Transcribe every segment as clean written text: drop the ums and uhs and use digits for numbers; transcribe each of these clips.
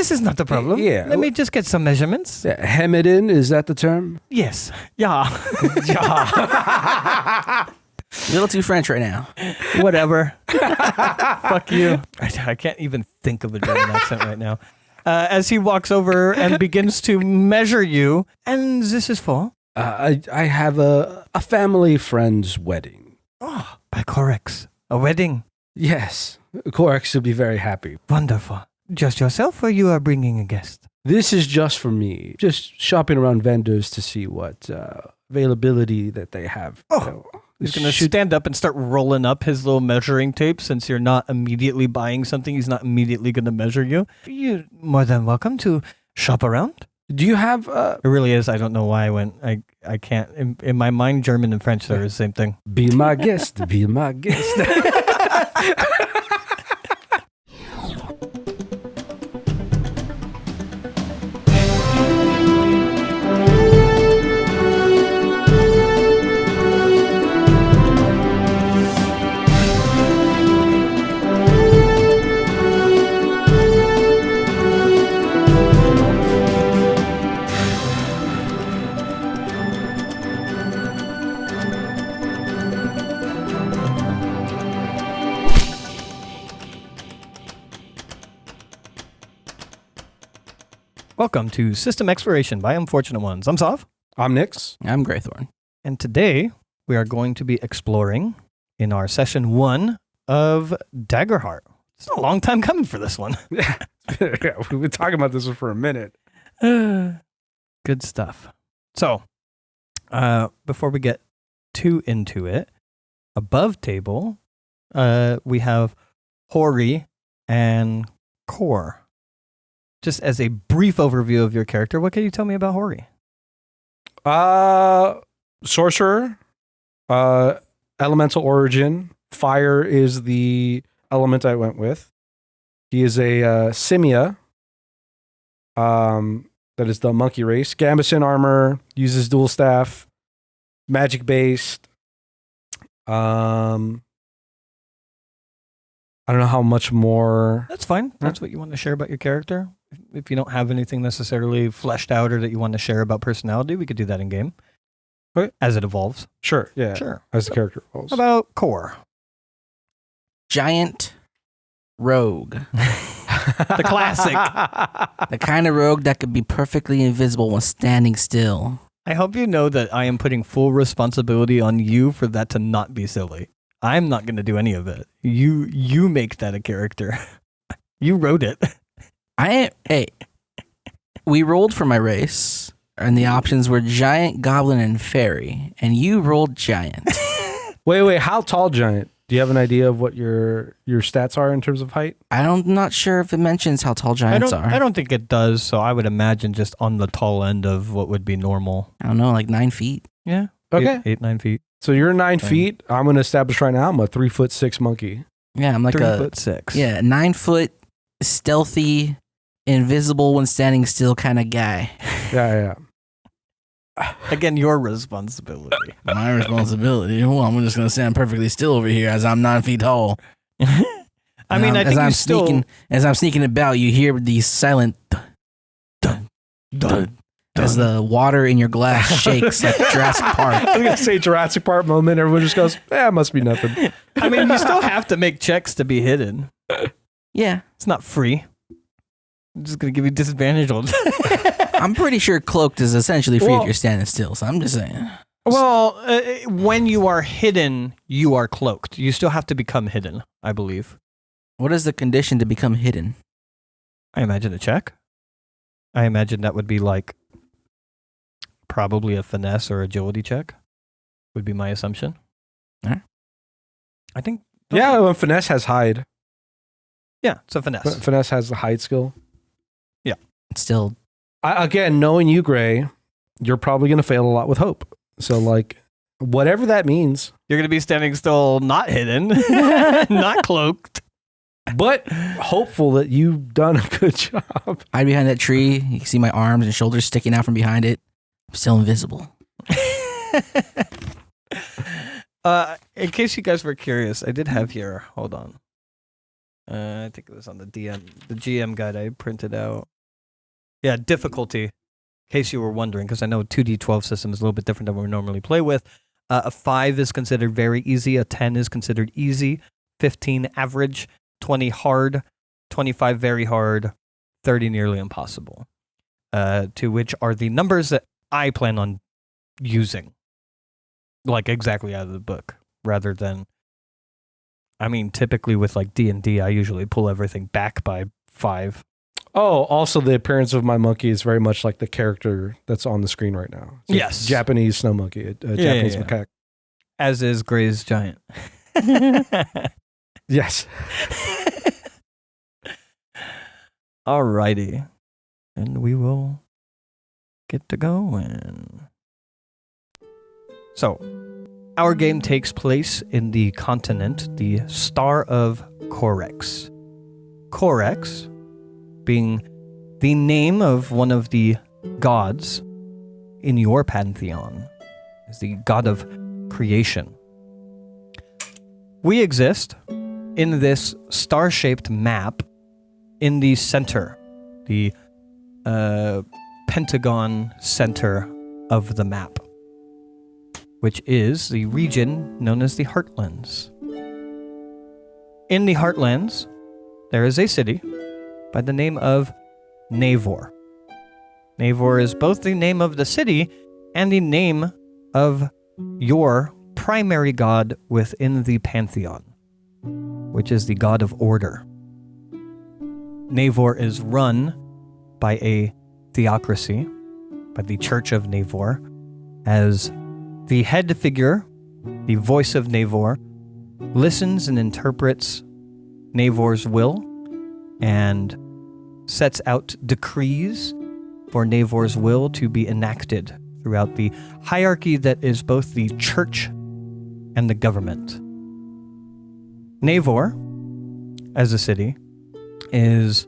This is not a problem. Yeah. Let me just get some measurements. Yeah, hem it in, is that the term? Yes. Yeah. Yeah. A little too French right now. Whatever. Fuck you. I can't even think of a German accent right now. As he walks over and begins to measure you. And this is for? I have a family friend's wedding. Oh, by Corex. A wedding. Yes. Corex will be very happy. Wonderful. Just yourself or you are bringing a guest? This is just for me. Just shopping around vendors to see what availability that they have. Oh. He's going to stand up and start rolling up his little measuring tape. Since you're not immediately buying something, he's not immediately going to measure you. You're more than welcome to shop around. Do you have... It really is. I don't know why I went. I can't. In my mind, German and French, they're the same thing. Be my guest. Be my guest. Welcome to System Exploration by Unfortunate Ones. I'm Sov. I'm Nix. I'm Greythorn. And today we are going to be exploring in our session 1 of Daggerheart. It's a long time coming for this one. Yeah, we've been talking about this one for a minute. Good stuff. So, before we get too into it, above table, we have Hori and Core. Just as a brief overview of your character, what can you tell me about Hori? Sorcerer, elemental origin. Fire is the element I went with. He is a Simia. That is the monkey race. Gambeson armor, uses dual staff, magic based. I don't know how much more. That's fine. That's what you want to share about your character. If you don't have anything necessarily fleshed out or that you want to share about personality, we could do that in game. Okay. As it evolves. Sure, yeah. Sure. As the character evolves. How about Core? Giant rogue. The classic. The kind of rogue that could be perfectly invisible when standing still. I hope you know that I am putting full responsibility on you for that to not be silly. I'm not going to do any of it. You make that a character. You wrote it. We rolled for my race, and the options were giant, goblin, and fairy, and you rolled giant. Wait, how tall giant? Do you have an idea of what your stats are in terms of height? I'm not sure if it mentions how tall giants are. I don't think it does, so I would imagine just on the tall end of what would be normal. I don't know, like 9 feet. Yeah. Okay. 9 feet. So you're 9 feet. I'm going to establish right now I'm a 3'6" monkey. Yeah, I'm like 3'6". Yeah, 9 foot, stealthy, invisible when standing still kind of guy. Yeah. Again, your responsibility. My responsibility. Well, I'm just gonna stand perfectly still over here as I'm 9 feet tall. I mean, I think as I'm sneaking about, you hear these silent dun, dun, as the water in your glass shakes like Jurassic Park. I was gonna say Jurassic Park moment. Everyone just goes, it must be nothing. I mean, you still have to make checks to be hidden. Yeah, it's not free. I'm just gonna give you disadvantage on. I'm pretty sure cloaked is essentially free if you're standing still. So I'm just saying. Well, when you are hidden, you are cloaked. You still have to become hidden, I believe. What is the condition to become hidden? I imagine a check. I imagine that would be like probably a finesse or agility check. Would be my assumption. Huh? I think. Yeah, finesse has hide. Yeah, it's a finesse. Finesse has the hide skill. Yeah. It's still. Again, knowing you, Gray, you're probably going to fail a lot with hope. So, like, whatever that means. You're going to be standing still, not hidden, not cloaked. But hopeful that you've done a good job. Hide behind that tree. You can see my arms and shoulders sticking out from behind it. I'm still invisible. In case you guys were curious, I did have here. Hold on. I think it was on the GM guide I printed out. Yeah, difficulty, in case you were wondering, because I know 2d12 system is a little bit different than what we normally play with. A 5 is considered very easy. A 10 is considered easy. 15 average. 20 hard. 25 very hard. 30 nearly impossible. To which are the numbers that I plan on using. Like exactly out of the book. Rather than... I mean, typically with like D&D, I usually pull everything back by 5. Oh, also the appearance of my monkey is very much like the character that's on the screen right now. It's Yes. a Japanese snow monkey, a Japanese macaque. As is Gray's giant. Yes. Alrighty. And we will get to going. So, our game takes place in the continent, the Star of Corex. Corex being the name of one of the gods in your pantheon, is the god of creation. We exist in this star-shaped map in the center, the pentagon center of the map, which is the region known as the Heartlands. In the Heartlands, there is a city by the name of Naevor. Naevor is both the name of the city and the name of your primary god within the pantheon, which is the god of order. Naevor is run by a theocracy, by the Church of Naevor, as the head figure, the voice of Naevor, listens and interprets Naevor's will and sets out decrees for Naevor's will to be enacted throughout the hierarchy that is both the church and the government. Naevor, as a city, is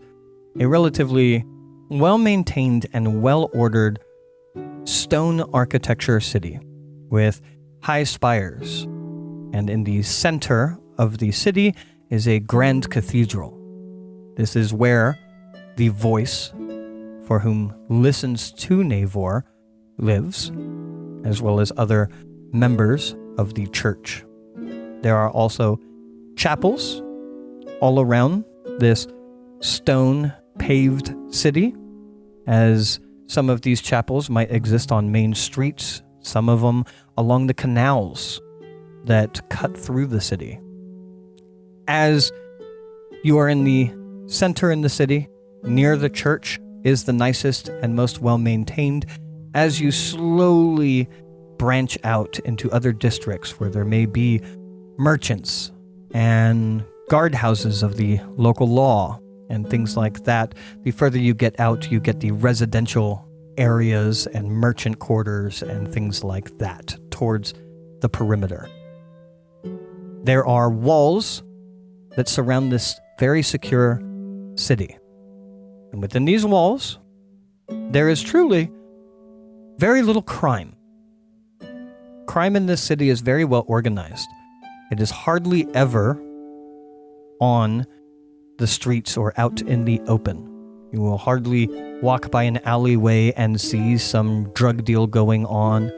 a relatively well-maintained and well-ordered stone architecture city with high spires. And in the center of the city is a grand cathedral. This is where the voice for whom listens to Naevor lives, as well as other members of the church. There are also chapels all around this stone-paved city, as some of these chapels might exist on main streets, some of them along the canals that cut through the city. As you are in the center in the city, near the church is the nicest and most well-maintained. As you slowly branch out into other districts where there may be merchants and guardhouses of the local law and things like that, the further you get out, you get the residential areas and merchant quarters and things like that towards the perimeter. There are walls that surround this very secure city. And within these walls, there is truly very little crime. Crime in this city is very well organized. It is hardly ever on the streets or out in the open. You will hardly walk by an alleyway and see some drug deal going on,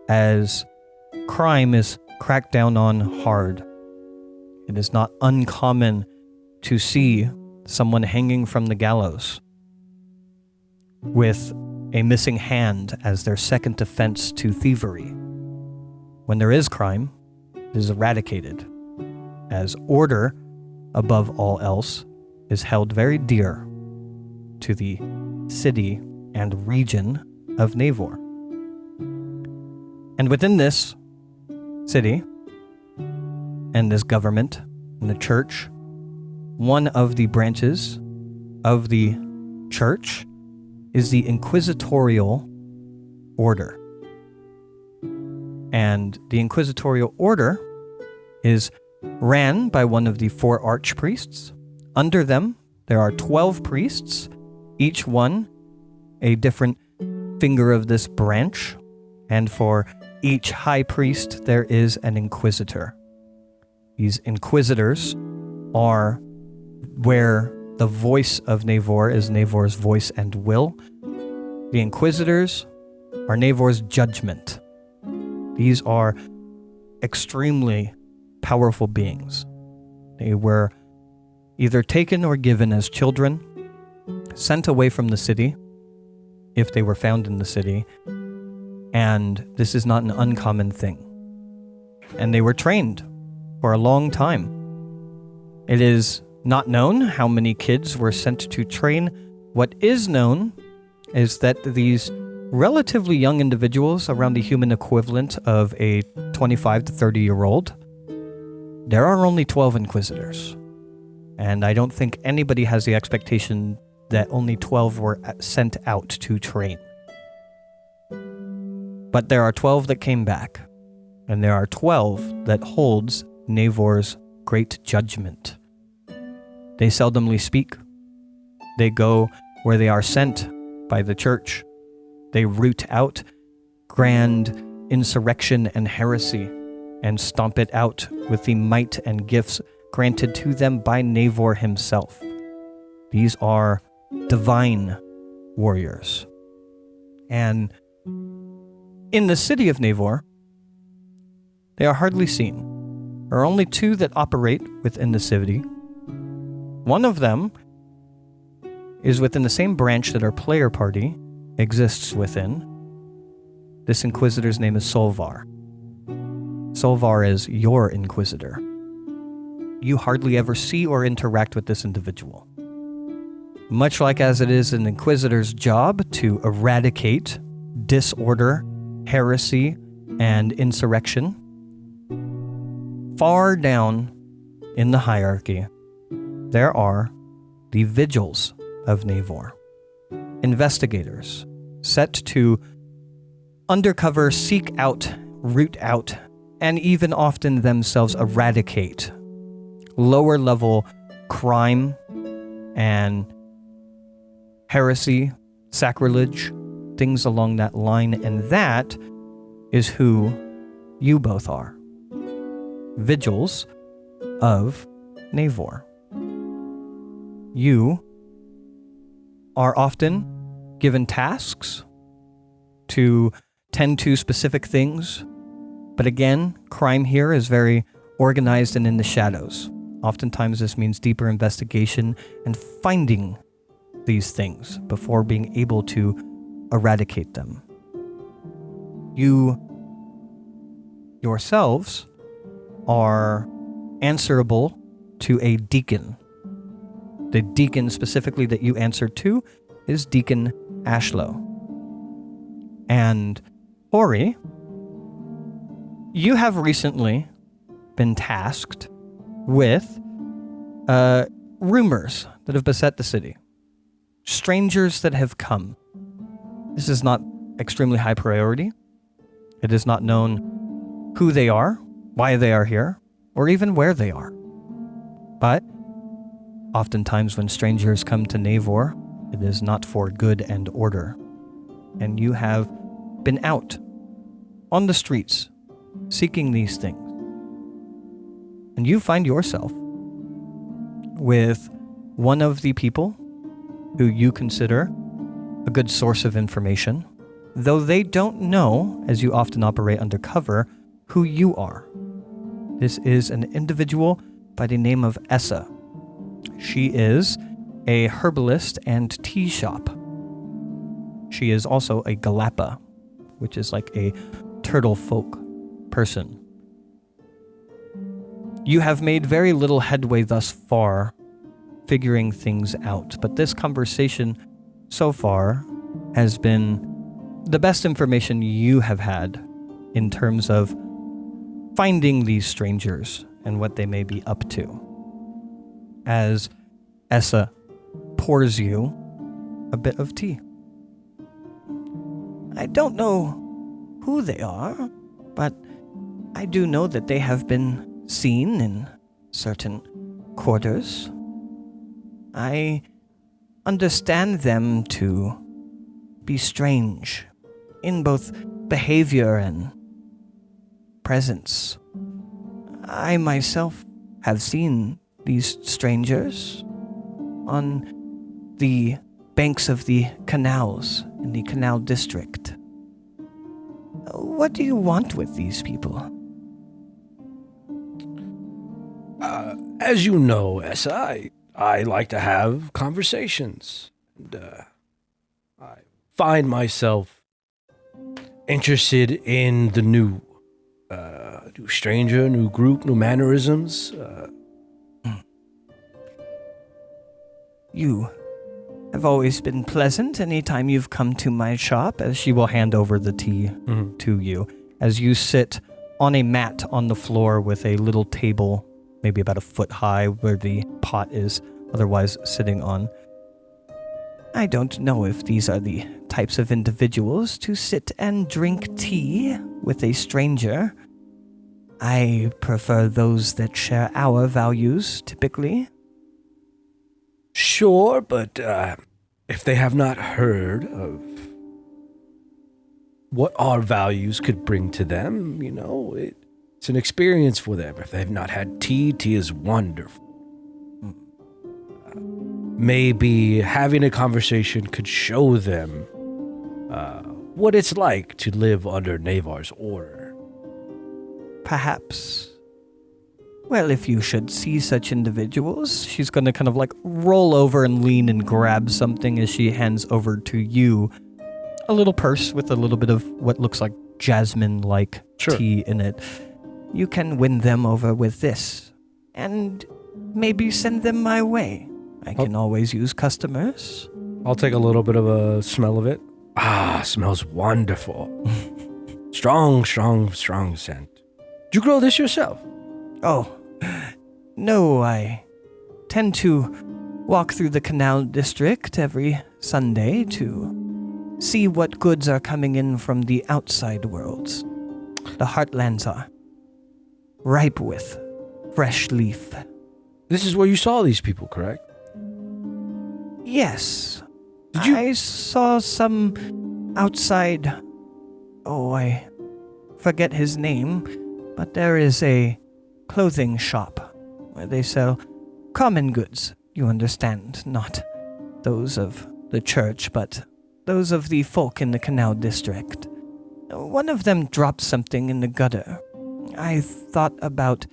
as crime is cracked down on hard. It is not uncommon to see someone hanging from the gallows with a missing hand as their second defense to thievery. When there is crime, it is eradicated, as order, above all else, is held very dear to the city and region of Naevor. And within this city and this government and the church, one of the branches of the church is the inquisitorial order. And the inquisitorial order is ran by one of the 4 archpriests. Under them, there are 12 priests, each one a different finger of this branch. And for each high priest, there is an inquisitor. These inquisitors are where The voice of Naevor is Naevor's voice and will. The Inquisitors are Naevor's judgment. These are extremely powerful beings. They were either taken or given as children, sent away from the city, if they were found in the city, and this is not an uncommon thing. And they were trained for a long time. It is not known how many kids were sent to train. What is known is that these relatively young individuals, around the human equivalent of a 25 to 30-year-old, there are only 12 Inquisitors. And I don't think anybody has the expectation that only 12 were sent out to train. But there are 12 that came back, and there are 12 that holds Naevor's great judgment. They seldomly speak. They go where they are sent by the church. They root out grand insurrection and heresy and stomp it out with the might and gifts granted to them by Naevor himself. These are divine warriors. And in the city of Naevor, they are hardly seen. There are only two that operate within the city. One of them is within the same branch that our player party exists within. This Inquisitor's name is Solvar. Solvar is your Inquisitor. You hardly ever see or interact with this individual. Much like as it is an Inquisitor's job to eradicate disorder, heresy, and insurrection, far down in the hierarchy, there are the Vigils of Naevor, investigators set to undercover seek out, root out, and even often themselves eradicate lower level crime and heresy, sacrilege, things along that line, and that is who you both are. Vigils of Naevor. You are often given tasks to tend to specific things, but again, crime here is very organized and in the shadows. Oftentimes this means deeper investigation and finding these things before being able to eradicate them. You yourselves are answerable to a deacon. The deacon specifically that you answer to is Deacon Ashlow. And Ori, you have recently been tasked with rumors that have beset the city. Strangers that have come. This is not extremely high priority. It is not known who they are, why they are here, or even where they are. But oftentimes when strangers come to Naevor, it is not for good and order. And you have been out on the streets seeking these things. And you find yourself with one of the people who you consider a good source of information, though they don't know, as you often operate undercover, who you are. This is an individual by the name of Essa. She is a herbalist and tea shop. She is also a Galapa, which is like a turtle folk person. You have made very little headway thus far figuring things out, but this conversation so far has been the best information you have had in terms of finding these strangers and what they may be up to. As Essa pours you a bit of tea. I don't know who they are, but I do know that they have been seen in certain quarters. I understand them to be strange in both behavior and presence. I myself have seen these strangers on the banks of the canals in the canal district. What do you want with these people? As you know, Essa, I like to have conversations. And, I find myself interested in the new stranger, new group, new mannerisms. You have always been pleasant anytime you've come to my shop, as she will hand over the tea to you, as you sit on a mat on the floor with a little table, maybe about a foot high, where the pot is otherwise sitting on. I don't know if these are the types of individuals to sit and drink tea with a stranger. I prefer those that share our values, typically. Sure, but if they have not heard of what our values could bring to them, it's an experience for them. If they've not had tea, tea is wonderful. Maybe having a conversation could show them what it's like to live under Naevor's order. Perhaps. Well, if you should see such individuals, she's going to kind of like roll over and lean and grab something as she hands over to you a little purse with a little bit of what looks like jasmine-like tea in it. You can win them over with this, and maybe send them my way. I can always use customers. I'll take a little bit of a smell of it. Smells wonderful. Strong scent. Did you grow this yourself? Oh, no, I tend to walk through the canal district every Sunday to see what goods are coming in from the outside worlds. The heartlands are ripe with fresh leaf. This is where you saw these people, correct? Yes. Did you? I saw some outside. Oh, I forget his name, but there is a clothing shop where they sell common goods, you understand, not those of the church, but those of the folk in the canal district. One of them dropped something in the gutter. I thought about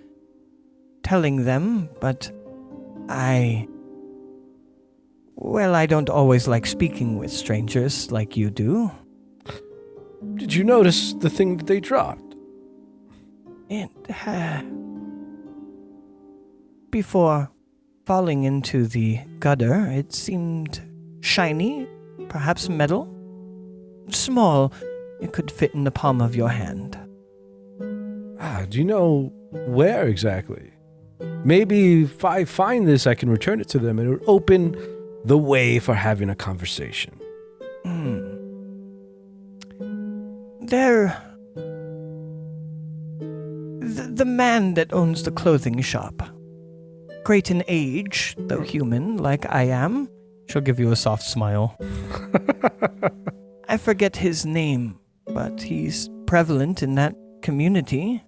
telling them, but I don't always like speaking with strangers like you do. Did you notice the thing that they dropped? Before falling into the gutter, it seemed shiny, perhaps metal. Small, it could fit in the palm of your hand. Do you know where exactly? Maybe if I find this, I can return it to them and it would open the way for having a conversation. The man that owns the clothing shop. Great in age, though human, like I am. She'll give you a soft smile. I forget his name, but he's prevalent in that community.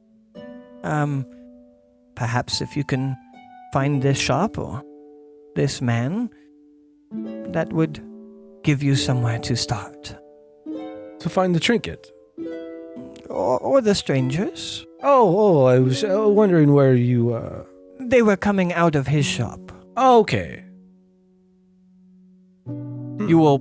Perhaps if you can find this shop or this man, that would give you somewhere to start. To find the trinket? Or the strangers. I was wondering where you... They were coming out of his shop. Okay. You will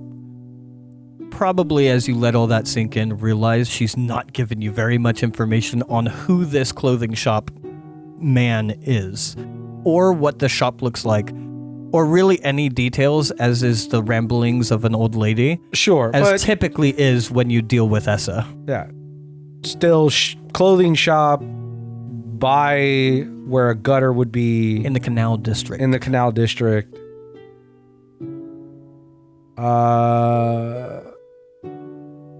probably, as you let all that sink in, realize she's not giving you very much information on who this clothing shop man is, or what the shop looks like, or really any details, as is the ramblings of an old lady. Sure. As typically is when you deal with Essa. Yeah. Still, clothing shop by where a gutter would be. In the canal district. In the canal district.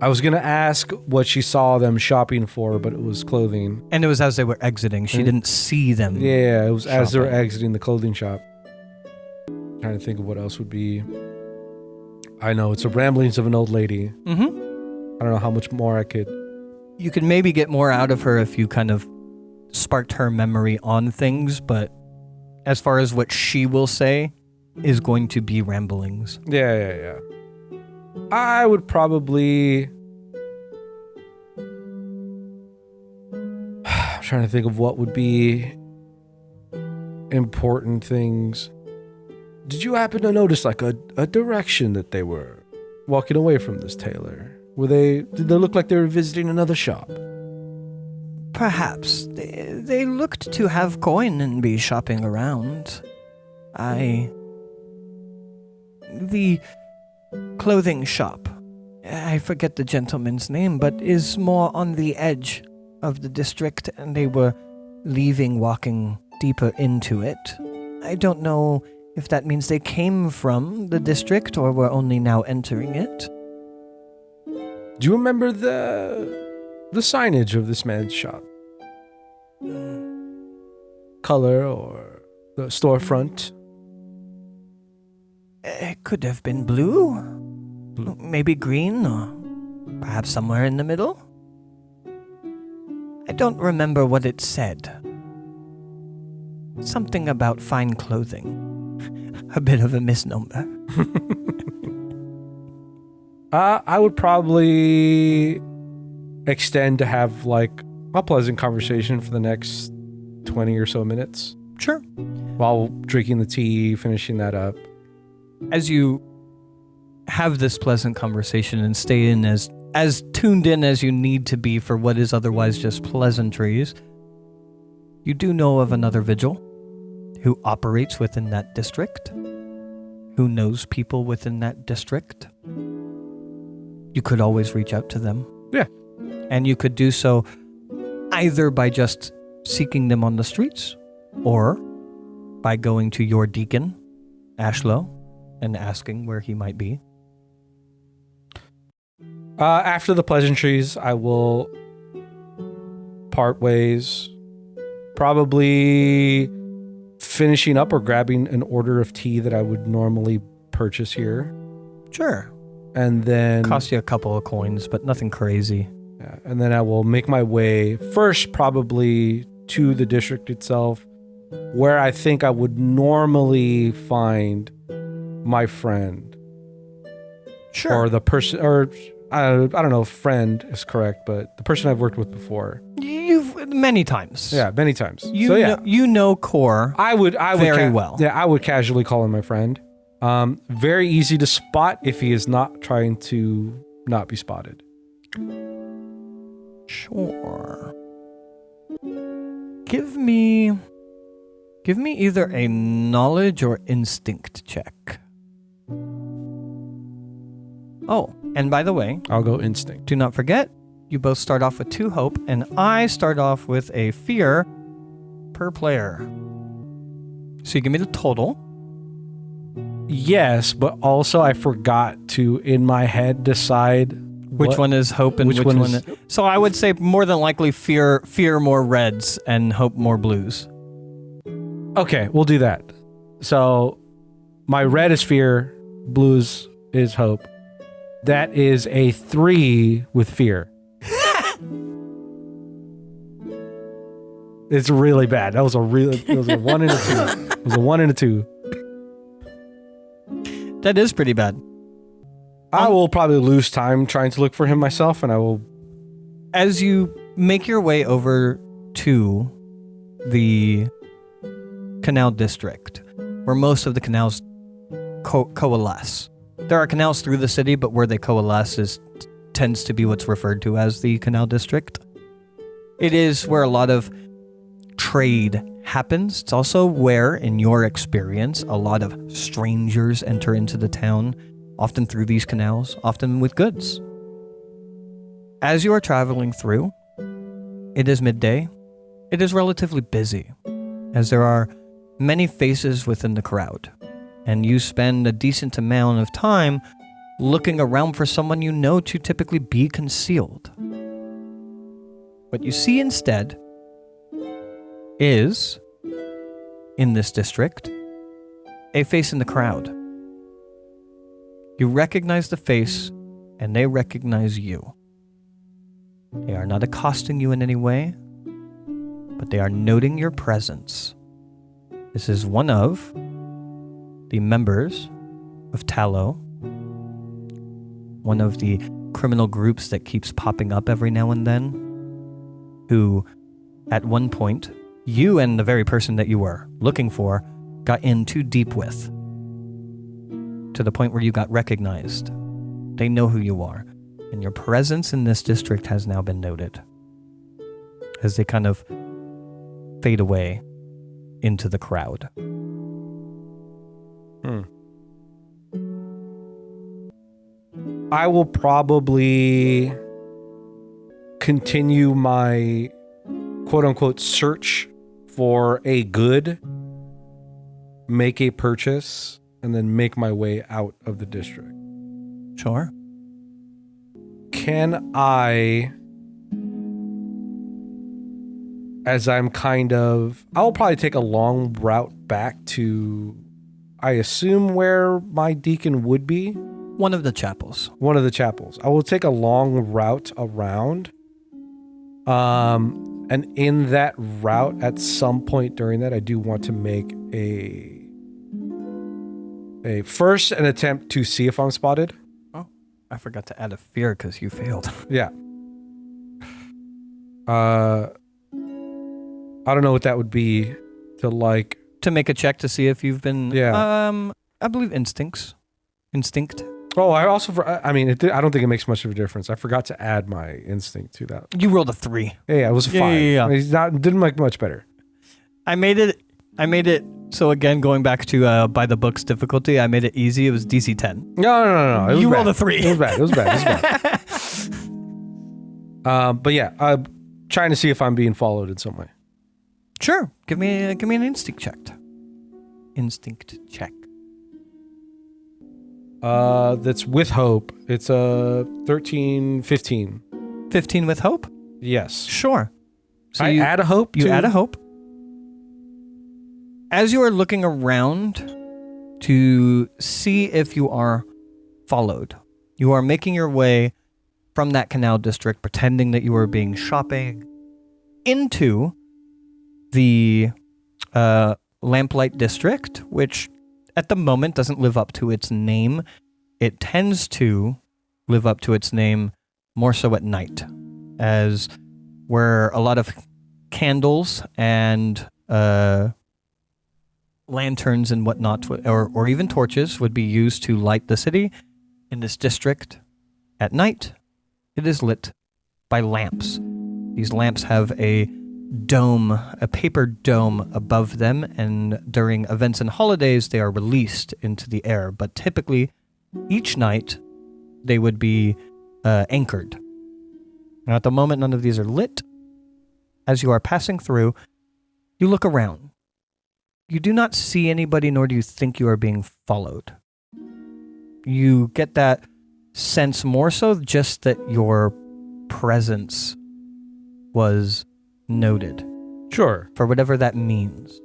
I was going to ask what she saw them shopping for, but it was clothing. And it was as they were exiting. She didn't see them. Yeah, it was shopping. As they were exiting the clothing shop. Trying to think of what else would be. I know, it's the ramblings of an old lady. Mm-hmm. I don't know how much more I could. You could maybe get more out of her if you kind of sparked her memory on things, but as far as what she will say, is going to be ramblings. Yeah. I would probably... I'm trying to think of what would be important things. Did you happen to notice like a direction that they were walking away from this tailor? Did they look like they were visiting another shop? Perhaps. They looked to have coin and be shopping around. The clothing shop, I forget the gentleman's name, but is more on the edge of the district, and they were walking deeper into it. I don't know if that means they came from the district or were only now entering it. Do you remember the signage of this man's shop? Color or the storefront? It could have been blue, maybe green, or perhaps somewhere in the middle. I don't remember what it said. Something about fine clothing. A bit of a misnomer. I would probably extend to have like a pleasant conversation for the next 20 or so minutes. Sure. While drinking the tea, finishing that up. As you have this pleasant conversation and stay in as tuned in as you need to be for what is otherwise just pleasantries, you do know of another vigil who operates within that district, who knows people within that district. You could always reach out to them. Yeah. And you could do so either by just seeking them on the streets or by going to your deacon, Ashlow, and asking where he might be. After the pleasantries, I will part ways, probably finishing up or grabbing an order of tea that I would normally purchase here. Sure. And then... Cost you a couple of coins, but nothing crazy. Yeah, and then I will make my way first probably to the district itself, where I think I would normally find my friend. Sure. Or the person, or I don't know if friend is correct, but the person I've worked with before. Many times. Yeah, many times. You know Core. I would very well. Yeah, I would casually call him my friend. Very easy to spot if he is not trying to not be spotted. Sure. Give me either a knowledge or instinct check. Oh, and by the way, I'll go instinct. Do not forget, you both start off with 2 hope, and I start off with a fear per player. So you give me the total. Yes, but also I forgot to, in my head, decide which one is hope and which one is... So I would say more than likely fear more reds and hope more blues. Okay, we'll do that. So my red is fear, blues is hope. That is a 3 with fear. It's really bad. It was a 1 and a 2. It was a 1 and a 2. That is pretty bad. I will probably lose time trying to look for him myself, and I will... As you make your way over to the canal district, where most of the canals coalesce. There are canals through the city, but where they coalesce tends to be what's referred to as the canal district. It is where a lot of trade happens. It's also where, in your experience, a lot of strangers enter into the town, often through these canals, often with goods. As you are traveling through, it is midday. It is relatively busy, as there are many faces within the crowd, and you spend a decent amount of time looking around for someone you know to typically be concealed. What you see instead is, in this district, a face in the crowd. You recognize the face, and they recognize you. They are not accosting you in any way, but they are noting your presence. This is one of the members of Tallow, one of the criminal groups that keeps popping up every now and then, who at one point, you and the very person that you were looking for got in too deep with, to the point where you got recognized. They know who you are, and your presence in this district has now been noted as they kind of fade away into the crowd. I will probably continue my quote-unquote search for a good, make a purchase, and then make my way out of the district. Sure. Can I, as I'm I'll probably take a long route back to, I assume, where my deacon would be. One of the chapels. One of the chapels. I will take a long route around. And in that route, at some point during that, I do want to make an attempt to see if I'm spotted. Oh, I forgot to add a fear because you failed. Yeah. I don't know what that would be to make a check to see if you've been. Yeah. I believe instinct. Oh, I also, I don't think it makes much of a difference. I forgot to add my instinct to that. You rolled a 3. Yeah, it was a 5. Yeah. Didn't make much better. I made it. So again, going back to by the books difficulty, I made it easy. It was DC 10. No. It was you bad. rolled a 3. It was bad. But yeah, I'm trying to see if I'm being followed in some way. Sure. Give me an instinct check. That's with hope. It's a 13, 15. 15 with hope? Yes. Sure. So I add a hope. You add a hope. As you are looking around to see if you are followed, you are making your way from that canal district, pretending that you are being shopping, into the Lamplight district, which at the moment doesn't live up to its name. It tends to live up to its name more so at night, as where a lot of candles and lanterns and whatnot, or even torches, would be used to light the city. In this district, at night, it is lit by lamps. These lamps have a paper dome above them, and during events and holidays, they are released into the air. But typically, each night, they would be anchored. Now, at the moment, none of these are lit. As you are passing through, you look around. You do not see anybody, nor do you think you are being followed. You get that sense more so just that your presence was noted. Sure. For whatever that means.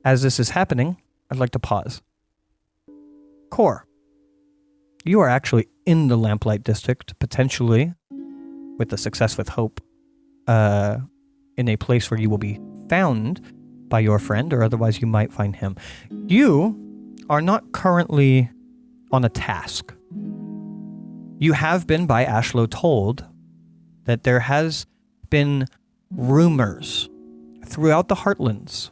As this is happening, I'd like to pause. Core, you are actually in the Lamplight District, potentially, with the success with hope, in a place where you will be found by your friend, or otherwise you might find him. You are not currently on a task. You have been by Ashlow told that there has been rumors throughout the Heartlands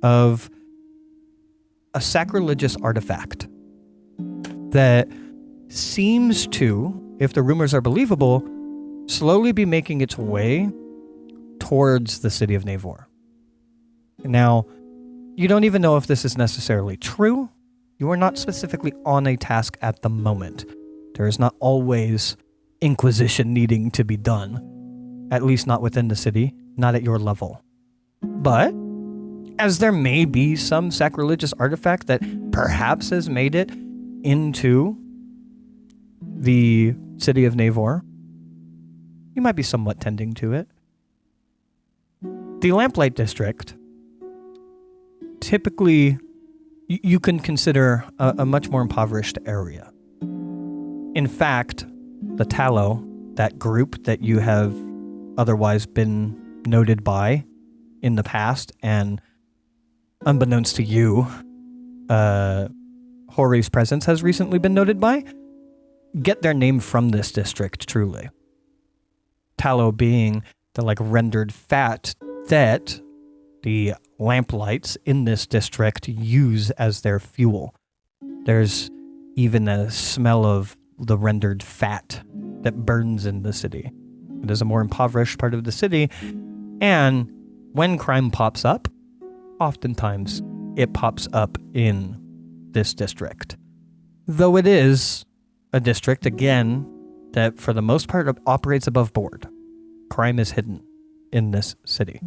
of a sacrilegious artifact that seems to, if the rumors are believable, slowly be making its way towards the city of Naevor. Now, you don't even know if this is necessarily true. You are not specifically on a task at the moment. There is not always inquisition needing to be done, at least not within the city, not at your level. But, as there may be some sacrilegious artifact that perhaps has made it into the city of Naevor, you might be somewhat tending to it. The Lamplight District, typically, you can consider a much more impoverished area. In fact, the Tallow, that group that you have otherwise been noted by in the past, and unbeknownst to you, Hori's presence has recently been noted by get their name from this district, truly. Tallow being the rendered fat that the lamplights in this district use as their fuel. There's even a smell of the rendered fat that burns in the city. It is a more impoverished part of the city, and when crime pops up, oftentimes it pops up in this district. Though it is a district, again, that for the most part operates above board. Crime is hidden in this city.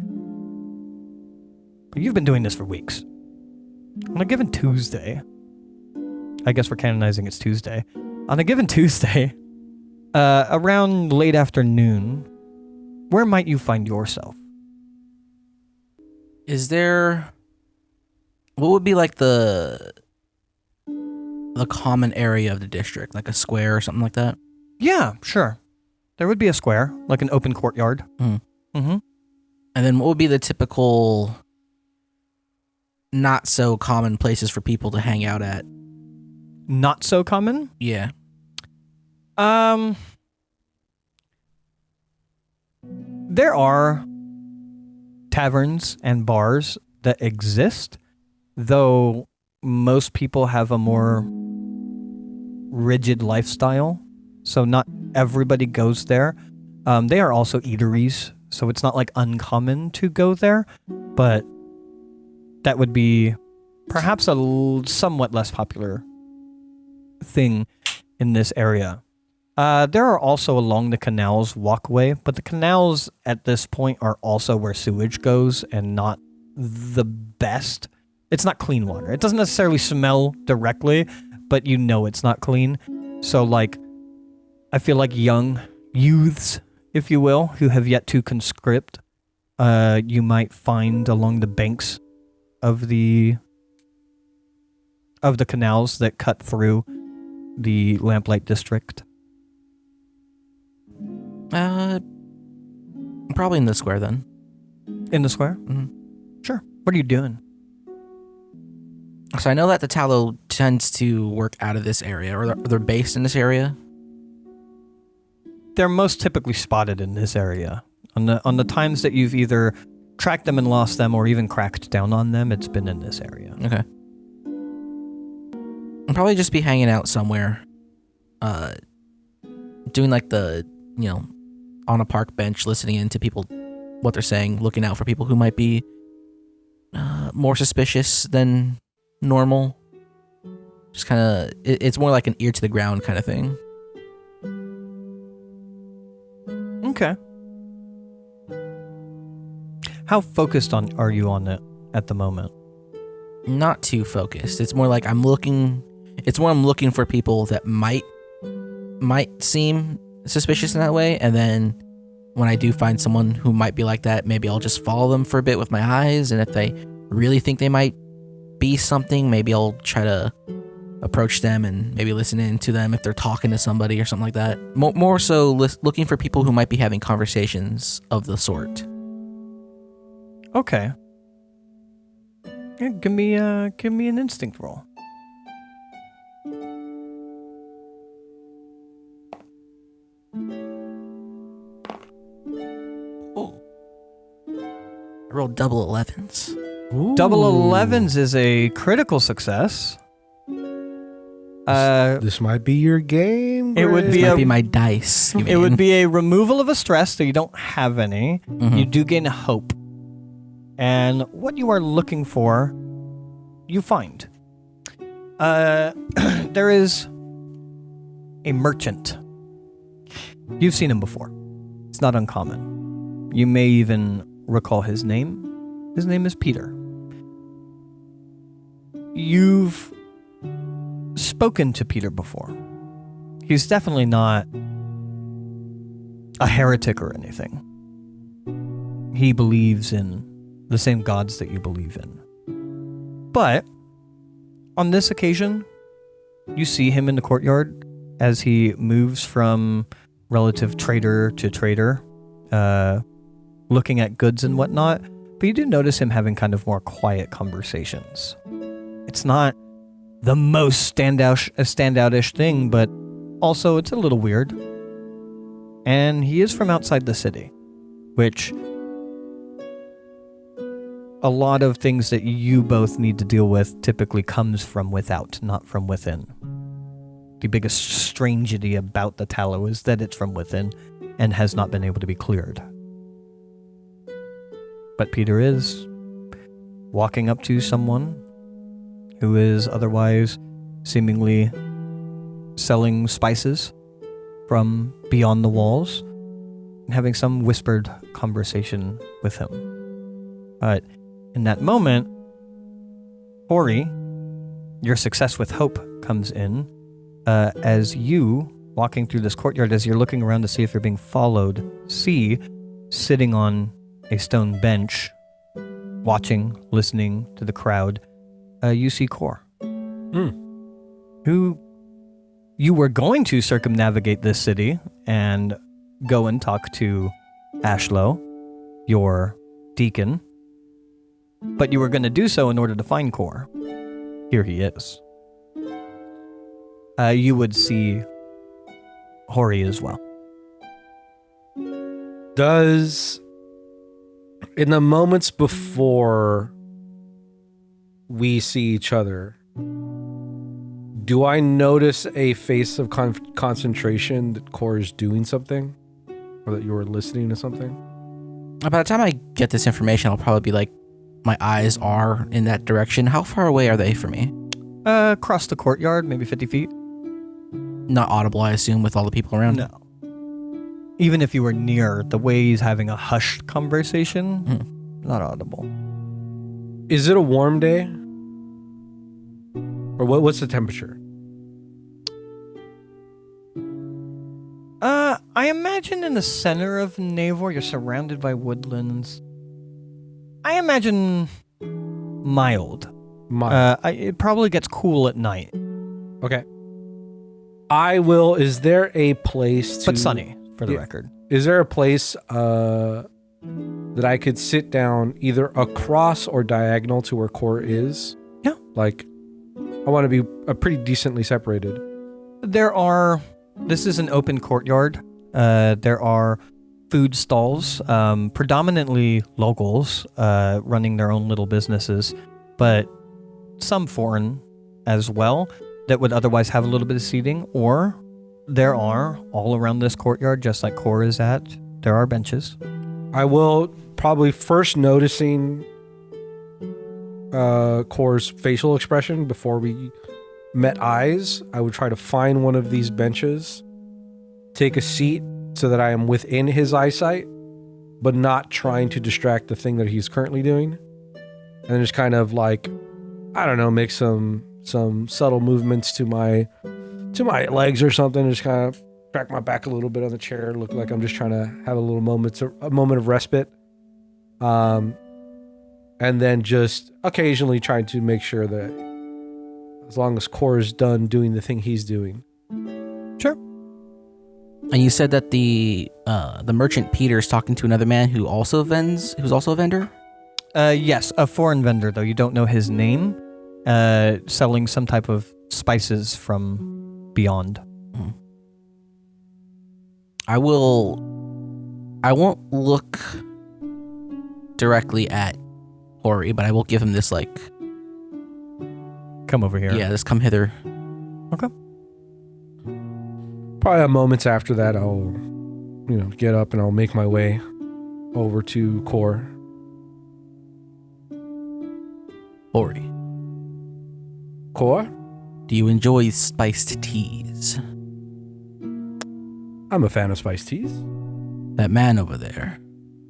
But you've been doing this for weeks. On a given Tuesday, I guess we're canonizing it's Tuesday. On a given Tuesday, around late afternoon, where might you find yourself? Is there... What would be the common area of the district? Like a square or something like that? Yeah, sure. There would be a square, like an open courtyard. And then what would be the typical not so common places for people to hang out at? Not so common? Yeah. There are taverns and bars that exist, though most people have a more rigid lifestyle, so not everybody goes there. They are also eateries, so it's not uncommon to go there, but that would be perhaps a somewhat less popular thing in this area. There are also along the canals walkway, but the canals at this point are also where sewage goes and not the best. It's not clean water. It doesn't necessarily smell directly, but you know it's not clean. So I feel like young youths, if you will, who have yet to conscript, you might find along the banks of the canals that cut through the Lamplight district. Probably in the square then. In the square? Mm-hmm. Sure. What are you doing? So I know that the Tallow tends to work out of this area, or they're based in this area. They're most typically spotted in this area. On the times that you've either tracked them and lost them, or even cracked down on them, it's been in this area. Okay. I'll probably just be hanging out somewhere, doing on a park bench, listening in to people, what they're saying, looking out for people who might be more suspicious than normal. Just kind of, it's more like an ear to the ground kind of thing. Okay. How focused are you on it at the moment? Not too focused. It's more like I'm looking for people that might seem suspicious in that way, and then when I do find someone who might be like that, maybe I'll just follow them for a bit with my eyes, and if they really think they might be something, maybe I'll try to approach them and maybe listen in to them if they're talking to somebody or something like that. More so looking for people who might be having conversations of the sort. Okay. Yeah, give me an instinct roll. Oh. I rolled double 11s. Ooh. Double 11s is a critical success. This might be your game. It would This be might be my dice. It would be a removal of a stress, so you don't have any. Mhm. You do gain a hope. And what you are looking for, you find. There is a merchant. You've seen him before. It's not uncommon. You may even recall his name. His name is Peter. You've spoken to Peter before. He's definitely not a heretic or anything. He believes in the same gods that you believe in. But on this occasion, you see him in the courtyard as he moves from relative trader to trader, looking at goods and whatnot. But you do notice him having kind of more quiet conversations. It's not the most standoutish thing, but also it's a little weird. And he is from outside the city, which a lot of things that you both need to deal with typically comes from without, not from within. The biggest strangity about the tallow is that it's from within and has not been able to be cleared. But Peter is walking up to someone who is otherwise seemingly selling spices from beyond the walls and having some whispered conversation with him. But in that moment, Hori, your success with hope comes in as you, walking through this courtyard, as you're looking around to see if you're being followed, see, sitting on a stone bench, watching, listening to the crowd, you see Kor, who you were going to circumnavigate this city and go and talk to Ashlow, your deacon, but you were going to do so in order to find Kor. Here he is. You would see Hori as well. In the moments before we see each other, do I notice a face of concentration that Kor is doing something? Or that you were listening to something? By the time I get this information, I'll probably be like, my eyes are in that direction. How far away are they from me? Across the courtyard, maybe 50 feet. Not audible, I assume, with all the people around? No. Even if you were near, the way he's having a hushed conversation, not audible. Is it a warm day? Or what's the temperature? I imagine in the center of Naevor, you're surrounded by woodlands. I imagine mild. It probably gets cool at night. Okay. Is there a place But sunny, for the record. Is there a place that I could sit down either across or diagonal to where Kor is? Yeah. Like, I want to be pretty decently separated. This is an open courtyard. There are food stalls, predominantly locals, running their own little businesses, but some foreign as well that would otherwise have a little bit of seating, or there are, all around this courtyard, just like Kor is at, there are benches. I will probably first noticing Kor's facial expression before we met eyes. I would try to find one of these benches, take a seat so that I am within his eyesight, but not trying to distract the thing that he's currently doing. And then just kind of like, I don't know, make some subtle movements to my legs or something, just kind of crack my back a little bit on the chair, look like I'm just trying to have a moment of respite. And then just occasionally trying to make sure that as long as Kor is done doing the thing he's doing. Sure. And you said that the merchant Peter is talking to another man who's also a vendor? Yes, a foreign vendor, though you don't know his name, selling some type of spices from beyond. I won't look directly at Hori, but I will give him this, like, come over here. Yeah, this come hither. Okay. Probably moments after that, I'll, get up and I'll make my way over to Kor. Hori. Kor? Do you enjoy spiced teas? I'm a fan of spiced teas. That man over there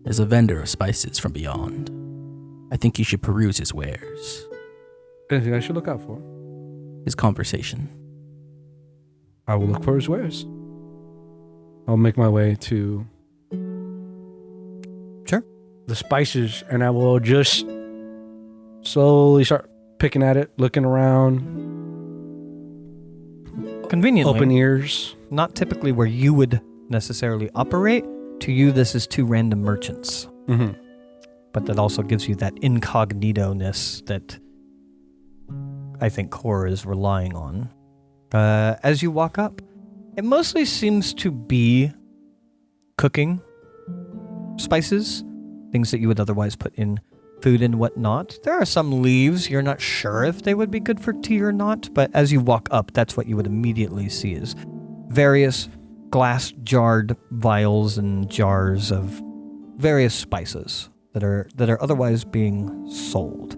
is a vendor of spices from beyond. I think you should peruse his wares. Anything I should look out for? His conversation. I will look for his wares. I'll make my way to the spices, and I will just slowly start picking at it, looking around. Conveniently. Open ears. Not typically where you would necessarily operate. To you, this is two random merchants. Mm-hmm. But that also gives you that incognito-ness that I think Core is relying on. As you walk up, it mostly seems to be cooking spices, things that you would otherwise put in food and whatnot. There are some leaves. You're not sure if they would be good for tea or not, but as you walk up, that's what you would immediately see is various glass jarred vials and jars of various spices that are otherwise being sold.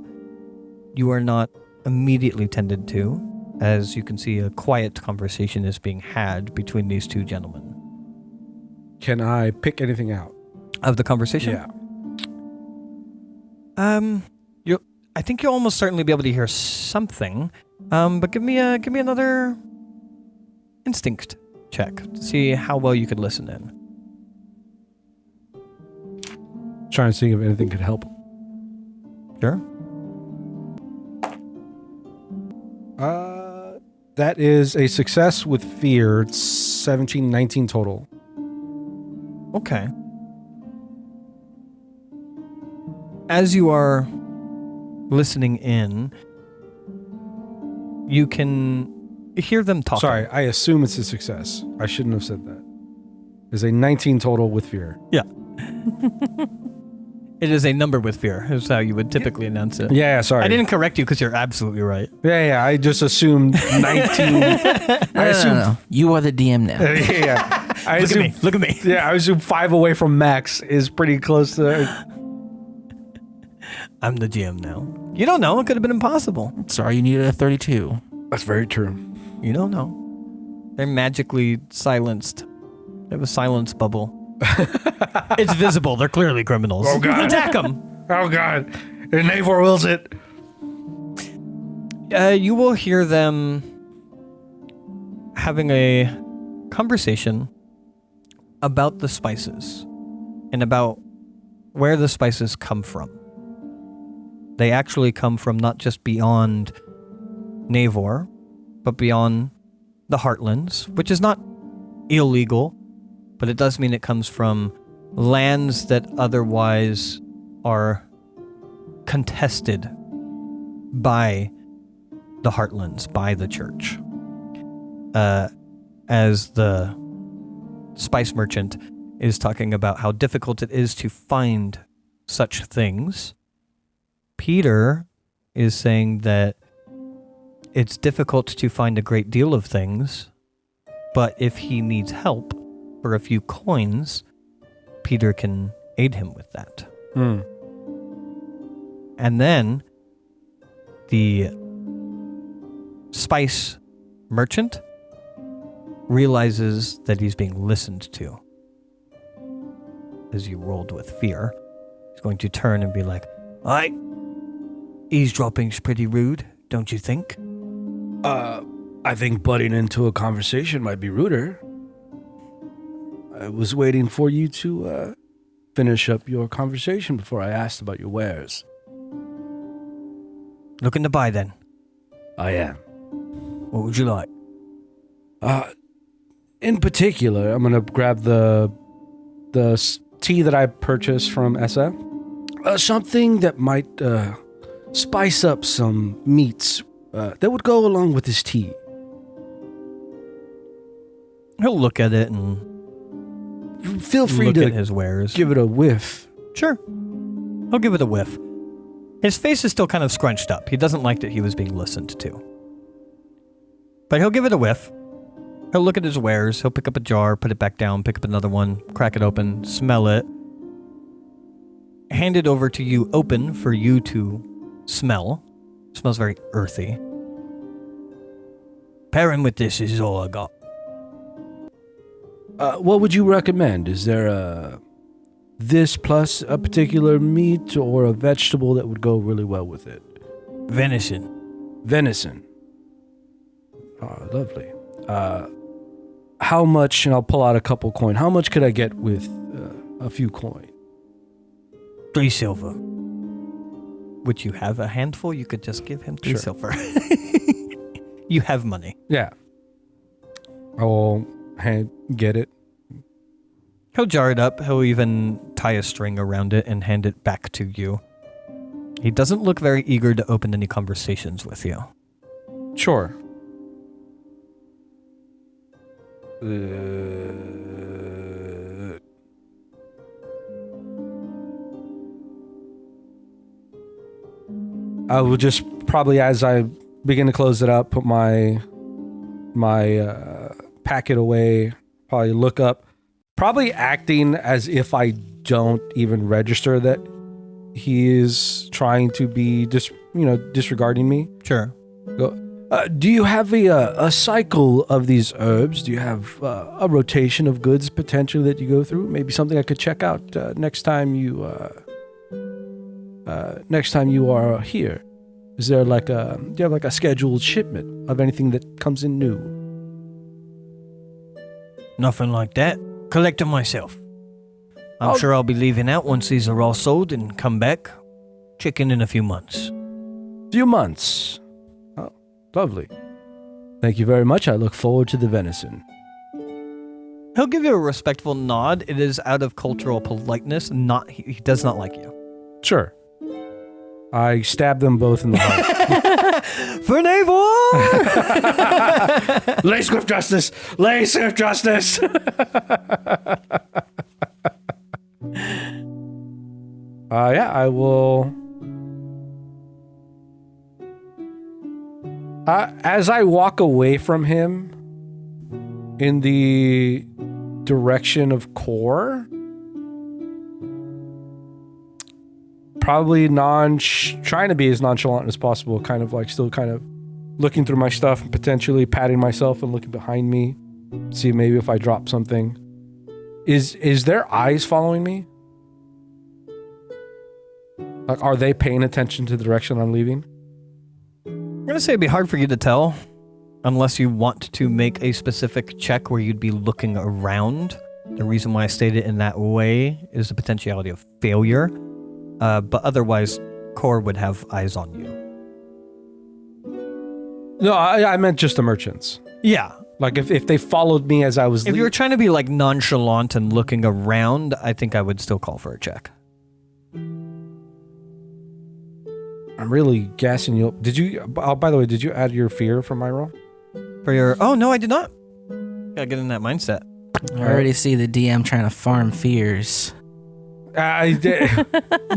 You are not immediately tended to, as you can see a quiet conversation is being had between these two gentlemen. Can I pick anything out of the conversation? Yeah. I think you'll almost certainly be able to hear something. But give me another instinct check to see how well you could listen in. Trying to see if anything could help. Sure. That is a success with fear. It's 17, 19 total. Okay. As you are listening in, you can hear them talking. Sorry, I assume it's a success. I shouldn't have said that. It's a 19 total with fear. Yeah. It is a number with fear, is how you would typically announce it. Yeah, sorry. I didn't correct you because you're absolutely right. Yeah, I just assumed 19. No. You are the DM now. Yeah. Look at me. Yeah, I assume 5 away from max is pretty close to... I'm the GM now. You don't know. It could have been impossible. Sorry, you needed a 32. That's very true. You don't know. They're magically silenced. They have a silence bubble. It's visible. They're clearly criminals. Oh, God. Attack them. Oh, God. And Naevor wills it. You will hear them having a conversation about the spices and about where the spices come from. They actually come from not just beyond Naevor, but beyond the Heartlands, which is not illegal, but it does mean it comes from lands that otherwise are contested by the Heartlands, by the church. As the spice merchant is talking about how difficult it is to find such things, Peter is saying that it's difficult to find a great deal of things, but if he needs help for a few coins, Peter can aid him with that. And then the spice merchant realizes that he's being listened to. As you rolled with fear, he's going to turn and be like, "Aye, eavesdropping's pretty rude, don't you think?" I think butting into a conversation might be ruder. I was waiting for you to finish up your conversation before I asked about your wares. Looking to buy then? I am. What would you like? In particular, I'm gonna grab the tea that I purchased from SF. Something that might spice up some meats that would go along with this tea. He'll look at it and Feel free look to at his wares. give it a whiff. Sure. He'll give it a whiff. His face is still kind of scrunched up. He doesn't like that he was being listened to. But he'll give it a whiff. He'll look at his wares. He'll pick up a jar, put it back down, pick up another one, crack it open, smell it, hand it over to you open for you to smell. It smells very earthy. Pairing with this is all I got. What would you recommend? Is there this plus a particular meat or a vegetable that would go really well with it? Venison. Venison. Oh, lovely. How much, and I'll pull out a couple coin, how much could I get with a few coin? 3 silver. Would you have a handful? You could just give him 3 Sure. silver. You have money. Yeah. I will get it. He'll jar it up. He'll even tie a string around it and hand it back to you. He doesn't look very eager to open any conversations with you. Sure. I will just probably, as I begin to close it up, put my packet away, probably look up, probably acting as if I don't even register that he is trying to be disregarding me. Sure. Go, do you have a cycle of these herbs? Do you have a rotation of goods potentially that you go through? Maybe something I could check out next time you are here. Is there do you have like a scheduled shipment of anything that comes in new? Nothing like that. Collect them myself. I'm sure I'll be leaving out once these are all sold and come back. Check in a few months. Few months. Oh, lovely. Thank you very much. I look forward to the venison. He'll give you a respectful nod. It is out of cultural politeness. He does not like you. Sure. I stab them both in the heart. For Naevor! Lay swift justice! Lay swift justice! Yeah, I will. As I walk away from him in the direction of Core, probably trying to be as nonchalant as possible, kind of like still kind of looking through my stuff and potentially patting myself and looking behind me, see maybe if I drop something. Is their eyes following me? Like, are they paying attention to the direction I'm leaving? I'm going to say it'd be hard for you to tell unless you want to make a specific check where you'd be looking around. The reason why I stated it in that way is the potentiality of failure. But otherwise, Core would have eyes on you. No, I meant just the merchants. Yeah. Like if they followed me as I was If you were trying to be like nonchalant and looking around, I think I would still call for a check. I'm really gassing you up. Did you, by the way, did you add your fear for my roll? For your, oh no, I did not. Gotta get in that mindset. I already see the DM trying to farm fears. I did.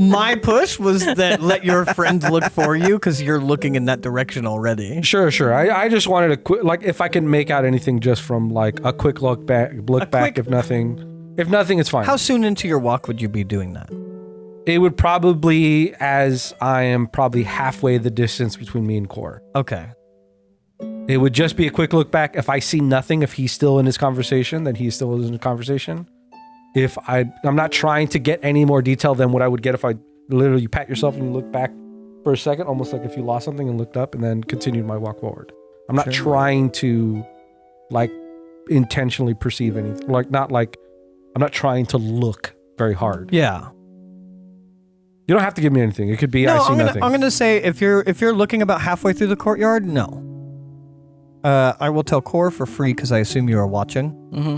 My push was that let your friends look for you because you're looking in that direction already. Sure. I just wanted a quick, like, if I can make out anything just from like a quick look back. If nothing, it's fine. How soon into your walk would you be doing that? It would probably, as I am probably halfway the distance between me and Core. Okay. It would just be a quick look back. If I see nothing, if he's still in his conversation, then he still is in the conversation. If I'm not trying to get any more detail than what I would get if I literally, you pat yourself and you look back for a second, almost like if you lost something and looked up and then continued my walk forward. I'm not trying to like intentionally perceive anything. I'm not trying to look very hard. Yeah. You don't have to give me anything. It could be I see nothing. I'm gonna say if you're looking about halfway through the courtyard, no. I will tell Core for free because I assume you are watching. Mm-hmm.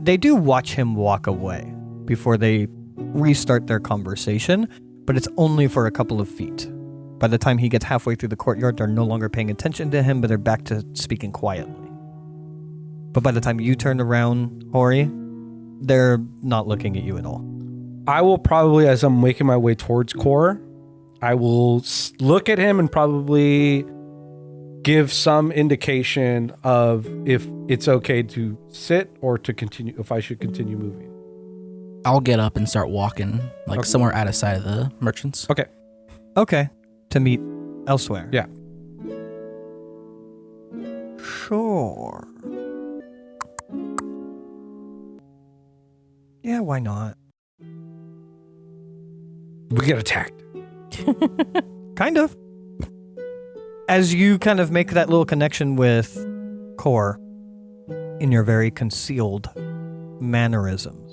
They do watch him walk away before they restart their conversation, but it's only for a couple of feet. By the time he gets halfway through the courtyard, they're no longer paying attention to him, but they're back to speaking quietly. But by the time you turn around, Hori, they're not looking at you at all. I will probably, as I'm making my way towards Core, I will look at him and probably give some indication of if it's okay to sit or to continue, if I should continue moving. I'll get up and start walking, like somewhere out of sight of the merchants. Okay. To meet elsewhere. Yeah. Sure. Yeah, why not? We get attacked. Kind of. As you kind of make that little connection with Core in your very concealed mannerisms,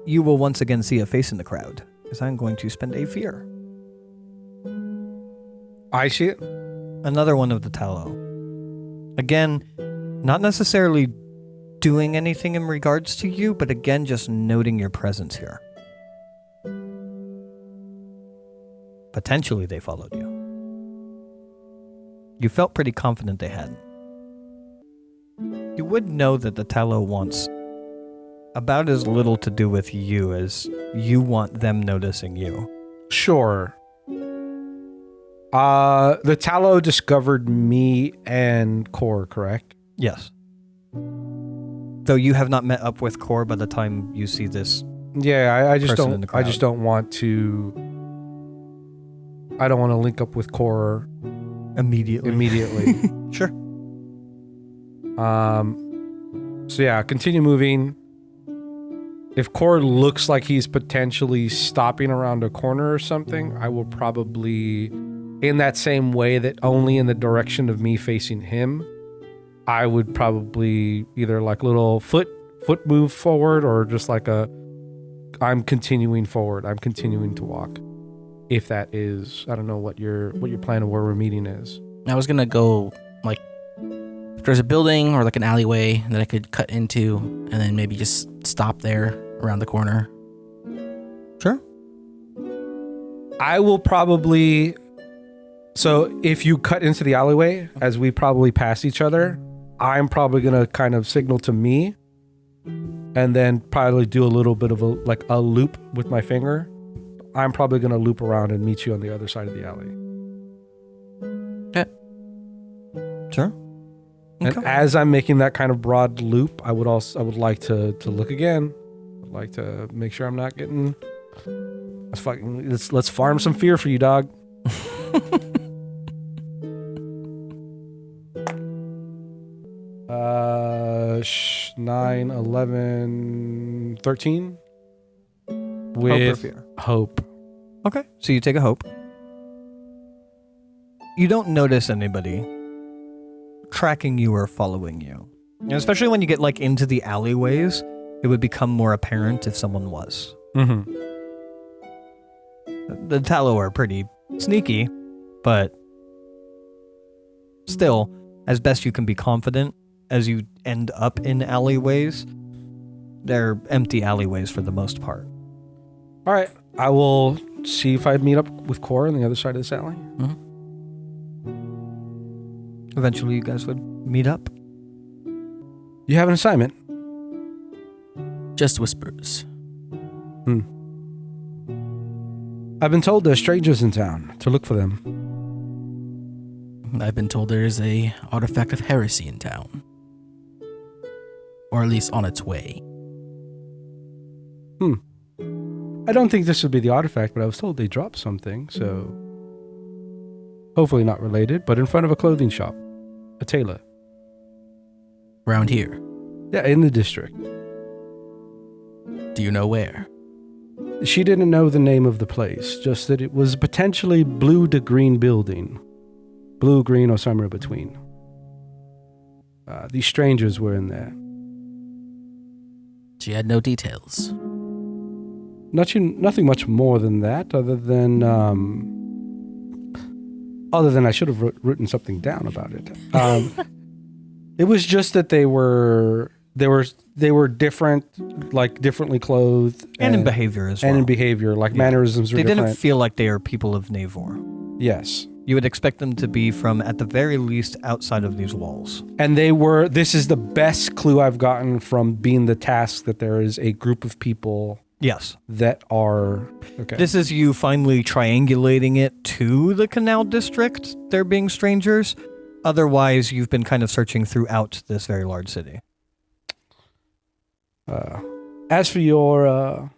you will once again see a face in the crowd, as I'm going to spend a fear. I see it. Another one of the tallow. Again, not necessarily doing anything in regards to you, but again, just noting your presence here. Potentially they followed you. You felt pretty confident they hadn't. You would know that the Tallow wants about as little to do with you as you want them noticing you. Sure. The Tallow discovered me and Core, correct? Yes. Though you have not met up with Core by the time you see this. Yeah, I just person in the don't. I just crowd. don't want to. I don't want to link up with Core Immediately. Sure. So yeah, continue moving. If Core looks like he's potentially stopping around a corner or something, I will probably, in that same way that only in the direction of me facing him, I would probably either like little foot move forward or just like I'm continuing forward. I'm continuing to walk. If that is, I don't know what your plan of where we're meeting is. I was gonna go like if there's a building or like an alleyway that I could cut into, and then maybe just stop there around the corner. Sure. I will probably. So if you cut into the alleyway as we probably pass each other, I'm probably gonna kind of signal to me, and then probably do a little bit of a loop with my finger. I'm probably gonna loop around and meet you on the other side of the alley. Okay. Sure. And as I'm making that kind of broad loop, I would like to look again. I'd like to make sure I'm not getting. Let's farm some fear for you, dog. 9, 11, 13. With Hope or fear? Hope. Okay. So you take a hope. You don't notice anybody tracking you or following you. And especially when you get like into the alleyways, it would become more apparent if someone was. Mm-hmm. The Tallow are pretty sneaky, but still, as best you can be confident, as you end up in alleyways, they're empty alleyways for the most part. All right. I will see if I meet up with Core on the other side of this alley. Mm-hmm. Eventually, you guys would meet up. You have an assignment. Just whispers. I've been told there's strangers in town to look for them. I've been told there is a artifact of heresy in town. Or at least on its way. I don't think this would be the artifact, but I was told they dropped something, so... Hopefully not related, but in front of a clothing shop. A tailor. Around here. Yeah, in the district. Do you know where? She didn't know the name of the place, just that it was potentially blue to green building. Blue, green, or somewhere between. These strangers were in there. She had no details. Nothing much more than that, other than I should have written something down about it. It was just that they were different, like differently clothed, And in behavior as well. and in behavior, like mannerisms were They different. didn't feel like they are people of Naevor. Yes, You would expect them to be from, at the very least, outside of these walls. and they were. This is the best clue I've gotten from being the task that there is a group of people Yes. that are okay. This is you finally triangulating it to the Canal District, there being strangers. Otherwise, you've been kind of searching throughout this very large city. As for your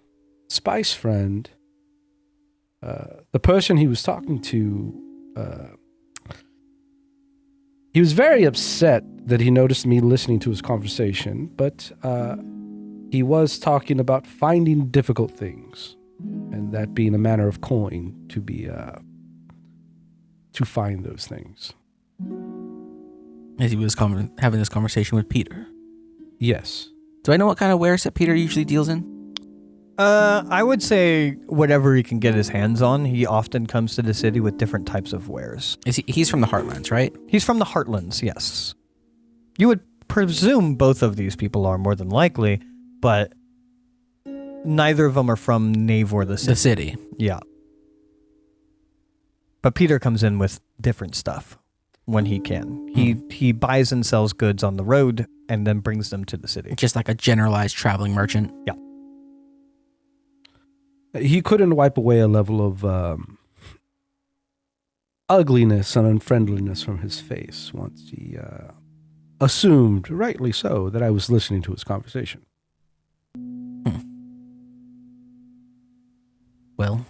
spice friend, the person he was talking to, he was very upset that he noticed me listening to his conversation, but he was talking about finding difficult things, and that being a manner of coin to be to find those things. As he was having this conversation with Peter. Yes. Do I know what kind of wares that Peter usually deals in? I would say whatever he can get his hands on. He often comes to the city with different types of wares. He's from the Heartlands, right? He's from the Heartlands, yes. You would presume both of these people are more than likely, but neither of them are from Naevor, the city. The city. Yeah. But Peter comes in with different stuff. when he can. He buys and sells goods on the road and then brings them to the city. Just like a generalized traveling merchant. Yeah. He couldn't wipe away a level of ugliness and unfriendliness from his face once he assumed, rightly so, that I was listening to his conversation. Well,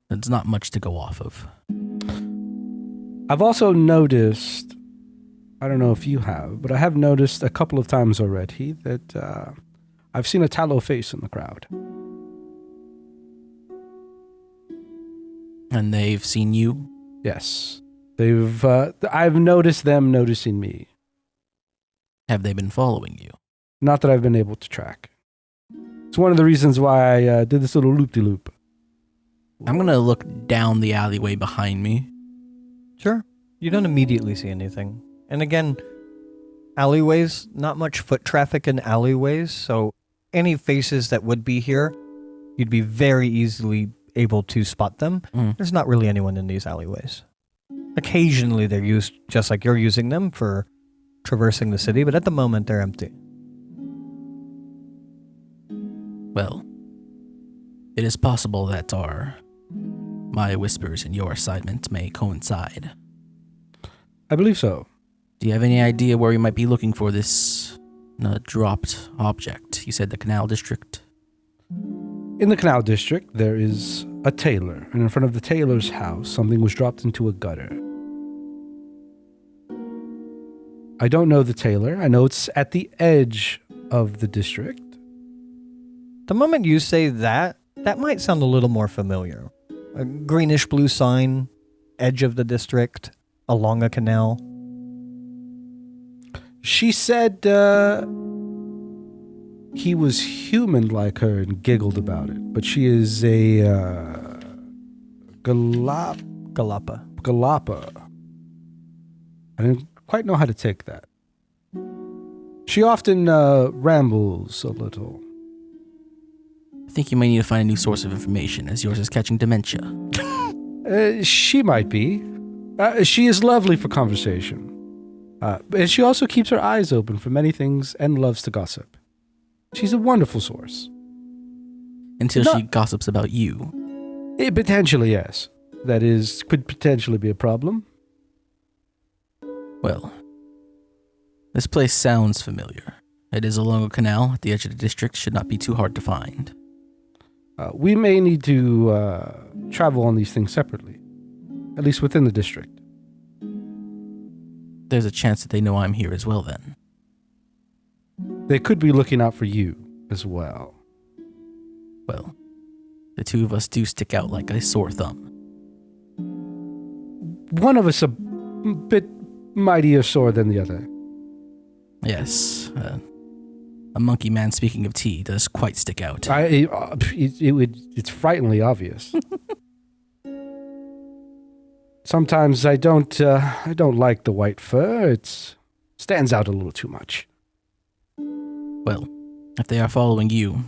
there's not much to go off of. I've also noticed, I don't know if you have, but I have noticed a couple of times already that I've seen a tallow face in the crowd. And they've seen you? Yes. I've noticed them noticing me. Have they been following you? Not that I've been able to track. It's one of the reasons why I did this little loop-de-loop. I'm going to look down the alleyway behind me. Sure. You don't immediately see anything. And again, alleyways, not much foot traffic in alleyways, so any faces that would be here, you'd be very easily able to spot them. There's not really anyone in these alleyways. Occasionally they're used just like you're using them for traversing the city, but at the moment they're empty. Well, it is possible that my whispers and your assignment may coincide. I believe so. Do you have any idea where we might be looking for this dropped object? You said the Canal District? In the Canal District, there is a tailor, and in front of the tailor's house, something was dropped into a gutter. I don't know the tailor. I know it's at the edge of the district. The moment you say that might sound a little more familiar. A greenish blue sign, edge of the district, along a canal. She said he was human like her and giggled about it, but she is a Galapa. I didn't quite know how to take that. She often rambles a little. I think you may need to find a new source of information, as yours is catching dementia. She might be. She is lovely for conversation. And she also keeps her eyes open for many things and loves to gossip. She's a wonderful source. Until she gossips about you. Potentially, yes. That could potentially be a problem. Well, this place sounds familiar. It is along a canal at the edge of the district. Should not be too hard to find. We may need to travel on these things separately. At least within the district. There's a chance that they know I'm here as well then. They could be looking out for you as well. Well, the two of us do stick out like a sore thumb. One of us a bit mightier sore than the other. Yes, a monkey man speaking of tea does quite stick out. It's frighteningly obvious. Sometimes I don't like the white fur. It stands out a little too much. Well, if they are following you,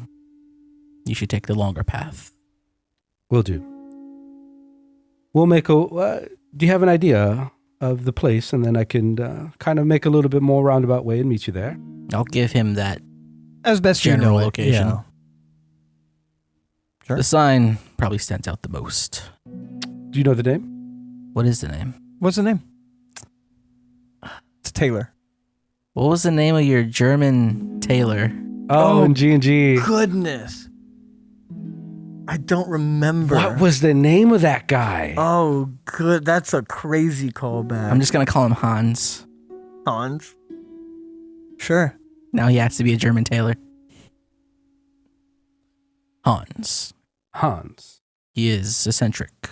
you should take the longer path. Will do. We'll make do you have an idea of the place, and then I can kind of make a little bit more roundabout way and meet you there? I'll give him that as best general you know location. Yeah. Sure. The sign probably stands out the most. Do you know the name? What is the name? What's the name? It's Taylor. What was the name of your German tailor? Oh, and G&G. Goodness. I don't remember. What was the name of that guy? Oh, good. That's a crazy callback. I'm just going to call him Hans. Hans? Sure. Now he has to be a German tailor. Hans. He is eccentric.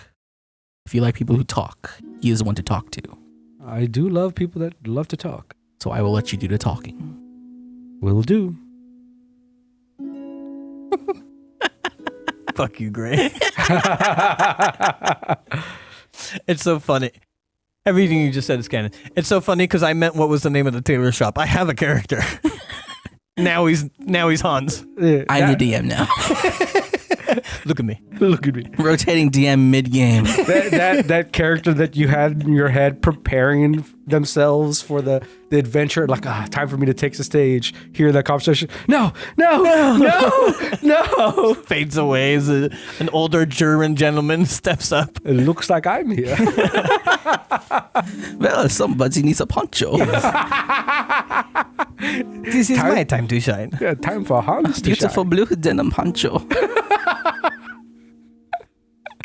If you like people who talk, he is one to talk to. I do love people that love to talk. So I will let you do the talking. Will do. Fuck you, Gray. It's so funny. Everything you just said is canon. It's so funny because I meant what was the name of the tailor shop. I have a character. Now he's Hans. I'm the DM now. Look at me. Look at me. Rotating DM mid-game. that character that you had in your head preparing themselves for the adventure, like, time for me to take the stage, hear that conversation. No. Fades away as an older German gentleman steps up. It looks like I'm here. Well, somebody needs a poncho. This is my time to shine. Yeah, time for Hans to Beautiful shine. blue denim poncho.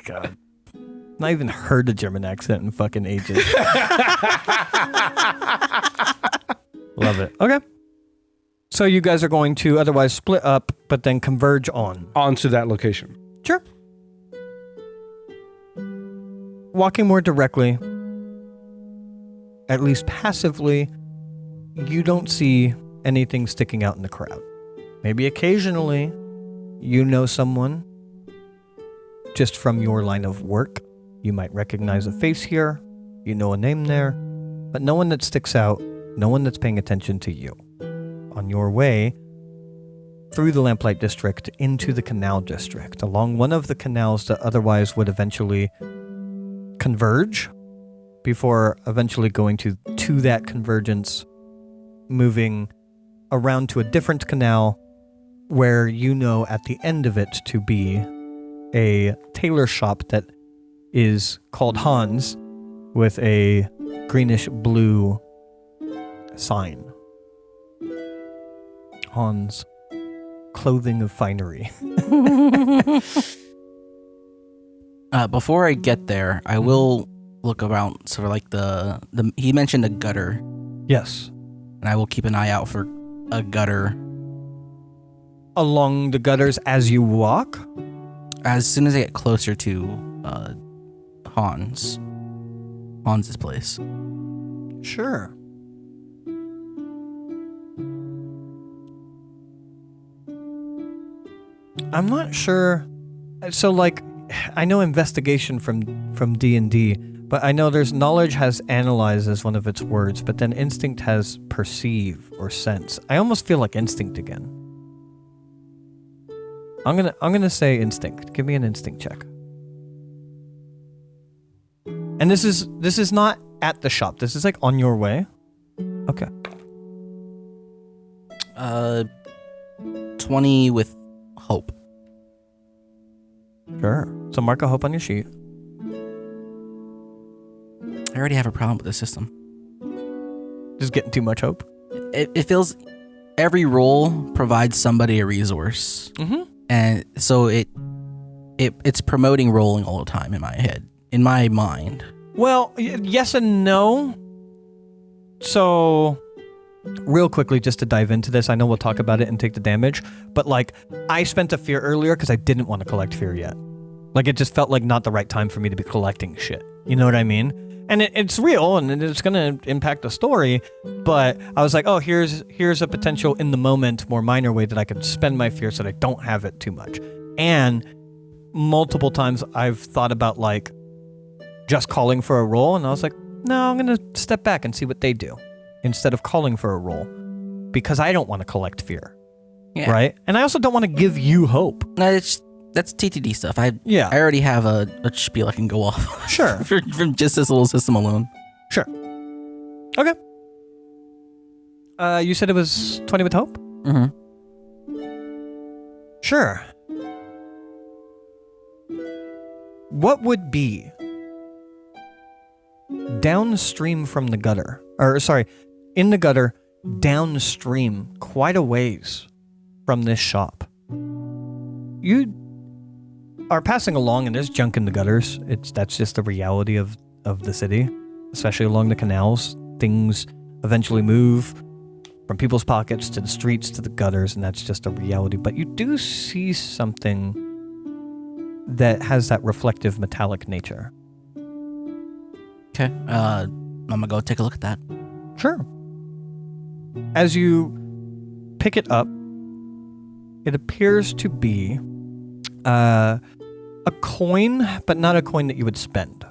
God. Not even heard a German accent in fucking ages. Love it. Okay. So you guys are going to otherwise split up, but then converge onto that location. Sure. Walking more directly, at least passively, you don't see anything sticking out in the crowd. Maybe occasionally you know someone just from your line of work. You might recognize a face here, you know a name there, but no one that sticks out, no one that's paying attention to you. On your way through the Lamplight District into the Canal District, along one of the canals that otherwise would eventually converge, before eventually going to that convergence, moving around to a different canal where you know at the end of it to be a tailor shop that is called Hans with a greenish blue sign. Hans, clothing of finery. Before I get there, I will look around, sort of like the he mentioned a gutter, Yes. and I will keep an eye out for a gutter. Along the gutters as you walk? As soon as I get closer to Hans's place. Sure. I'm not sure. So, like, I know investigation from D&D, but I know there's knowledge has analyze as one of its words, but then instinct has perceive or sense. I almost feel like instinct again. I'm gonna say instinct. Give me an instinct check. And this is not at the shop. This is like on your way. Okay. 20 with hope. Sure. So mark a hope on your sheet. I already have a problem with the system. Just getting too much hope. It feels every roll provides somebody a resource. Mm-hmm. And so it's promoting rolling all the time in my head, in my mind. Well, yes and no. So, real quickly, just to dive into this, I know we'll talk about it and take the damage, but like, I spent a fear earlier because I didn't want to collect fear yet. Like, it just felt like not the right time for me to be collecting shit. You know what I mean? And it's real, and it's going to impact the story, but I was like, oh, here's a potential in the moment, more minor way that I can spend my fear so that I don't have it too much. And multiple times I've thought about, like, just calling for a roll, and I was like, no, I'm going to step back and see what they do instead of calling for a roll, because I don't want to collect fear. Yeah. Right? And I also don't want to give you hope. No, that's TTD stuff. I Yeah. already have a spiel I can go off. Sure. from just this little system alone. Sure. Okay. You said it was 20 with hope? Mm-hmm. Sure. What would be downstream from the gutter, in the gutter, downstream, quite a ways from this shop? You are passing along and there's junk in the gutters. That's just the reality of the city, especially along the canals. Things eventually move from people's pockets to the streets to the gutters, and that's just a reality. But you do see something that has that reflective metallic nature. Okay. I'm gonna go take a look at that. Sure. As you pick it up, it appears to be a coin, but not a coin that you would spend.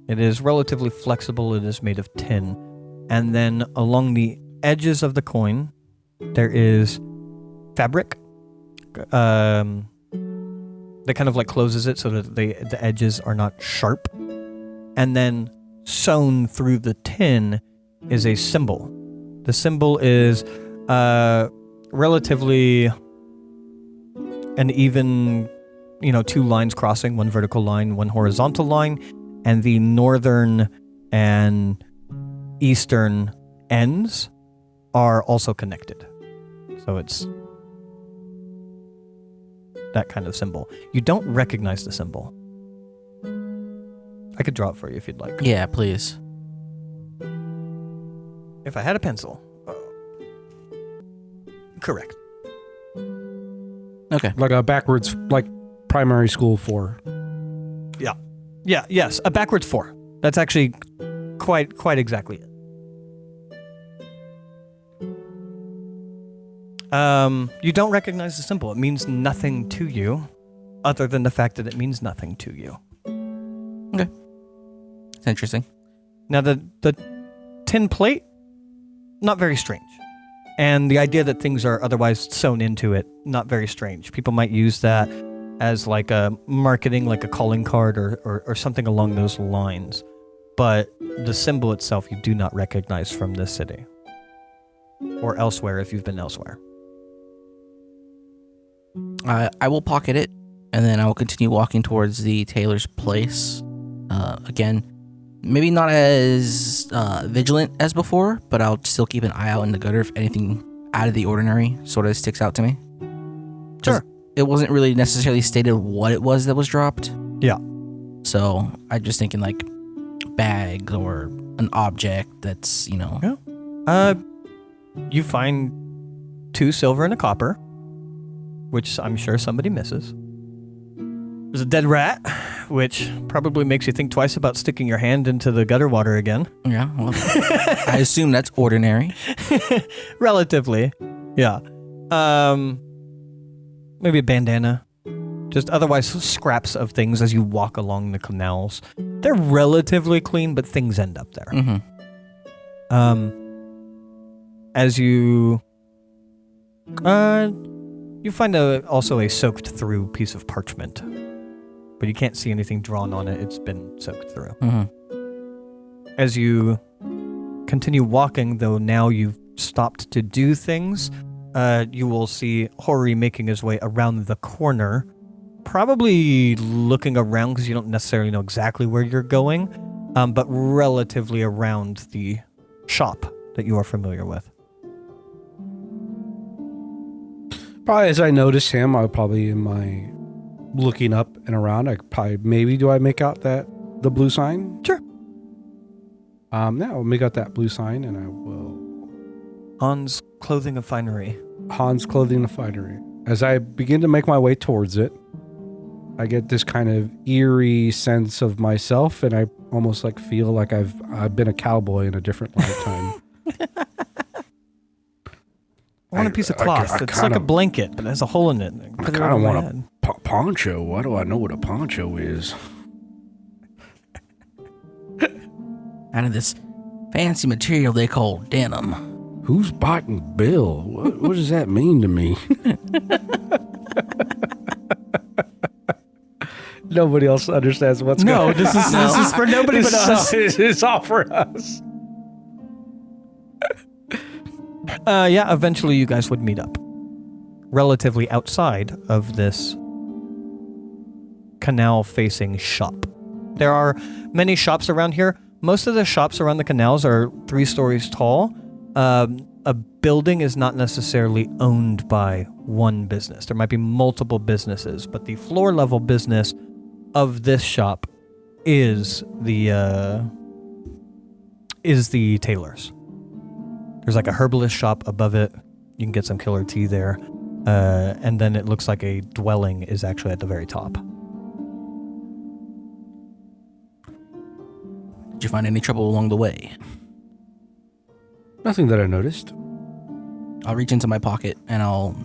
It is relatively flexible. It is made of tin. And then along the edges of the coin, there is fabric, that kind of like closes it so that the edges are not sharp. And then sewn through the tin is a symbol. The symbol is relatively an even, 2 lines crossing, 1 vertical line, 1 horizontal line, and the northern and eastern ends are also connected. So it's that kind of symbol. You don't recognize the symbol. I could draw it for you if you'd like. Yeah, please. If I had a pencil. Correct. Okay. Like a backwards, like primary school 4. Yeah, yes, a backwards 4. That's actually quite exactly it. You don't recognize the symbol. It means nothing to you, other than the fact that it means nothing to you. Okay. It's interesting. Now, the tin plate, not very strange. And the idea that things are otherwise sewn into it, not very strange. People might use that as like a marketing, like a calling card or something along those lines. But the symbol itself, you do not recognize from this city. Or elsewhere if you've been elsewhere. I will pocket it, and then I will continue walking towards the tailor's place. Again, maybe not as vigilant as before, but I'll still keep an eye out in the gutter if anything out of the ordinary sort of sticks out to me. Sure. It wasn't really necessarily stated what it was that was dropped. Yeah. So I'm just thinking like bags or an object that's, Yeah. You find 2 silver and a copper, which I'm sure somebody misses. There's a dead rat, which probably makes you think twice about sticking your hand into the gutter water again. Yeah, well, I assume that's ordinary. Relatively, yeah. Maybe a bandana. Just otherwise scraps of things as you walk along the canals. They're relatively clean, but things end up there. Mm-hmm. As you find also a soaked through piece of parchment, but you can't see anything drawn on it. It's been soaked through. Mm-hmm. As you continue walking, though now you've stopped to do things, you will see Hori making his way around the corner, probably looking around because you don't necessarily know exactly where you're going, but relatively around the shop that you are familiar with. Probably as I notice him, I'll probably in my looking up and around, do I make out the blue sign? Sure. Yeah, I'll make out that blue sign and I will. Hans Clothing and Finery. Hans Clothing and Finery. As I begin to make my way towards it, I get this kind of eerie sense of myself, and I almost like feel like I've been a cowboy in a different lifetime. I want a piece of cloth. It's like a blanket, but it has a hole in it. I kind of want a poncho. Why do I know what a poncho is? Out of this fancy material they call denim. Who's biting Bill? What does that mean to me? Nobody else understands what's going on. No, this is for nobody but us. It's all for us. Yeah, eventually you guys would meet up. Relatively outside of this canal-facing shop. There are many shops around here. Most of the shops around the canals are 3 stories tall. A building is not necessarily owned by one business. There might be multiple businesses, but the floor-level business of this shop is the tailor's. There's like a herbalist shop above it. You can get some killer tea there. And then it looks like a dwelling is actually at the very top. Did you find any trouble along the way? Nothing that I noticed. I'll reach into my pocket and I'll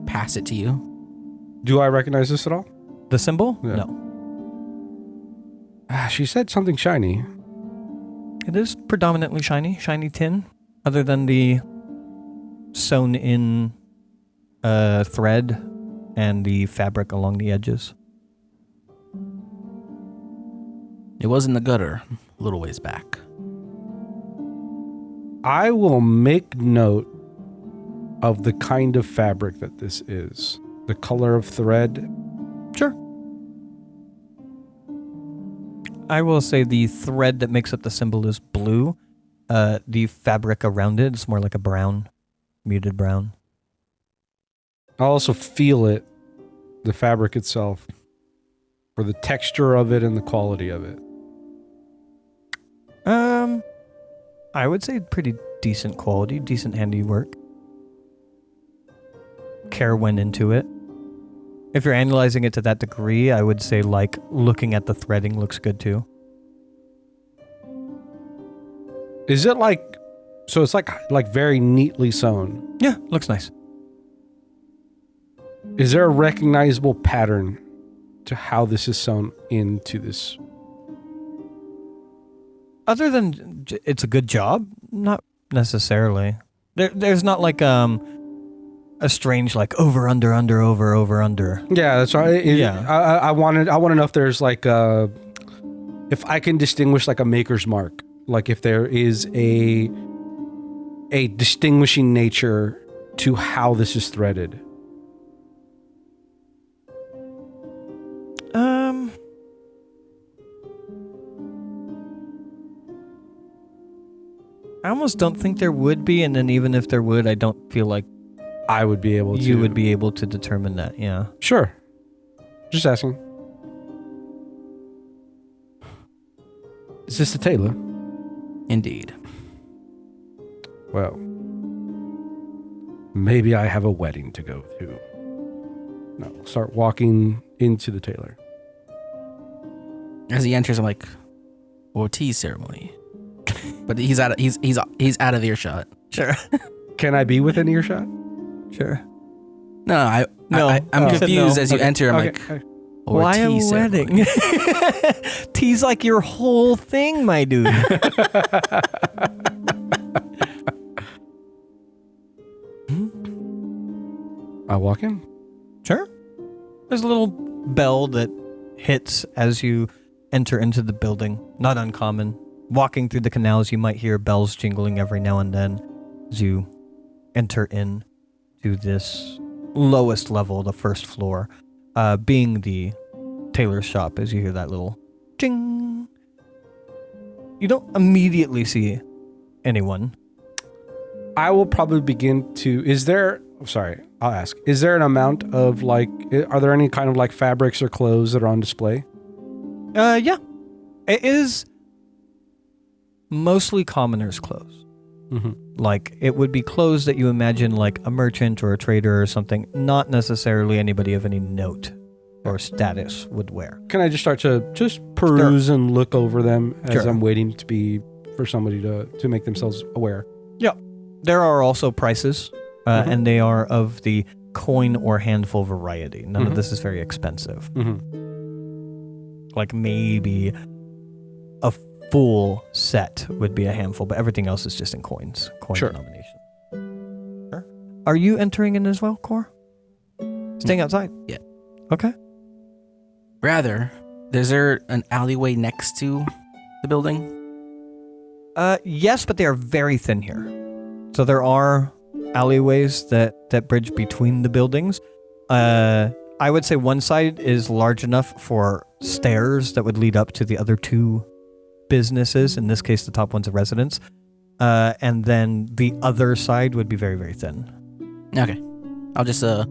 pass it to you. Do I recognize this at all? The symbol? Yeah. No. She said something shiny. It is predominantly shiny tin, other than the sewn in thread and the fabric along the edges. It was in the gutter a little ways back. I will make note of the kind of fabric that this is. The color of thread. Sure. I will say the thread that makes up the symbol is blue. The fabric around it is more like a brown, muted brown. I'll also feel it, the fabric itself, for the texture of it and the quality of it. I would say pretty decent quality, decent handiwork. Care went into it. If you're analyzing it to that degree, I would say like looking at the threading looks good too. Is it like, so it's like very neatly sewn? Yeah, looks nice. Is there a recognizable pattern to how this is sewn into this? Other than it's a good job, not necessarily. There's not like a strange like over under under. Yeah, that's right. Yeah. I want to know if there's like if I can distinguish like a maker's mark, like if there is a distinguishing nature to how this is threaded. I almost don't think there would be, and then even if there would, I don't feel like I would be able to. You would be able to determine that, yeah. Sure. Just asking. Is this the tailor? Indeed. Well, maybe I have a wedding to go to. No, start walking into the tailor. As he enters, I'm like, "Well, tea ceremony," but he's out of earshot. Sure. Can I be within earshot? Sure. I'm confused as you enter. I'm like, or why a tea wedding? Tea's like your whole thing, my dude. I walk in. Sure. There's a little bell that hits as you enter into the building. Not uncommon. Walking through the canals, you might hear bells jingling every now and then as you enter in to this lowest level, the first floor, being the tailor's shop. As you hear that little ching, you don't immediately see anyone. I will probably begin to. I'll ask. Is there an amount of like? Are there any kind of like fabrics or clothes that are on display? Yeah, it is mostly commoners' clothes. Mm-hmm. Like, it would be clothes that you imagine like a merchant or a trader or something, not necessarily anybody of any note or status would wear. Can I just start to peruse and look over them as Sure. I'm waiting for somebody to make themselves aware? Yeah. There are also prices, and they are of the coin or handful variety. None of this is very expensive. Mm-hmm. Like maybe a full set would be a handful, but everything else is just in coin Sure. denomination. Sure. Are you entering in as well, Cor? Staying outside? Yeah. Okay. Rather, is there an alleyway next to the building? Yes, but they are very thin here. So there are alleyways that bridge between the buildings. I would say one side is large enough for stairs that would lead up to the other two businesses. In this case, the top one's a residence. And then the other side would be very, very thin. Okay. I'll just, I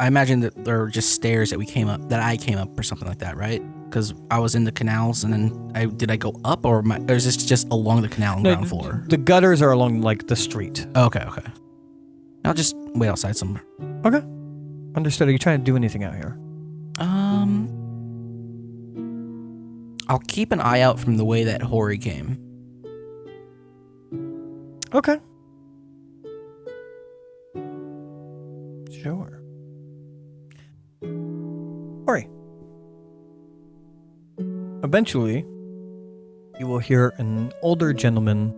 imagine that there are just stairs that I came up or something like that, right? Because I was in the canals and then did I go up or is this just along the canal and ground floor? The gutters are along like the street. Okay. I'll just wait outside somewhere. Okay. Understood. Are you trying to do anything out here? I'll keep an eye out from the way that Hori came. Okay. Sure. Hori. Eventually, you will hear an older gentleman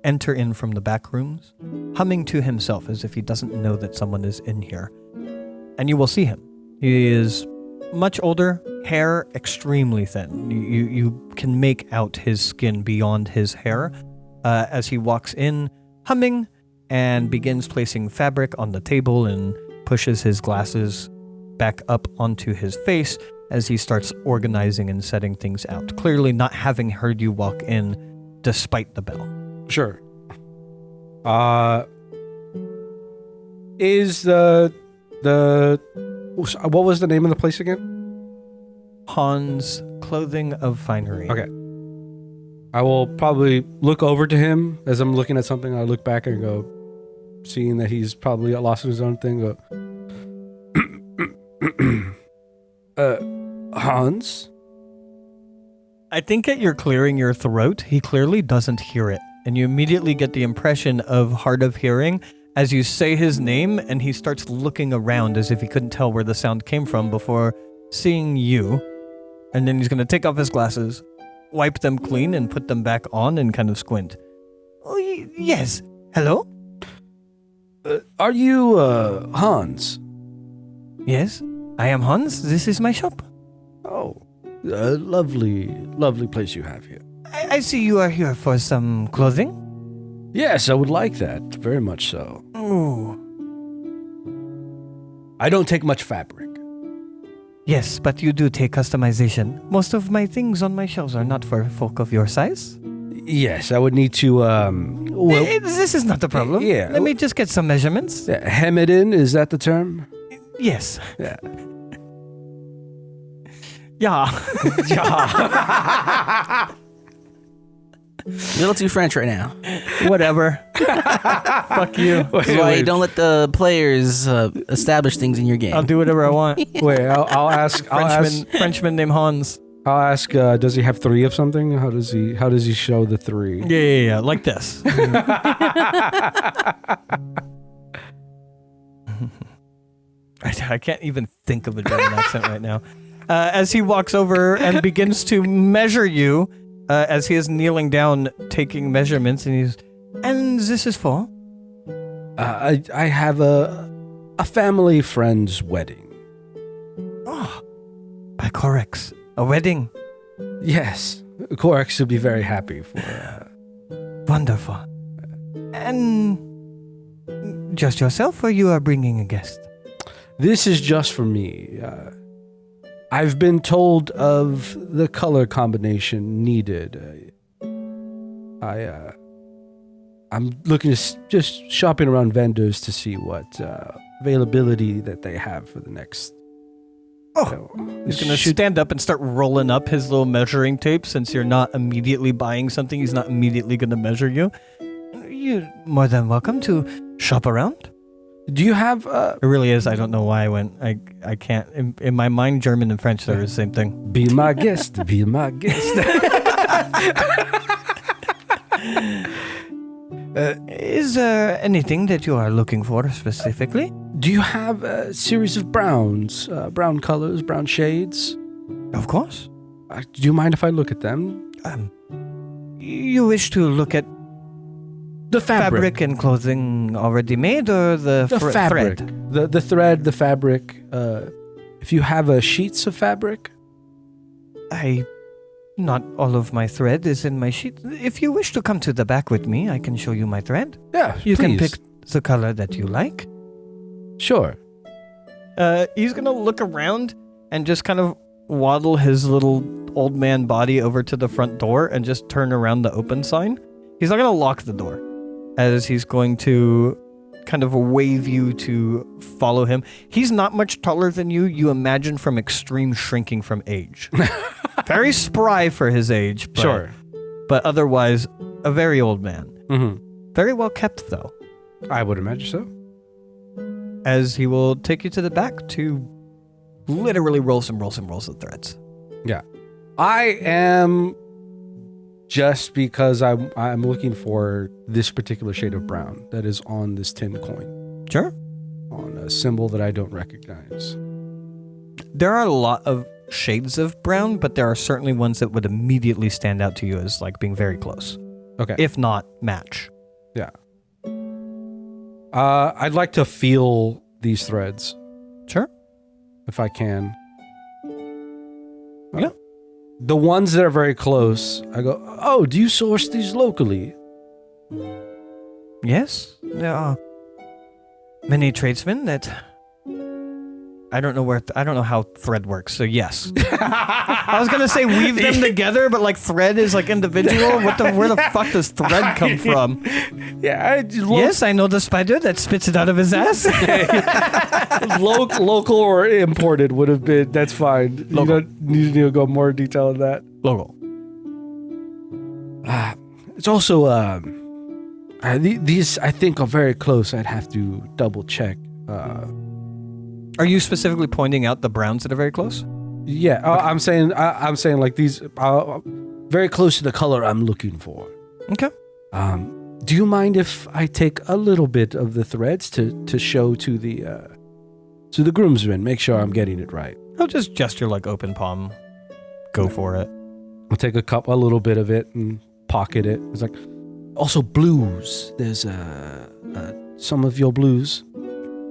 enter in from the back rooms, humming to himself as if he doesn't know that someone is in here. and you will see him. He is much older, hair extremely thin. You can make out his skin beyond his hair as he walks in, humming, and begins placing fabric on the table and pushes his glasses back up onto his face as he starts organizing and setting things out, clearly not having heard you walk in despite the bell. Sure. Is the what was the name of the place again? Hans Clothing of Finery. Okay. I will probably look over to him as I'm looking at something. I look back and go, seeing that he's probably lost in his own thing. Go, Hans? I think at your clearing your throat, he clearly doesn't hear it. And you immediately get the impression of hard of hearing as you say his name, and he starts looking around as if he couldn't tell where the sound came from before seeing you. And then he's going to take off his glasses, wipe them clean, and put them back on and kind of squint. Oh, yes. Hello? Are you, Hans? Yes, I am Hans. This is my shop. Oh, lovely place you have here. I see you are here for some clothing. Yes, I would like that. Very much so. Oh. I don't take much fabric. Yes, but you do take customization. Most of my things on my shelves are not for folk of your size. Yes, I would need to, this is not the problem. Yeah. Let me just get some measurements. Hem it in, is that the term? Yes. Yeah. Yeah. Yeah. A little too French right now. Whatever. Fuck you. That's why you don't let the players establish things in your game. I'll do whatever I want. Wait, I'll ask. Frenchman named Hans. I'll ask. Does he have 3 of something? How does he show the 3? Yeah. Like this. I can't even think of a German accent right now. As he walks over and begins to measure you, as he is kneeling down, taking measurements, and this is for? I have a family friend's wedding. Oh, by Corex, a wedding. Yes, Corex would be very happy for. Wonderful. And just yourself, or you are bringing a guest? This is just for me. I've been told of the color combination needed. I'm looking just shopping around vendors to see what availability that they have for the next. He's going to stand up and start rolling up his little measuring tape. Since you're not immediately buying something, he's not immediately going to measure you. You're more than welcome to shop around. Do you have... It really is. I don't know why I went. I can't. In my mind, German and French are the same thing. Be my guest. Be my guest. Is there anything that you are looking for specifically? Do you have a series of browns? Brown colors, brown shades? Of course. Do you mind if I look at them? You wish to look at the fabric and clothing already made, or the fabric? thread? The thread, the fabric. If you have sheets of fabric? Not all of my thread is in my sheet. If you wish to come to the back with me, I can show you my thread. Yeah, You please. can pick the color that you like. Sure. He's going to look around and just kind of waddle his little old man body over to the front door and just turn around the open sign. He's not going to lock the door, as he's going to kind of wave you to follow him. He's not much taller than you imagine, from extreme shrinking from age. Very spry for his age. But, Sure. But otherwise, a very old man. Mm-hmm. Very well kept, though. I would imagine so. As he will take you to the back to literally roll some of threads. Yeah. I am, just because I'm looking for this particular shade of brown that is on this tin coin. Sure. On a symbol that I don't recognize. There are a lot of shades of brown, but there are certainly ones that would immediately stand out to you as like being very close. Okay. If not match. Yeah. I'd like to feel these threads. Sure. if I can. Yeah. The ones that are very close, I go, oh, do you source these locally? Yes, there are many tradesmen that I don't know how thread works. So yes, I was gonna say weave them together, but like thread is like individual. Where the fuck does thread come from? Yeah, Yes, I know the spider that spits it out of his ass. local or imported would have been. That's fine. Local. You don't need to go more detail on that. Local. It's also these I think are very close. I'd have to double check. Are you specifically pointing out the browns that are very close? Yeah, okay. I'm saying like these very close to the color I'm looking for. Okay. Do you mind if I take a little bit of the threads to show to the groomsmen, make sure I'm getting it right? I'll just gesture like open palm. Go for it. I'll take a little bit of it and pocket it. It's like also blues. There's some of your blues.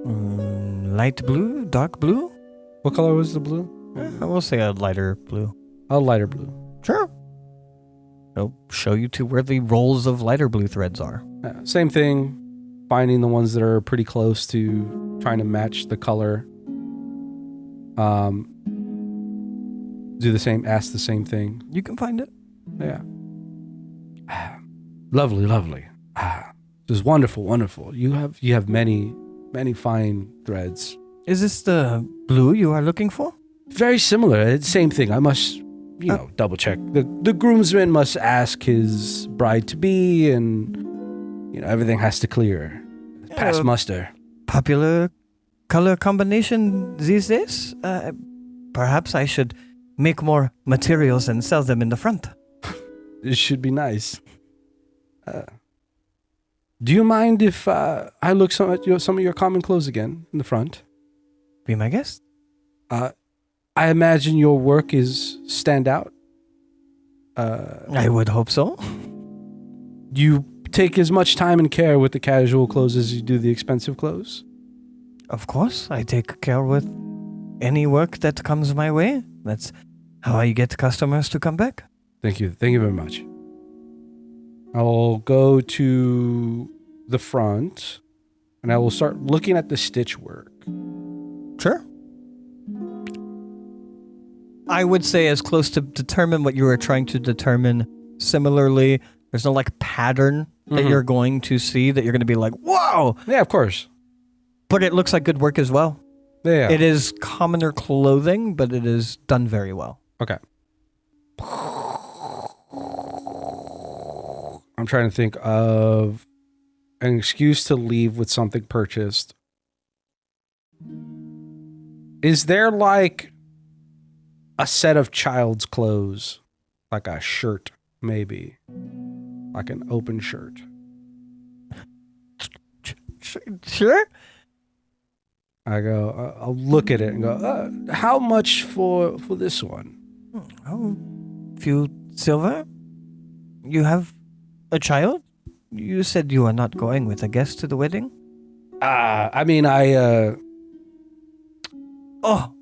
Light blue, dark blue. What color was the blue? I will say a lighter blue. A lighter blue. Sure. I'll show you to where the rolls of lighter blue threads are. Same thing. Finding the ones that are pretty close to trying to match the color. Do the same. Ask the same thing. You can find it. Yeah. Lovely. This is wonderful. You have many fine threads. Is this the blue you are looking for? Very similar. It's the same thing. I must, double check. The groomsman must ask his bride to be, and everything has to clear. Pass muster. Popular color combination these days. Perhaps I should make more materials and sell them in the front. It should be nice. Do you mind if I look some of your common clothes again in the front? Be my guest. I imagine your work is stand out. I would hope so. You take as much time and care with the casual clothes as you do the expensive clothes? Of course, I take care with any work that comes my way. That's how I get customers to come back. Thank you very much. I'll go to the front and I will start looking at the stitch work. Sure. I would say as close to determine what you were trying to determine. Similarly, there's no like pattern that you're going to see that you're going to be like, whoa! Yeah, of course. But it looks like good work as well. Yeah. It is commoner clothing, but it is done very well. Okay. I'm trying to think of an excuse to leave with something purchased. Is there like a set of child's clothes? Like a shirt, maybe. Like an open shirt. Sure. I'll look at it and go, how much for this one? Oh, few silver? You have a child? You said you are not going with a guest to the wedding? I mean, I Oh.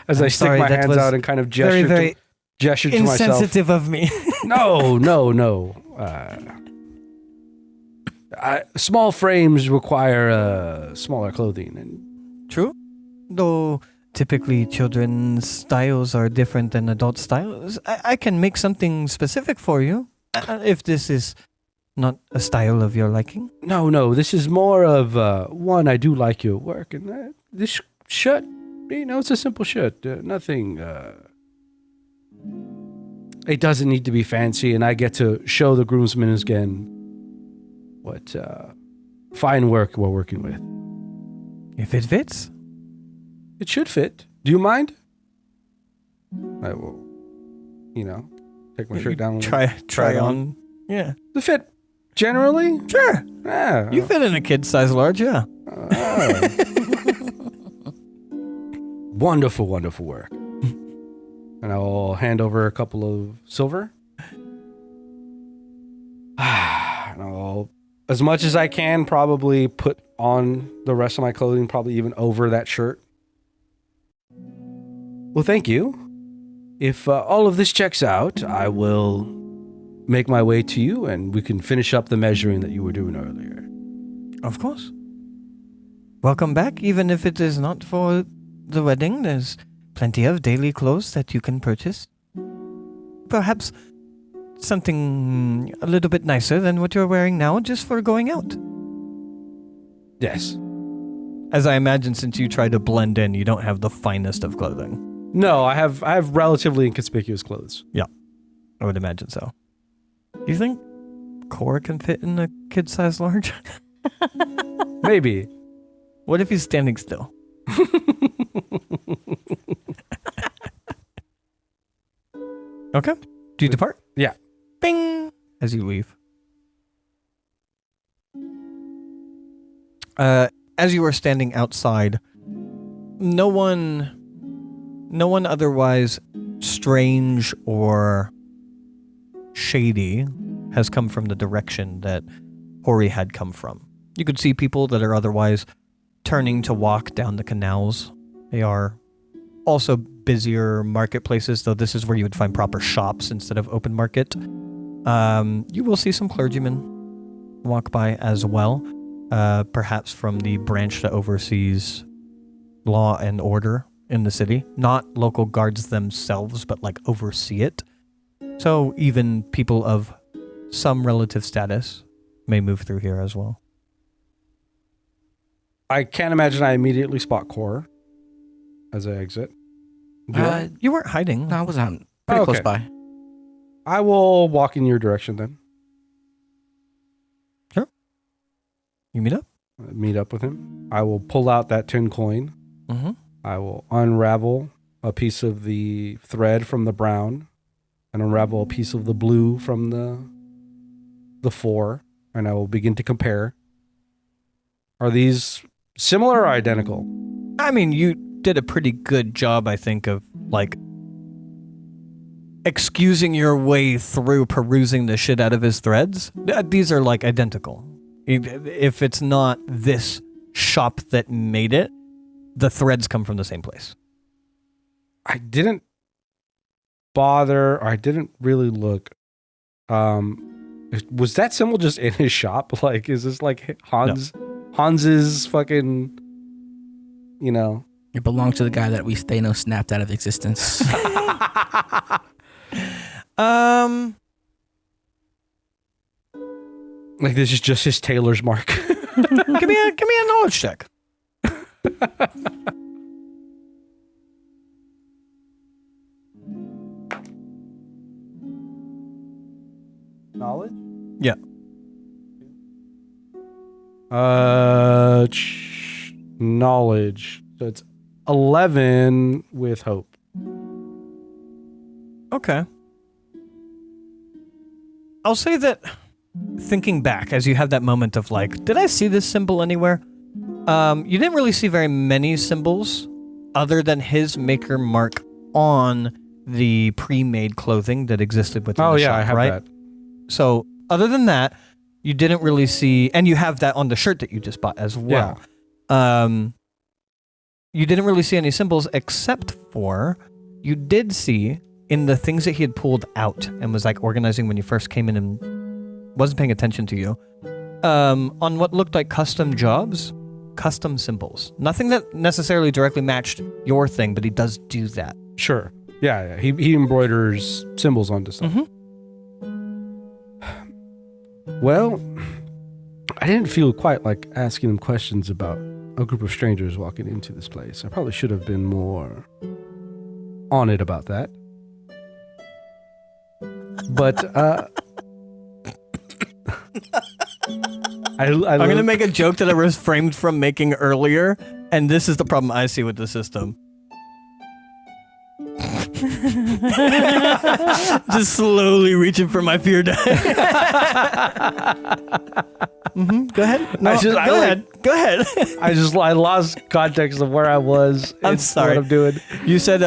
As I stick my hands out and kind of gesture very to myself. insensitive of me. No. Small frames require smaller clothing. And True. Though typically children's styles are different than adult styles, I can make something specific for you if this is not a style of your liking. No, this is more of one. I do like your work, and this shirt, it's a simple shirt. Nothing. It doesn't need to be fancy, and I get to show the groomsmen again what fine work we're working with. If it fits. It should fit. Do you mind? I will, take my shirt down. Try on. Yeah. The fit, generally? Sure. Yeah. You fit in a kid size large, yeah. Wonderful work. And I'll hand over a couple of silver. And I'll, as much as I can, probably put on the rest of my clothing, probably even over that shirt. Well, thank you. If all of this checks out, I will make my way to you and we can finish up the measuring that you were doing earlier. Of course. Welcome back. Even if it is not for the wedding, there's plenty of daily clothes that you can purchase. Perhaps something a little bit nicer than what you're wearing now just for going out. Yes. As I imagine, since you try to blend in, you don't have the finest of clothing. No, I have relatively inconspicuous clothes. Yeah, I would imagine so. Do you think Cora can fit in a kid-size large? Maybe. What if he's standing still? Okay. Do you depart? Yeah. Bing! As you leave. As you are standing outside, no one otherwise strange or shady has come from the direction that Hori had come from. You could see people that are otherwise turning to walk down the canals. They are also busier marketplaces, though this is where you would find proper shops instead of open market. You will see some clergymen walk by as well, perhaps from the branch that oversees law and order in the city. Not local guards themselves, but like oversee it. So even people of some relative status may move through here as well. I can't imagine I immediately spot Cora as I exit. You weren't hiding. No, I was out pretty close by. I will walk in your direction then. Sure. You meet up? Meet up with him. I will pull out that 10 coin. Mm-hmm. I will unravel a piece of the thread from the brown and unravel a piece of the blue from the 4, and I will begin to compare. Are these similar or identical? I mean, you did a pretty good job, I think, of like excusing your way through perusing the shit out of his threads. These are like identical. If it's not this shop that made it, the threads come from the same place. I didn't bother, or I didn't really look. Was that symbol just in his shop? Like, is this like Hans's fucking, you know? It belonged to the guy that we Thanos snapped out of existence. Like, this is just his tailor's mark. Give me a knowledge check. Knowledge? Yeah. Knowledge. So it's 11 with hope. Okay. I'll say that thinking back, as you have that moment of like, did I see this symbol anywhere? You didn't really see very many symbols other than his maker mark on the pre-made clothing that existed within the shop, I have right? that. So other than that, you didn't really see, and you have that on the shirt that you just bought as well. Yeah. You didn't really see any symbols except for you did see in the things that he had pulled out and was like organizing when you first came in and wasn't paying attention to you, on what looked like custom jobs, custom symbols. Nothing that necessarily directly matched your thing, but he does do that. Sure. Yeah. He embroiders symbols onto stuff. Mm-hmm. Well, I didn't feel quite like asking him questions about a group of strangers walking into this place. I probably should have been more on it about that. But I'm going to make a joke that I refrained from making earlier, and this is the problem I see with the system. Just slowly reaching for my fear die. Go ahead. No, go ahead. I lost context of where I was. I'm sorry. What I'm doing. You said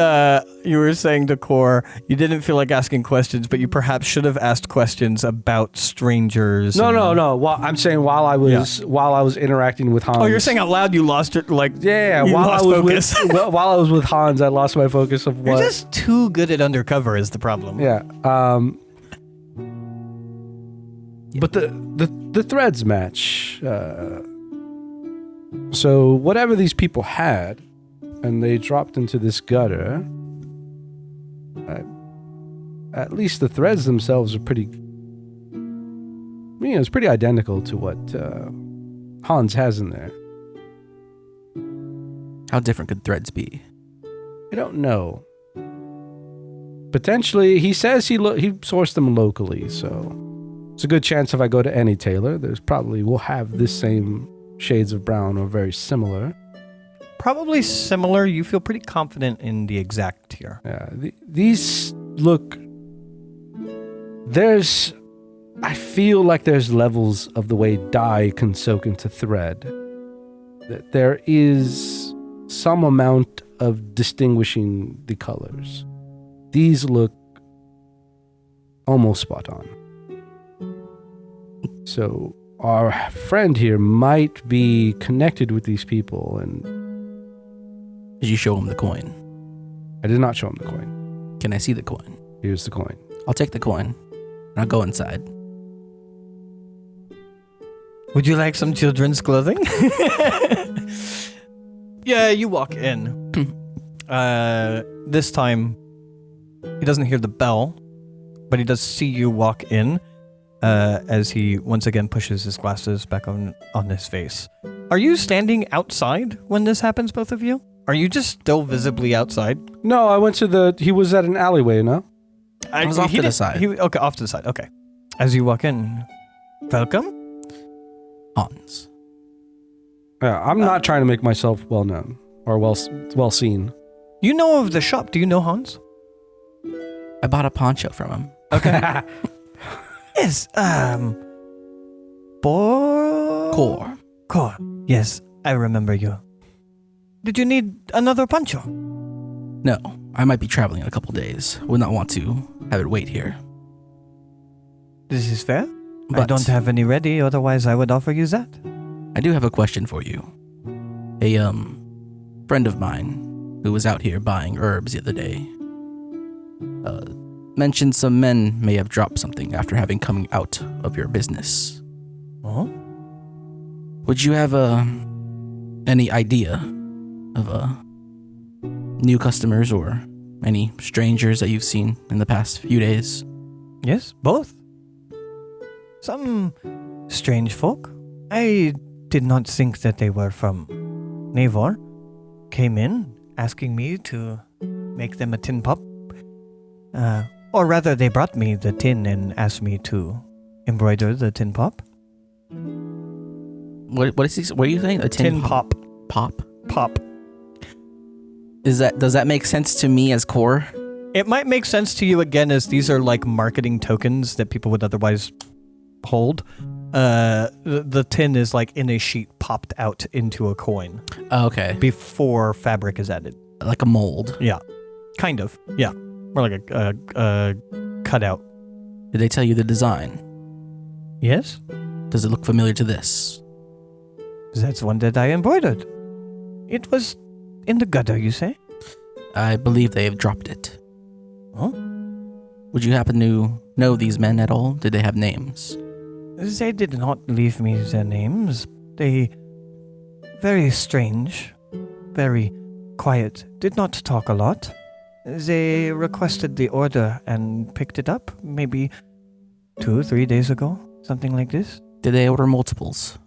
you were saying to Core you didn't feel like asking questions, but you perhaps should have asked questions about strangers. No. Well, I'm saying while I was interacting with Hans. Oh, you're saying out loud you lost it. Like while I was with Hans, I lost my focus of what. You're just too good at undercover is the problem. Yeah. But the threads match. So whatever these people had, and they dropped into this gutter. At least the threads themselves are pretty. It's pretty identical to what Hans has in there. How different could threads be? I don't know. Potentially, he says he sourced them locally, so it's a good chance if I go to any tailor, we'll have this same shades of brown or very similar. Probably similar. You feel pretty confident in the exact here. Yeah, these look. I feel like there's levels of the way dye can soak into thread. That there is some amount of distinguishing the colors. These look almost spot on. So our friend here might be connected with these people, and Did you show him the coin? I did not show him the coin. Can I see the coin? Here's the coin. I'll take the coin, and I'll go inside. Would you like some children's clothing? Yeah, you walk in. This time, he doesn't hear the bell, but he does see you walk in as he once again pushes his glasses back on his face. Are you standing outside when this happens, both of you? Are you just still visibly outside? No, I went to he was at an alleyway, no? I was off to the side. Okay, off to the side. Okay. As you walk in, welcome. Hans. Yeah, I'm not trying to make myself well known or well seen. You know of the shop. Do you know Hans? I bought a poncho from him. Okay. Yes. Core. Yes, I remember you. Did you need another poncho? No, I might be traveling in a couple days. Would not want to have it wait here. This is fair. I But don't have any ready, otherwise I would offer you that. I do have a question for you. A friend of mine who was out here buying herbs the other day mentioned some men may have dropped something after having come out of your business. Oh? Would you have any idea of new customers or any strangers that you've seen in the past few days? Yes, both. Some strange folk. I did not think that they were from Naevor. Came in asking me to make them a tin pop. Or rather, they brought me the tin and asked me to embroider the tin pop. What is this? What are you saying? A tin pop. Pop? Pop. Does that make sense to me as core? It might make sense to you again as these are like marketing tokens that people would otherwise hold. The tin is like in a sheet popped out into a coin. Oh, okay. Before fabric is added. Like a mold. Yeah. Kind of. Yeah. More like a cutout. Did they tell you the design? Yes. Does it look familiar to this? That's one that I embroidered. It was in the gutter, you say? I believe they have dropped it. Oh? Would you happen to know these men at all? Did they have names? They did not leave me their names. They... very strange. Very quiet. Did not talk a lot. They requested the order and picked it up maybe 2-3 days ago. Something like this. Did they order multiples?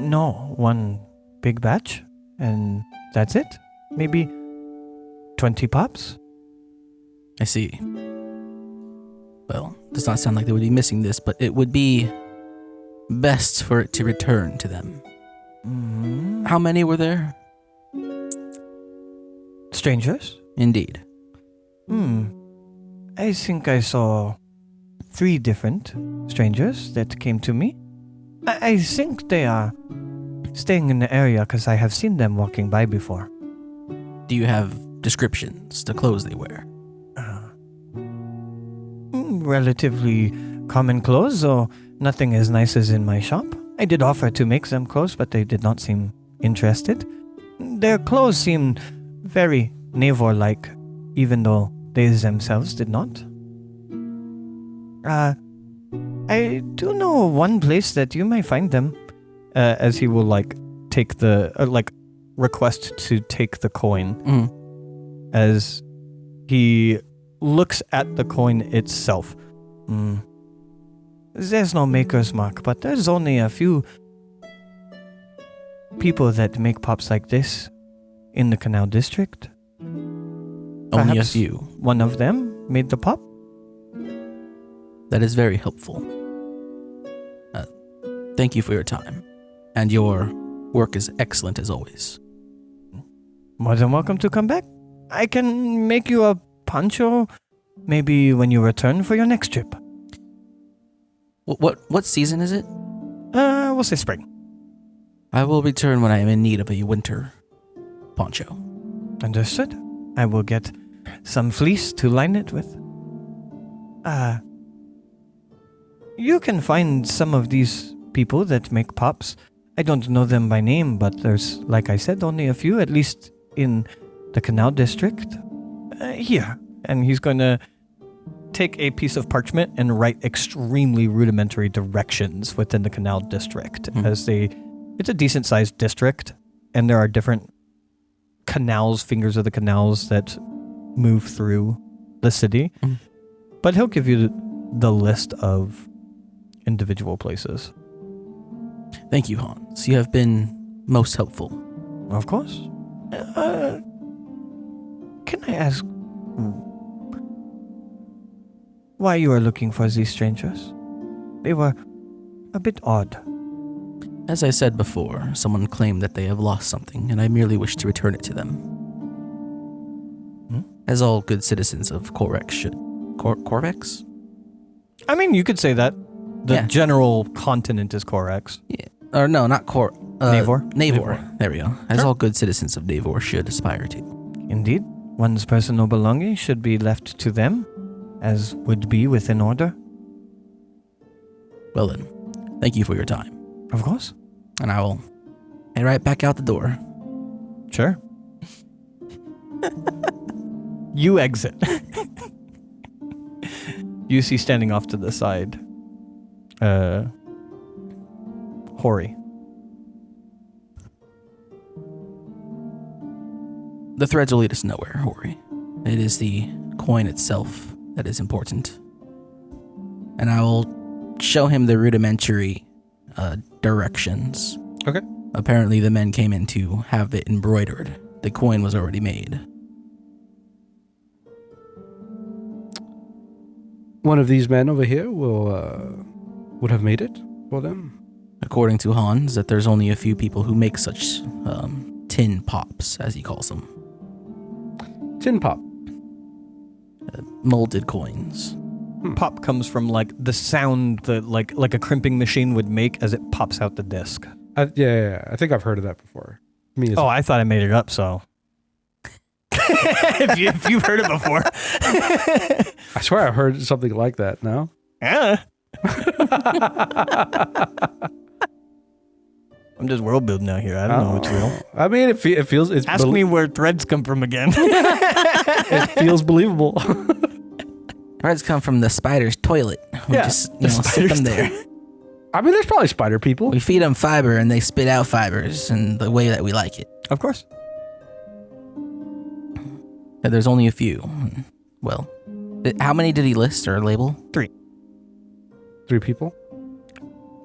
No, one big batch. And that's it. Maybe 20 pops. I see. Well, does not sound like they would be missing this, but it would be best for it to return to them. Mm-hmm. How many were there? Strangers? Indeed. I think I saw 3 different strangers that came to me. I think they are staying in the area because I have seen them walking by before. Do you have descriptions to clothes they wear? Relatively common clothes, though nothing as nice as in my shop. I did offer to make them clothes, but they did not seem interested. Their clothes seemed very Naevor-like, even though they themselves did not. I do know one place that you may find them, as he will, take the, request to take the coin. As he looks at the coin itself. There's no maker's mark, but there's only a few people that make pops like this in the Canal District. Only a Perhaps few. One of them made the pop. That is very helpful. Thank you for your time. And your work is excellent as always. More than welcome to come back. I can make you a poncho maybe when you return for your next trip. What season is it? We'll say spring. I will return when I am in need of a winter poncho. Understood. I will get some fleece to line it with. You can find some of these people that make pops. I don't know them by name, but there's, like I said, only a few, at least in the Canal District. Here. And he's going to take a piece of parchment and write extremely rudimentary directions within the Canal District. It's a decent sized district, and there are different canals, fingers of the canals that move through the city. But he'll give you the list of individual places. Thank you, Hans. You have been most helpful. Of course. Can I ask why you are looking for these strangers? They were a bit odd. As I said before, someone claimed that they have lost something, and I merely wish to return it to them. As all good citizens of Corvex should. Corvex? I mean, you could say that. The general continent is Corex. Yeah. Or no, not Naevor? Naevor. There we go. As all good citizens of Naevor should aspire to. Indeed. One's personal belongings should be left to them, as would be within order. Well then, thank you for your time. Of course. And I will head right back out the door. Sure. You exit. You see standing off to the side, Hori. The threads will lead us nowhere, Hori. It is the coin itself that is important. And I will show him the rudimentary directions. Okay. Apparently the men came in to have it embroidered. The coin was already made. One of these men over here would have made it for them. According to Hans, that there's only a few people who make such tin pops, as he calls them. Tin pop. Molded coins. Pop comes from the sound that like a crimping machine would make as it pops out the disc. Yeah. I think I've heard of that before. I thought I made it up, so. if you've heard it before. I swear I've heard something like that, no? Yeah. I'm just world building out here. I don't know what's real. I mean, it feels... Ask me where threads come from again. It feels believable. Threads come from the spider's toilet. We just sit them there. I mean, there's probably spider people. We feed them fiber and they spit out fibers in the way that we like it. Of course. And there's only a few. Well, how many did he list or label? 3. 3 people?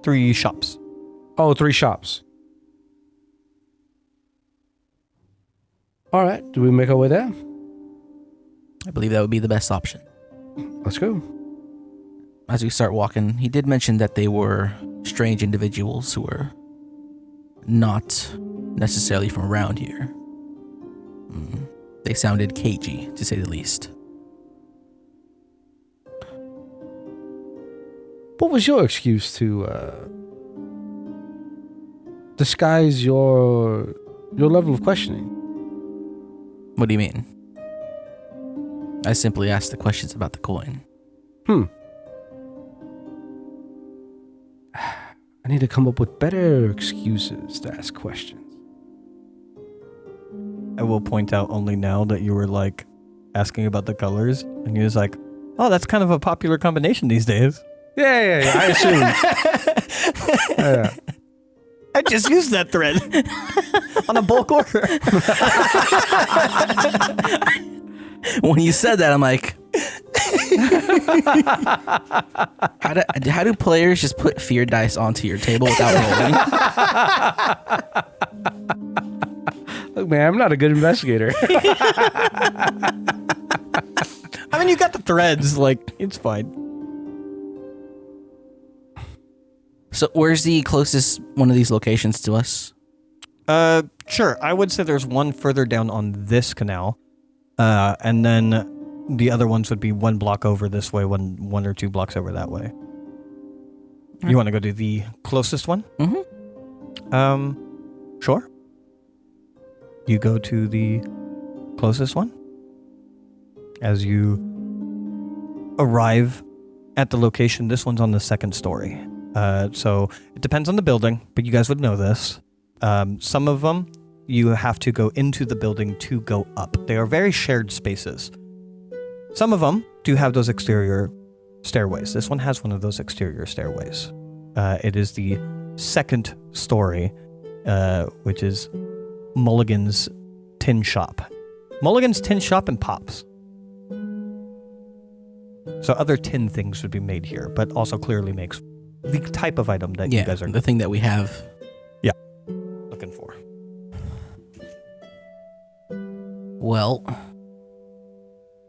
3 shops. Oh, 3 shops. All right. Do we make our way there? I believe that would be the best option. Let's go. As we start walking, he did mention that they were strange individuals who were not necessarily from around here. They sounded cagey, to say the least. What was your excuse to disguise your level of questioning? What do you mean? I simply asked the questions about the coin. I need to come up with better excuses to ask questions. I will point out only now that you were like asking about the colors, and he was like, "Oh, that's kind of a popular combination these days." Yeah. I assume. Yeah. I just used that thread on a bulk order. When you said that, I'm like, how do players just put fear dice onto your table without rolling? Look, man, I'm not a good investigator. I mean, you got the threads. Like, it's fine. So where's the closest one of these locations to us? Sure. I would say there's one further down on this canal. And then the other ones would be one block over this way, one or two blocks over that way. You want to go to the closest one? Mm-hmm. Sure. You go to the closest one. As you arrive at the location, this one's on the second story. So it depends on the building, but you guys would know this. Some of them, you have to go into the building to go up. They are very shared spaces. Some of them do have those exterior stairways. This one has one of those exterior stairways. It is the second story, which is Mulligan's Tin Shop. Mulligan's Tin Shop and Pops. So other tin things would be made here, but also clearly makes the type of item that you guys are the thing that we have. Yeah. Looking for. Well,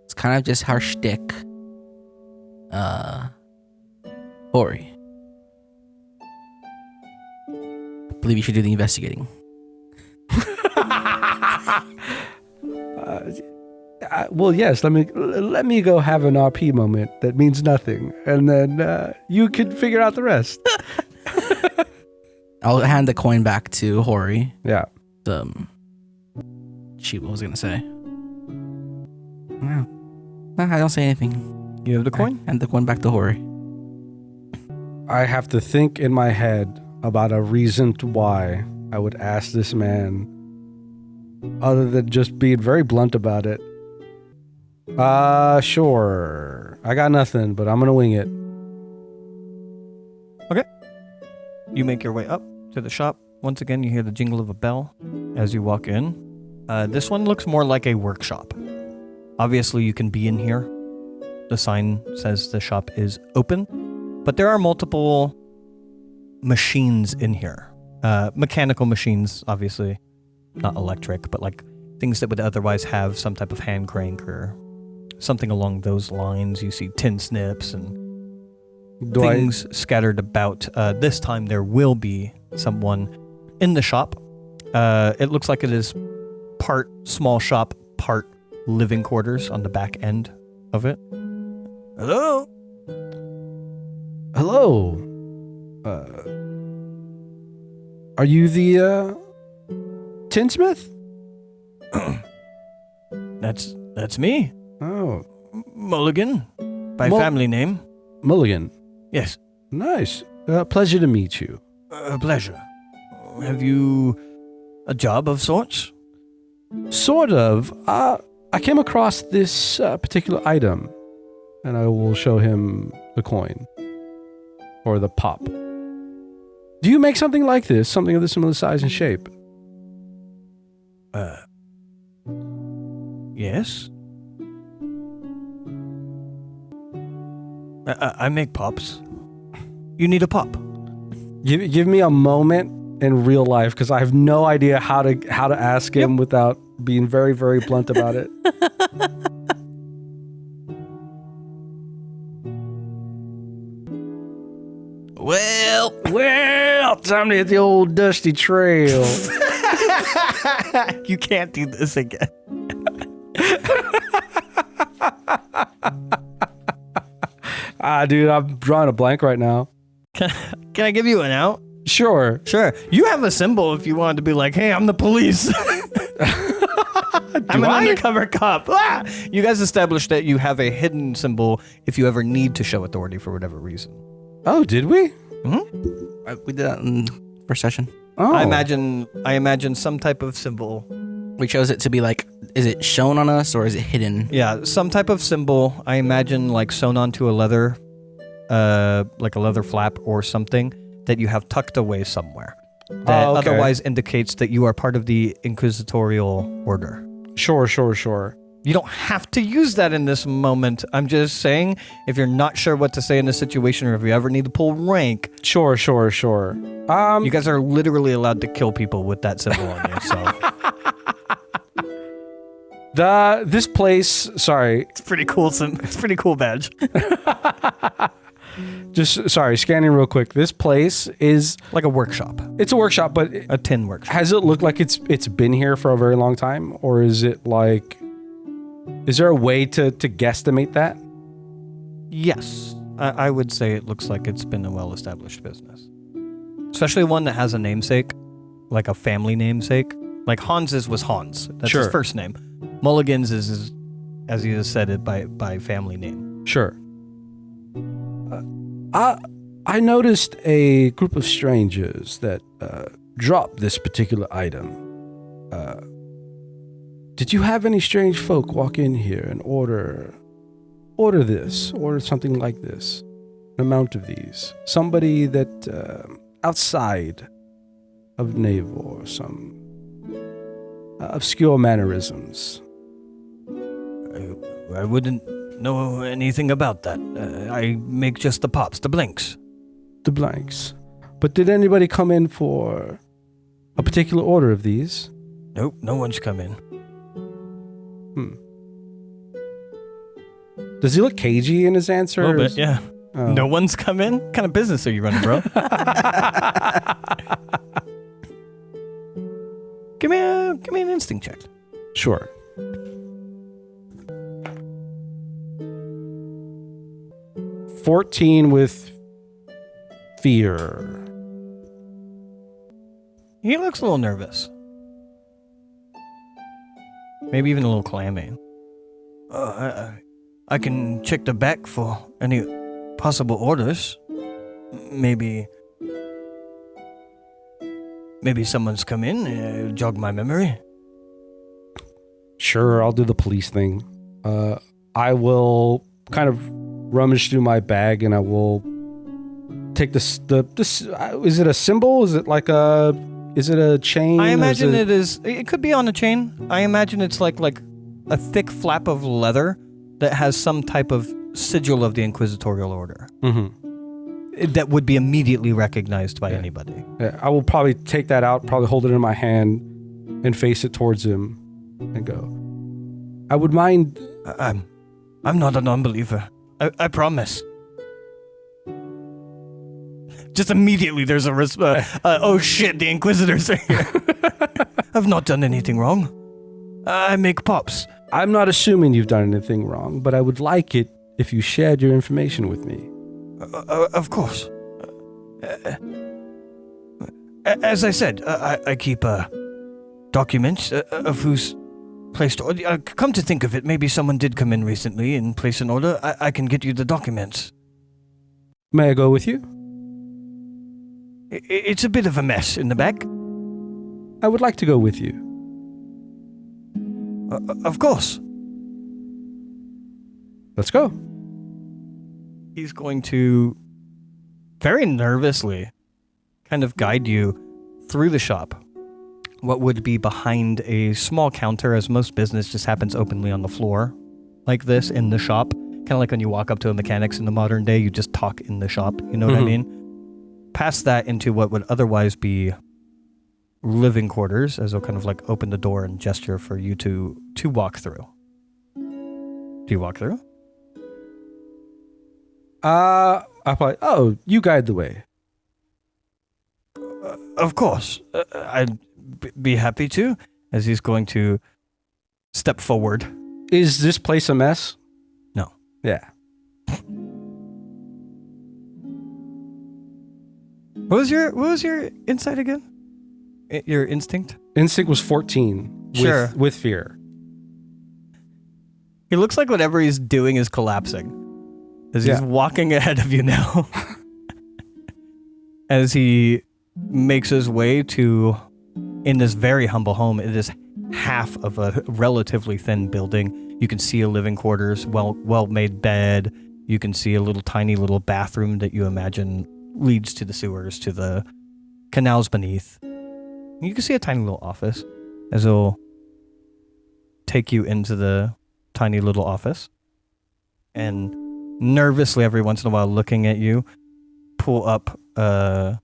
it's kind of just our shtick. Ori, I believe you should do the investigating. Well, yes. Let me go have an RP moment that means nothing, and then you can figure out the rest. I'll hand the coin back to Hori. Yeah. Shoot, what was I gonna say? No, I don't say anything. You have the coin? Hand the coin back to Hori. I have to think in my head about a reason to why I would ask this man, other than just being very blunt about it. Sure. I got nothing, but I'm gonna wing it. Okay. You make your way up to the shop. Once again, you hear the jingle of a bell as you walk in. This one looks more like a workshop. Obviously, you can be in here. The sign says the shop is open, but there are multiple machines in here. Mechanical machines, obviously, not electric, but like things that would otherwise have some type of hand crank or something along those lines. You see tin snips and things scattered about. This time there will be someone in the shop. It looks like it is part small shop, part living quarters on the back end of it. Hello? Hello. Are you the tinsmith? That's me. Oh, Mulligan, by family name. Mulligan. Yes. Nice. Pleasure to meet you. A pleasure. Have you a job of sorts? Sort of. I came across this particular item, and I will show him the coin. Or the pop. Do you make something like this? Something of the similar size and shape? Yes. I make pops. You need a pop. Give me a moment in real life, because I have no idea how to ask him without being very, very blunt about it. Well, time to hit the old dusty trail. You can't do this again. Dude, I'm drawing a blank right now. Can I give you an out? Sure. Sure. You have a symbol if you wanted to be like, hey, I'm the police. I'm an undercover cop. Ah! You guys established that you have a hidden symbol if you ever need to show authority for whatever reason. Oh, did we? Mm-hmm. We did that in first session. Oh. I imagine some type of symbol. We chose it to be like, is it shown on us or is it hidden? Yeah, some type of symbol. I imagine like sewn onto a leather, like a leather flap or something that you have tucked away somewhere. That otherwise indicates that you are part of the inquisitorial order. Sure. You don't have to use that in this moment. I'm just saying, if you're not sure what to say in this situation or if you ever need to pull rank. Sure. You guys are literally allowed to kill people with that symbol on you, so. This place, sorry. It's pretty cool. It's pretty cool badge. Just, sorry, scanning real quick. This place is... Like a workshop. It's a workshop, but... A tin workshop. Has it looked like it's been here for a very long time? Or is it like... Is there a way to guesstimate that? Yes. I would say it looks like it's been a well-established business. Especially one that has a namesake. Like a family namesake. Like Hans's was Hans. That's his first name. Mulligan's is as you just said it, by family name. Sure. I noticed a group of strangers that dropped this particular item. Did you have any strange folk walk in here and order something like this, an amount of these? Somebody that outside of Naevor, some obscure mannerisms. I wouldn't know anything about that. I make just the pops, the blinks. The blanks. But did anybody come in for a particular order of these? Nope, no one's come in. Does he look cagey in his answer? A little bit, yeah. Oh. No one's come in? What kind of business are you running, bro? Give me an instinct check. Sure. $14 with fear. He looks a little nervous. Maybe even a little clammy. I can check the back for any possible orders. Maybe someone's come in, jog my memory. Sure, I'll do the police thing. I will kind of rummage through my bag and I will take this. Is it a symbol? Is it like is it a chain? I imagine it is. It could be on a chain. I imagine it's like a thick flap of leather that has some type of sigil of the Inquisitorial Order. Mm-hmm. That would be immediately recognized by anybody. Yeah, I will probably take that out, probably hold it in my hand and face it towards him and go, I would mind. I'm not a non-believer. I promise. Just immediately there's a oh shit, the Inquisitors are here. I've not done anything wrong. I make pops. I'm not assuming you've done anything wrong, but I would like it if you shared your information with me. Of course. As I said, I keep documents of who's placed order. Come to think of it, maybe someone did come in recently and place an order. I can get you the documents. May I go with you? It's a bit of a mess in the back. I would like to go with you. Of course. Let's go. He's going to very nervously kind of guide you through the shop. What would be behind a small counter, as most business just happens openly on the floor like this in the shop. Kind of like when you walk up to a mechanics in the modern day, you just talk in the shop. You know what I mean? Past that into what would otherwise be living quarters, as they'll kind of like open the door and gesture for you to walk through. Do you walk through? I probably, you guide the way. Of course. I'd be happy to, as he's going to step forward. Is this place a mess? No. Yeah. What was your insight again? Your instinct? Instinct was 14. Sure. With fear. He looks like whatever he's doing is collapsing. As he's walking ahead of you now. As he makes his way to, in this very humble home, it is half of a relatively thin building. You can see a living quarters, well-made bed. You can see a tiny little bathroom that you imagine leads to the sewers, to the canals beneath. You can see a tiny little office, as he'll take you into the tiny little office. And nervously, every once in a while, looking at you, pull up a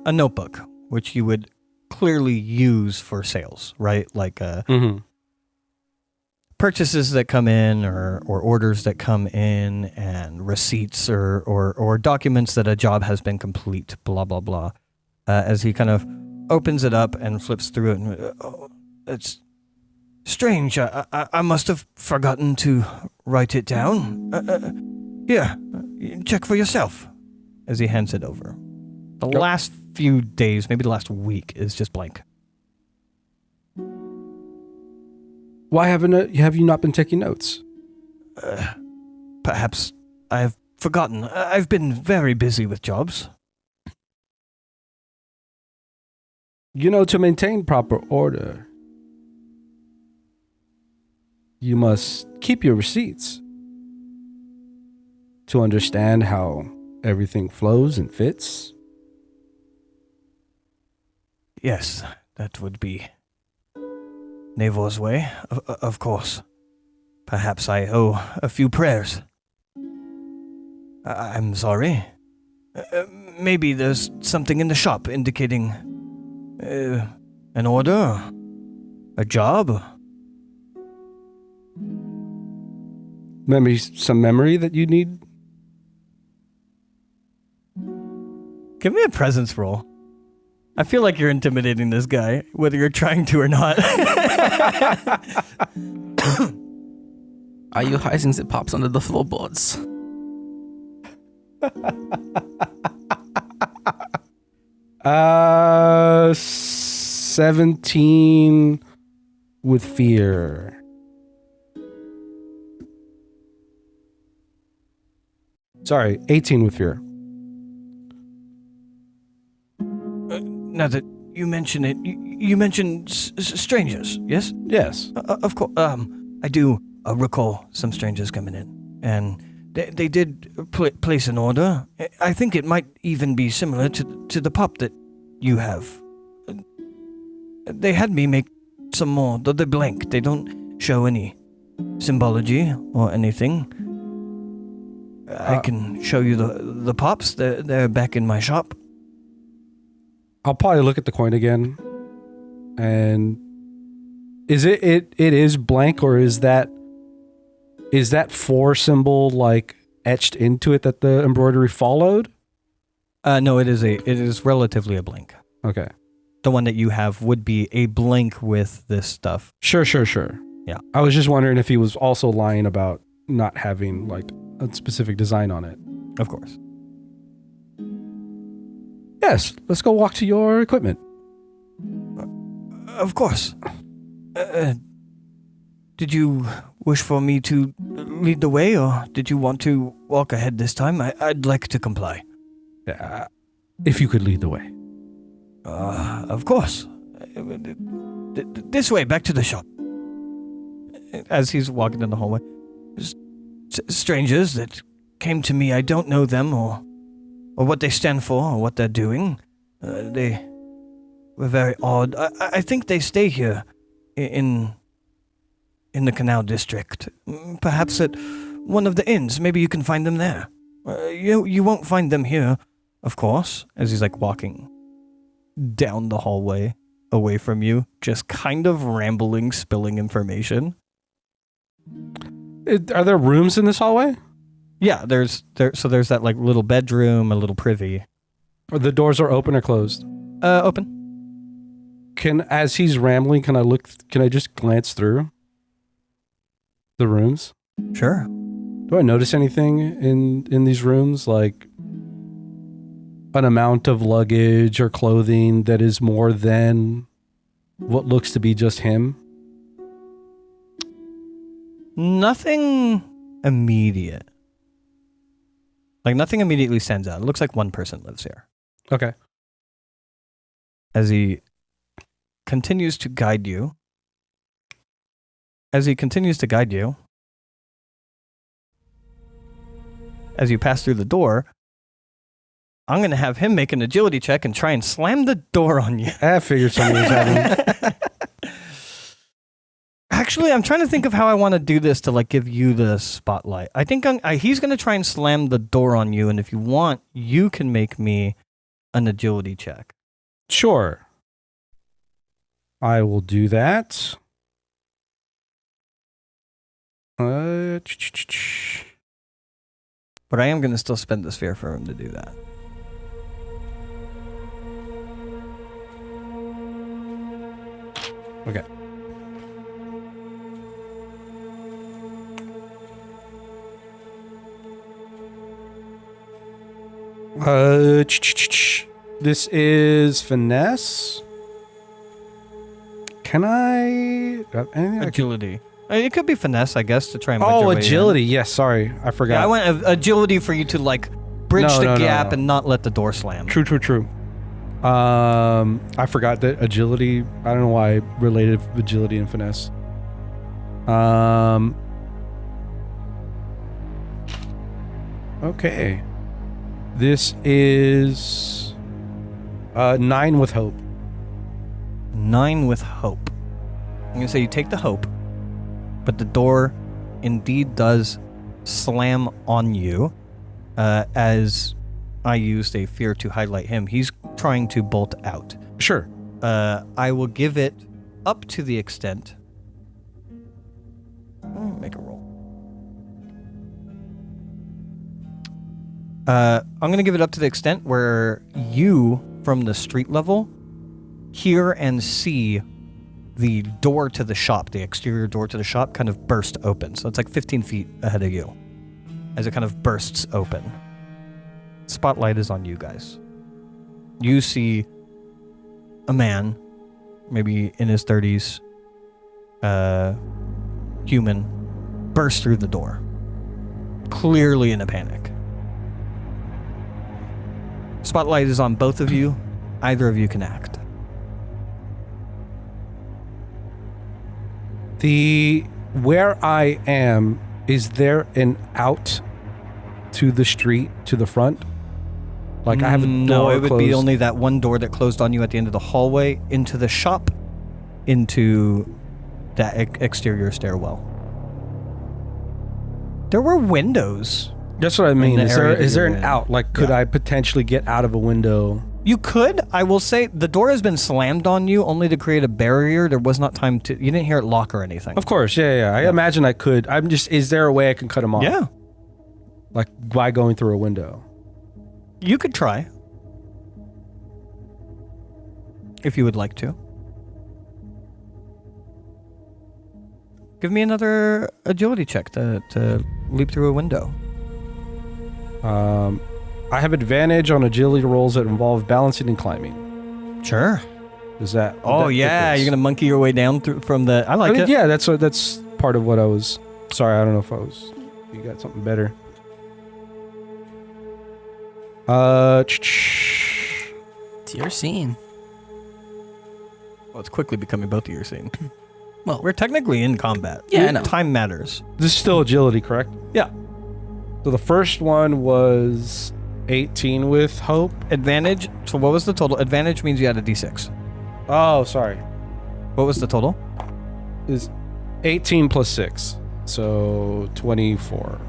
notebook, which you would clearly use for sales, right? Like purchases that come in or orders that come in and receipts or documents that a job has been complete, blah, blah, blah. As he kind of opens it up and flips through it. And, it's strange. I must have forgotten to write it down. Here, check for yourself. As he hands it over. The last few days, maybe the last week, is just blank. Why have you not been taking notes? Perhaps I have forgotten. I've been very busy with jobs. To maintain proper order, you must keep your receipts to understand how everything flows and fits. Yes, that would be Naevor's way, of course. Perhaps I owe a few prayers. I'm sorry. Maybe there's something in the shop indicating an order, a job. Maybe some memory that you need? Give me a presence roll. I feel like you're intimidating this guy, whether you're trying to or not. Are you hiding that pops under the floorboards? 17 with fear. Sorry, 18 with fear. Now that you mention it, you mentioned strangers, yes? Yes. Of course. I do recall some strangers coming in, and they did place an order. I think it might even be similar to the pop that you have. They had me make some more. They're blank. They don't show any symbology or anything. I can show you the pops. They're back in my shop. I'll probably look at the coin again. And is it is blank, or is that 4 symbol like etched into it that the embroidery followed? No, it is relatively a blank. Okay. The one that you have would be a blank with this stuff. Sure. Yeah. I was just wondering if he was also lying about not having like a specific design on it. Of course. Yes, let's go walk to your equipment. Of course. Did you wish for me to lead the way, or did you want to walk ahead this time? I'd like to comply. Yeah, if you could lead the way. Of course. This way, back to the shop. As he's walking in the hallway. Strangers that came to me, I don't know them, or what they stand for, or what they're doing. They were very odd. I think they stay here in the Canal District. Perhaps at one of the inns. Maybe you can find them there. You won't find them here, of course, as he's like walking down the hallway away from you, just kind of rambling, spilling information. Are there rooms in this hallway? Yeah, there's that like little bedroom, a little privy. Or the doors are open or closed? Open. As he's rambling, can I just glance through the rooms? Sure. Do I notice anything in these rooms? Like an amount of luggage or clothing that is more than what looks to be just him? Nothing immediate. Like, nothing immediately stands out. It looks like one person lives here. Okay. As he continues to guide you, as you pass through the door, I'm going to have him make an agility check and try and slam the door on you. I figured something was happening. Actually, I'm trying to think of how I want to do this to like give you the spotlight. I think he's going to try and slam the door on you, and if you want, you can make me an agility check. Sure. I will do that. But I am going to still spend the sphere for him to do that. Okay. This is finesse. Can I? Agility. It could be finesse, I guess, to try and. Oh, agility. Yes, sorry, I forgot. Yeah, I went agility for you to like bridge the gap and not let the door slam. True. I forgot that agility. I don't know why I related agility and finesse. Okay. This is 9 with hope. 9 with hope. I'm going to say you take the hope, but the door indeed does slam on you as I used a fear to highlight him. He's trying to bolt out. Sure. I will give it up to the extent... Make a roll. I'm going to give it up to the extent where you, from the street level, hear and see the door to the shop, the exterior door to the shop, kind of burst open. So it's like 15 feet ahead of you as it kind of bursts open. Spotlight is on you guys. You see a man, maybe in his 30s, human, burst through the door, clearly in a panic. Spotlight is on both of you. Either of you can act. Where I am, is there an out to the street, to the front? Like I have a door No, it would closed. be only that one door that closed on you at the end of the hallway into the shop, into that exterior stairwell. There were windows. That's what I mean. Is there an in. out? Like, could I potentially get out of a window? You could. I will say the door has been slammed on you only to create a barrier. There was not time to... You didn't hear it lock or anything. Of course, yeah. I imagine I could. Is there a way I can cut them off? Yeah. Like, by going through a window? You could try. If you would like to. Give me another agility check to leap through a window. I have advantage on agility rolls that involve balancing and climbing. Sure. Is that? Oh, yeah. You're going to monkey your way down from the... I like it. Yeah, that's part of what I was... Sorry, I don't know if you got something better. It's your scene. Well, it's quickly becoming both of your scene. Well, We're technically in combat. Yeah, I know. Time matters. This is still agility, correct? Yeah. So the first one was 18 with hope. Advantage. So what was the total? Advantage means you had a d6. Oh, sorry. What was the total? Is 18 plus 6. So 24.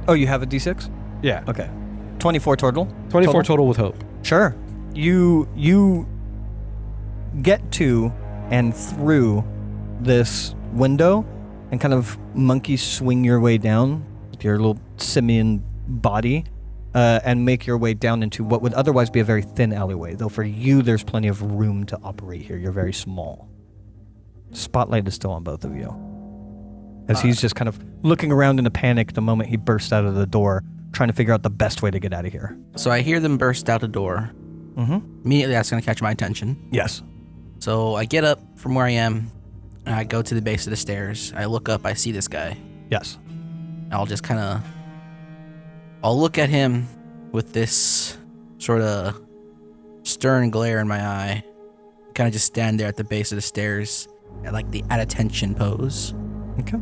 Oh, you have a d6? Yeah. Okay. 24 total? 24 total with hope. Sure. You get to and through this window and kind of monkey swing your way down with your little simian body and make your way down into what would otherwise be a very thin alleyway. Though for you, there's plenty of room to operate here. You're very small. Spotlight is still on both of you. As he's just kind of looking around in a panic the moment he bursts out of the door, trying to figure out the best way to get out of here. So I hear them burst out a door. Immediately, that's going to catch my attention. Yes. So I get up from where I am, and I go to the base of the stairs. I look up, I see this guy. Yes. I'll just kind of... I'll look at him with this sort of stern glare in my eye. Kind of just stand there at the base of the stairs at like the at attention pose. Okay.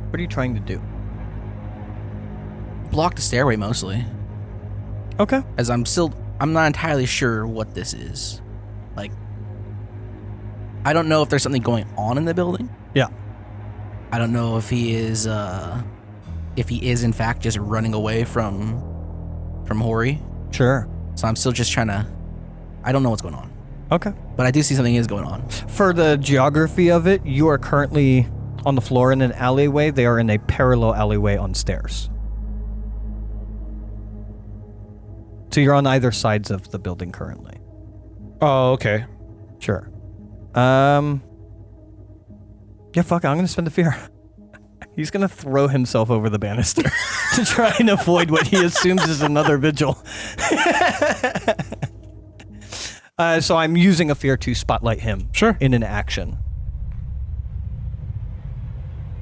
What are you trying to do? Block the stairway mostly. Okay. As I'm not entirely sure what this is. Like, I don't know if there's something going on in the building. Yeah. I don't know if he is in fact just running away from Hori. Sure. So I'm still just trying to, I don't know what's going on. Okay. But I do see something is going on. For the geography of it, you are currently on the floor in an alleyway. They are in a parallel alleyway on stairs. So you're on either sides of the building currently. Oh, okay. Sure. Yeah, fuck it. I'm going to spend the fear. He's going to throw himself over the banister to try and avoid what he assumes is another vigil. So I'm using a fear to spotlight him. Sure. In an action.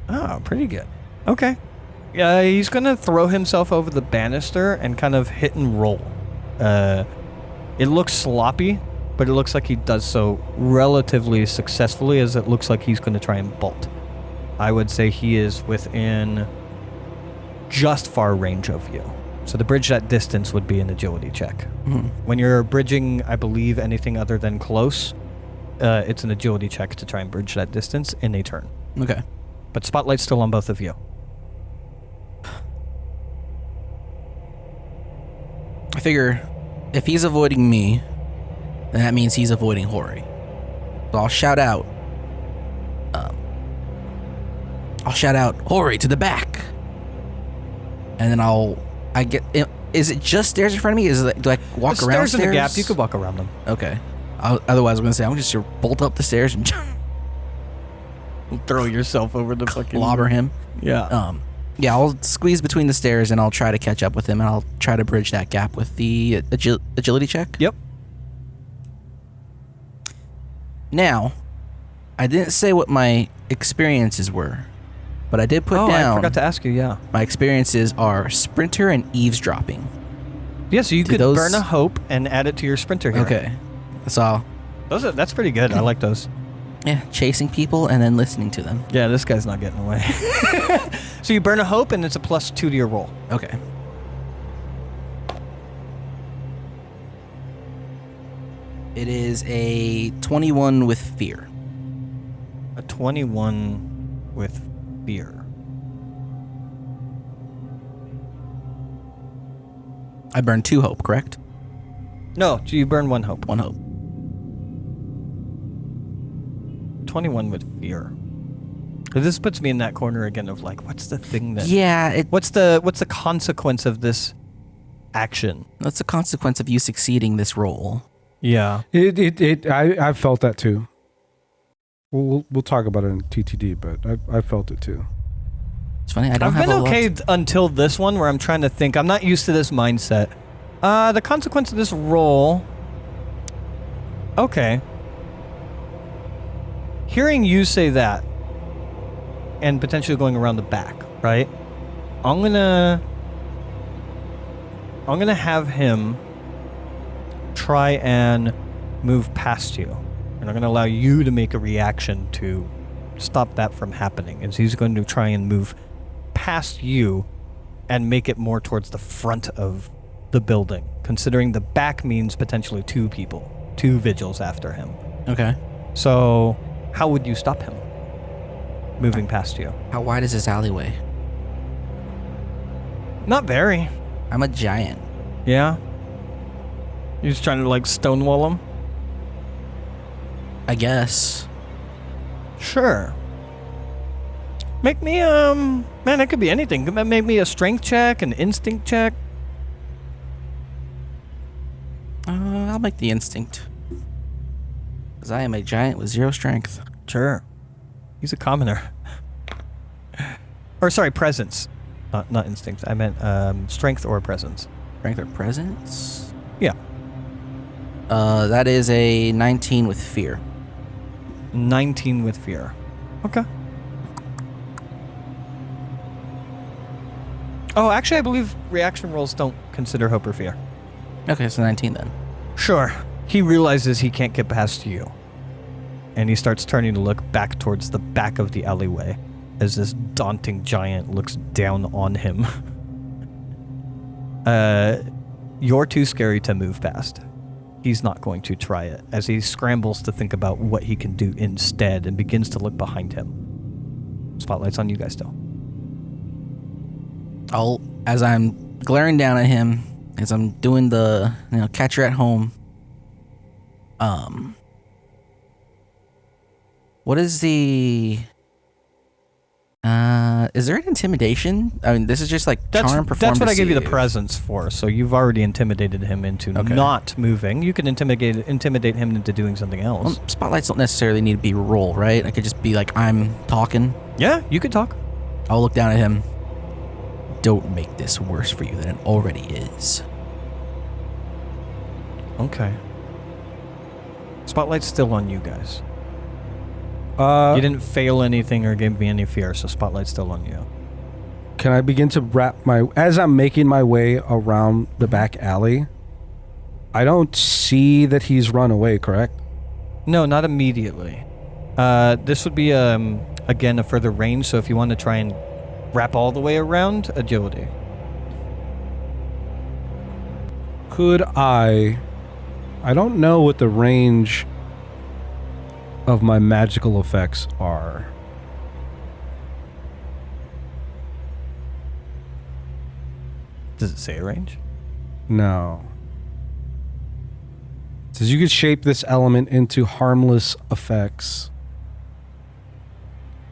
Oh, pretty good. Okay. Yeah, he's going to throw himself over the banister and kind of hit and roll. It looks sloppy, but it looks like he does so relatively successfully, as it looks like he's going to try and bolt. I would say he is within just far range of you. So to bridge that distance would be an agility check. When you're bridging, I believe, anything other than close, it's an agility check to try and bridge that distance in a turn. Okay. But spotlight's still on both of you. I figure if he's avoiding me, then that means he's avoiding Hori. So I'll shout out, Hori, to the back. And then is it just stairs in front of me? Do I walk The around stairs in stairs? the gap, you could walk around them. Okay. Otherwise, I'm going to say, I'm just going to bolt up the stairs and Throw yourself over the fucking... clobber him. Yeah. Yeah, I'll squeeze between the stairs and I'll try to catch up with him, and I'll try to bridge that gap with the agility check. Yep. Now, I didn't say what my experiences were, but I did put down... I forgot to ask you, yeah. My experiences are sprinter and eavesdropping. Yeah, so you could burn a hope and add it to your sprinter here. Okay. So... That's pretty good. I like those. Yeah, chasing people and then listening to them. Yeah, this guy's not getting away. So you burn a hope and it's a +2 to your roll. Okay. It is a 21 with fear. A 21 with fear. I burned 2 hope, correct? No, you burn 1 hope. 1 hope. 21 with fear. 'Cause this puts me in that corner again of like, what's the thing that... Yeah, What's the consequence of this action? that's a consequence of you succeeding this roll. Yeah. I felt that too. We'll talk about it in TTD, but I felt it too. It's funny, I don't I've have been a lot okay until this one where I'm trying to think. I'm not used to this mindset. The consequence of this roll... Okay. Hearing you say that, and potentially going around the back, right? I'm gonna have him try and move past you. And I'm gonna allow you to make a reaction to stop that from happening. And so he's going to try and move past you and make it more towards the front of the building, considering the back means potentially 2 people, 2 vigils after him. Okay. So how would you stop him moving past you? How wide is this alleyway? Not very. I'm a giant. Yeah? You're just trying to like stonewall him? I guess. Sure. Make me, man, that could be anything. Make me a strength check, an instinct check. I'll make the instinct. Because I am a giant with 0 strength. Sure. He's a commoner. Or sorry, presence. Not instinct. I meant strength or presence. Strength or presence? Yeah. That is a 19 with fear. 19 with fear. Okay. Oh, actually, I believe reaction rolls don't consider hope or fear. Okay, so 19 then. Sure. He realizes he can't get past you. And he starts turning to look back towards the back of the alleyway as this daunting giant looks down on him. You're too scary to move past. He's not going to try it as he scrambles to think about what he can do instead and begins to look behind him. Spotlight's on you guys still. As I'm glaring down at him, as I'm doing the, catcher at home, what is the, is there an intimidation? I mean, this is just like charm performance. That's what I gave you the presence for, so you've already intimidated him into not moving. You can intimidate him into doing something else. Well, spotlights don't necessarily need to be roll, right? I could just be like, I'm talking. Yeah, you could talk. I'll look down at him. Don't make this worse for you than it already is. Okay. Spotlight's still on you guys. You didn't fail anything or give me any fear, so Spotlight's still on you. Can I begin to as I'm making my way around the back alley, I don't see that he's run away, correct? No, not immediately. This would be, again, a further range, so if you want to try and wrap all the way around, agility. Could I don't know what the range of my magical effects are. Does it say a range? No. It says you could shape this element into harmless effects.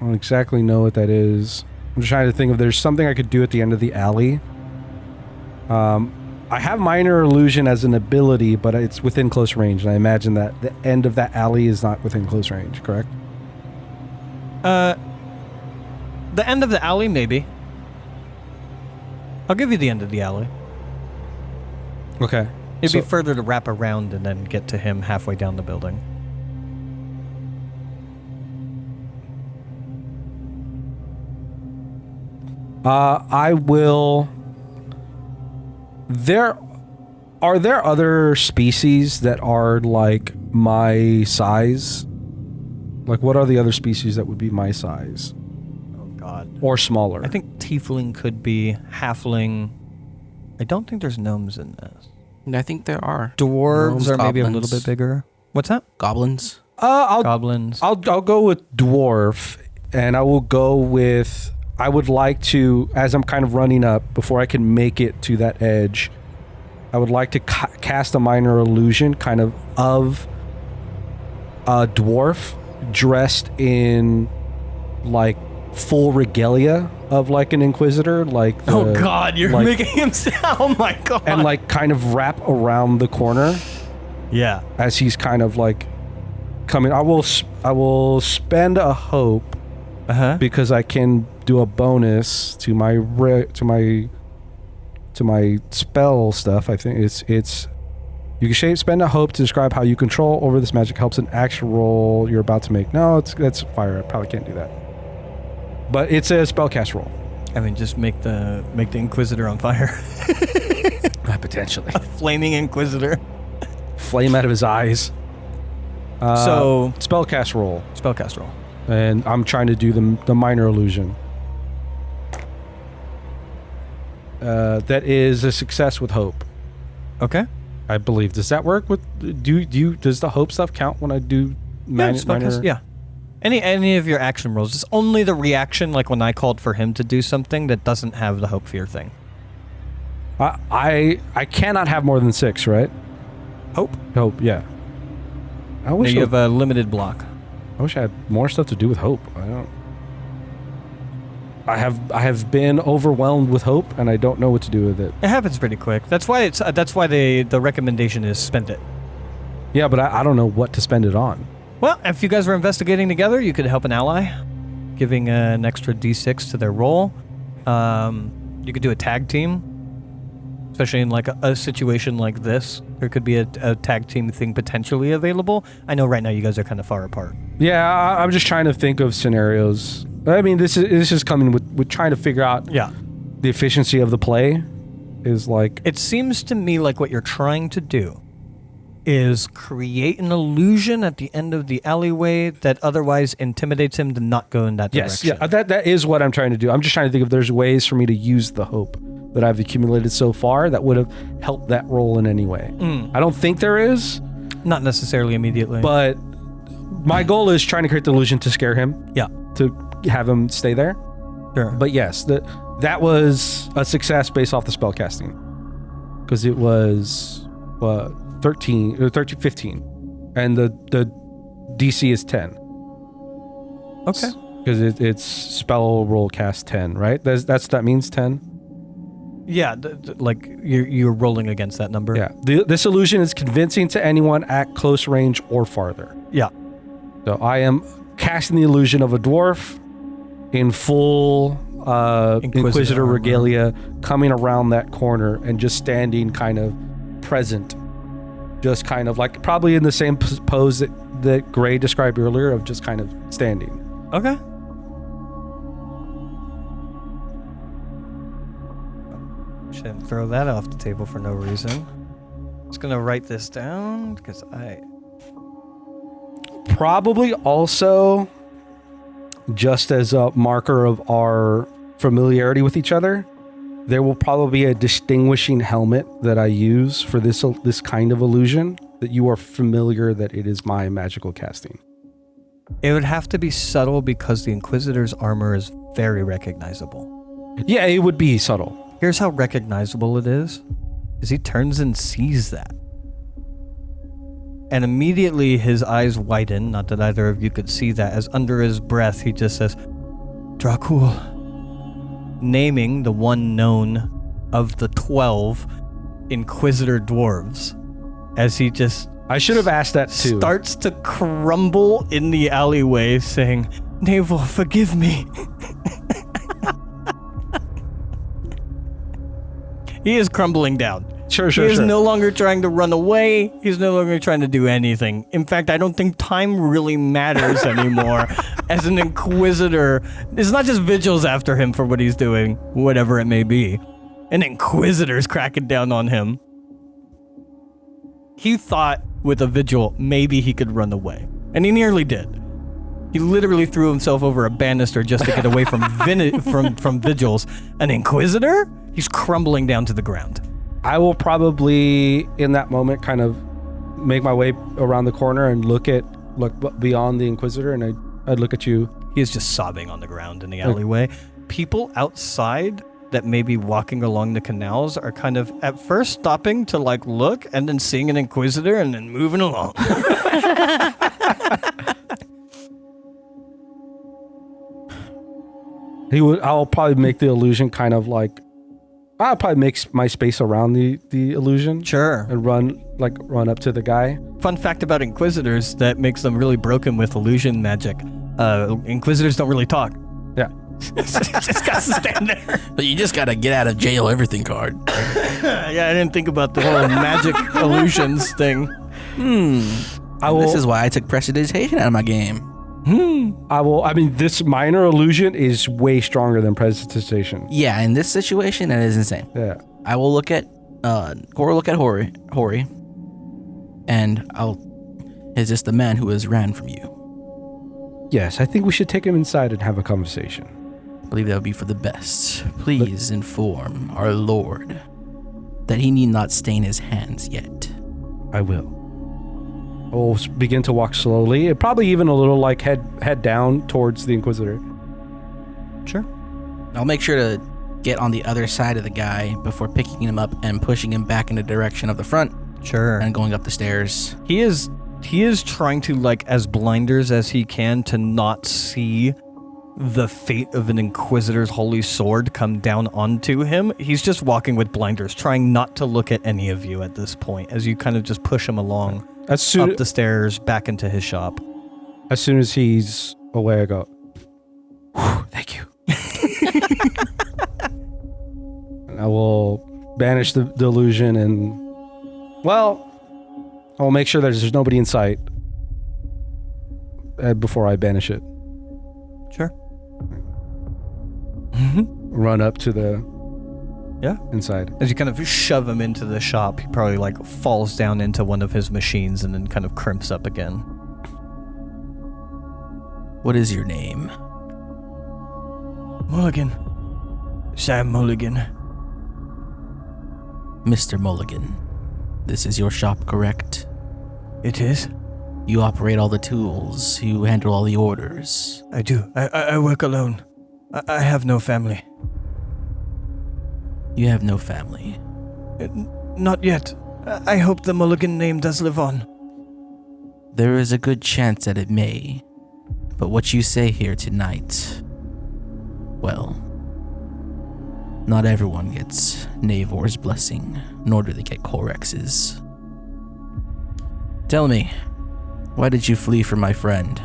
I don't exactly know what that is. I'm just trying to think if there's something I could do at the end of the alley. I have minor illusion as an ability, but it's within close range, and I imagine that the end of that alley is not within close range, correct? The end of the alley, maybe. I'll give you the end of the alley. Okay. It'd be further to wrap around and then get to him halfway down the building. I will... Are there other species that are like my size? Like, what are the other species that would be my size? Oh, God. Or smaller? I think tiefling could be, halfling. I don't think there's gnomes in this. I think there are. Dwarves Gnomes, are maybe a goblins. little bit bigger. What's that? Goblins. Goblins. I'll go with dwarf, and I will go with... I would like to, as I'm kind of running up, before I can make it to that edge, I would like to cast a minor illusion kind of a dwarf dressed in like full regalia of like an inquisitor, like the, oh God, you're like, making him sound, oh my God. and like kind of wrap around the corner. Yeah. As he's kind of like coming. I will spend a hope because I can do a bonus to my spell stuff. I think it's you can spend a hope to describe how you control over this magic helps an action roll you're about to make. No, that's fire. I probably can't do that. But it's a spellcast roll. I mean, just make the Inquisitor on fire. Potentially. A flaming Inquisitor. Flame out of his eyes. So spellcast roll. Spellcast roll. And I'm trying to do the minor illusion. That is a success with hope. Okay. I believe. Does that work with does the hope stuff count when I do minor? Yeah. Any of your action rolls. It's only the reaction, like when I called for him to do something, that doesn't have the hope fear thing. I cannot have more than 6, right? Hope, yeah. I wish you have a limited block. I wish I had more stuff to do with hope. I have been overwhelmed with hope, and I don't know what to do with it. It happens pretty quick. That's why the recommendation is spend it. Yeah, but I don't know what to spend it on. Well, if you guys were investigating together, you could help an ally, giving an extra D6 to their roll. You could do a tag team, especially in like a situation like this. There could be a tag team thing potentially available. I know right now you guys are kind of far apart. Yeah, I'm just trying to think of scenarios. I mean, this is coming with trying to figure out the efficiency of the play is like... It seems to me like what you're trying to do is create an illusion at the end of the alleyway that otherwise intimidates him to not go in that direction. Yes, yeah, that is what I'm trying to do. I'm just trying to think if there's ways for me to use the hope that I've accumulated so far that would have helped that role in any way. I don't think there is. Not necessarily immediately. But my goal is trying to create the illusion to scare him. Yeah. To have him stay there. Sure. But yes, that was a success based off the spell casting. Because it was 15. And the DC is 10. Okay. Because it's spell roll cast 10, right? That means 10? Yeah, like you're rolling against that number. Yeah. This illusion is convincing to anyone at close range or farther. Yeah. So I am casting the illusion of a dwarf in full Inquisitor regalia coming around that corner and just standing kind of present. Just kind of like probably in the same pose that Gray described earlier of just kind of standing. Okay. Shouldn't throw that off the table for no reason. Just gonna write this down because I... Probably also, just as a marker of our familiarity with each other, there will probably be a distinguishing helmet that I use for this kind of illusion that you are familiar that it is my magical casting. It would have to be subtle because the Inquisitor's armor is very recognizable. Yeah, it would be subtle. Here's how recognizable it is he turns and sees that. And immediately his eyes widen, not that either of you could see that, as under his breath he just says, Dracul, naming the one known of the 12 Inquisitor dwarves, as he just... I should have asked that too. Starts to crumble in the alleyway, saying, Naevor, forgive me. He is crumbling down. Sure. He is no longer trying to run away. He's no longer trying to do anything. In fact, I don't think time really matters anymore. As an Inquisitor, it's not just Vigil's after him for what he's doing, whatever it may be. An Inquisitor's cracking down on him. He thought with a Vigil, maybe he could run away. And he nearly did. He literally threw himself over a banister just to get away from from Vigils. An Inquisitor? He's crumbling down to the ground. I will probably, in that moment, kind of make my way around the corner and look beyond the Inquisitor, and I'd look at you. He is just sobbing on the ground in the alleyway. People outside that may be walking along the canals are kind of at first stopping to like look and then seeing an Inquisitor and then moving along. I'll probably make the illusion kind of like, I'll probably make my space around the illusion. Sure. And run up to the guy. Fun fact about Inquisitors that makes them really broken with illusion magic. Inquisitors don't really talk. Yeah. Just got to stand there. But you just got to get out of jail everything card. Yeah, I didn't think about the whole magic illusions thing. This is why I took prestidigitation out of my game. I mean, this minor illusion is way stronger than prestidigitation. Yeah, in this situation, that is insane. Yeah. I will look at Hori, and is this the man who has ran from you? Yes, I think we should take him inside and have a conversation. I believe that would be for the best. Please inform our lord that he need not stain his hands yet. I will. I will begin to walk slowly, probably even a little like head down towards the Inquisitor. Sure. I'll make sure to get on the other side of the guy before picking him up and pushing him back in the direction of the front. Sure. And going up the stairs. He is trying to, like, as blinders as he can to not see the fate of an Inquisitor's holy sword come down onto him. He's just walking with blinders, trying not to look at any of you at this point, as you kind of just push him along up the stairs back into his shop. As soon as he's away, I go, thank you. I will banish the illusion and, well, I will make sure that there's nobody in sight before I banish it. Sure. Run up to the inside. As you kind of shove him into the shop, he probably like falls down into one of his machines and then kind of crimps up again. What is your name? Mulligan. Sam Mulligan. Mr. Mulligan. This is your shop, correct? It is. You operate all the tools. You handle all the orders. I do. I work alone. I have no family. You have no family. Not yet. I hope the Mulligan name does live on. There is a good chance that it may. But what you say here tonight, well, not everyone gets Naevor's blessing, nor do they get Corex's. Tell me, why did you flee from my friend?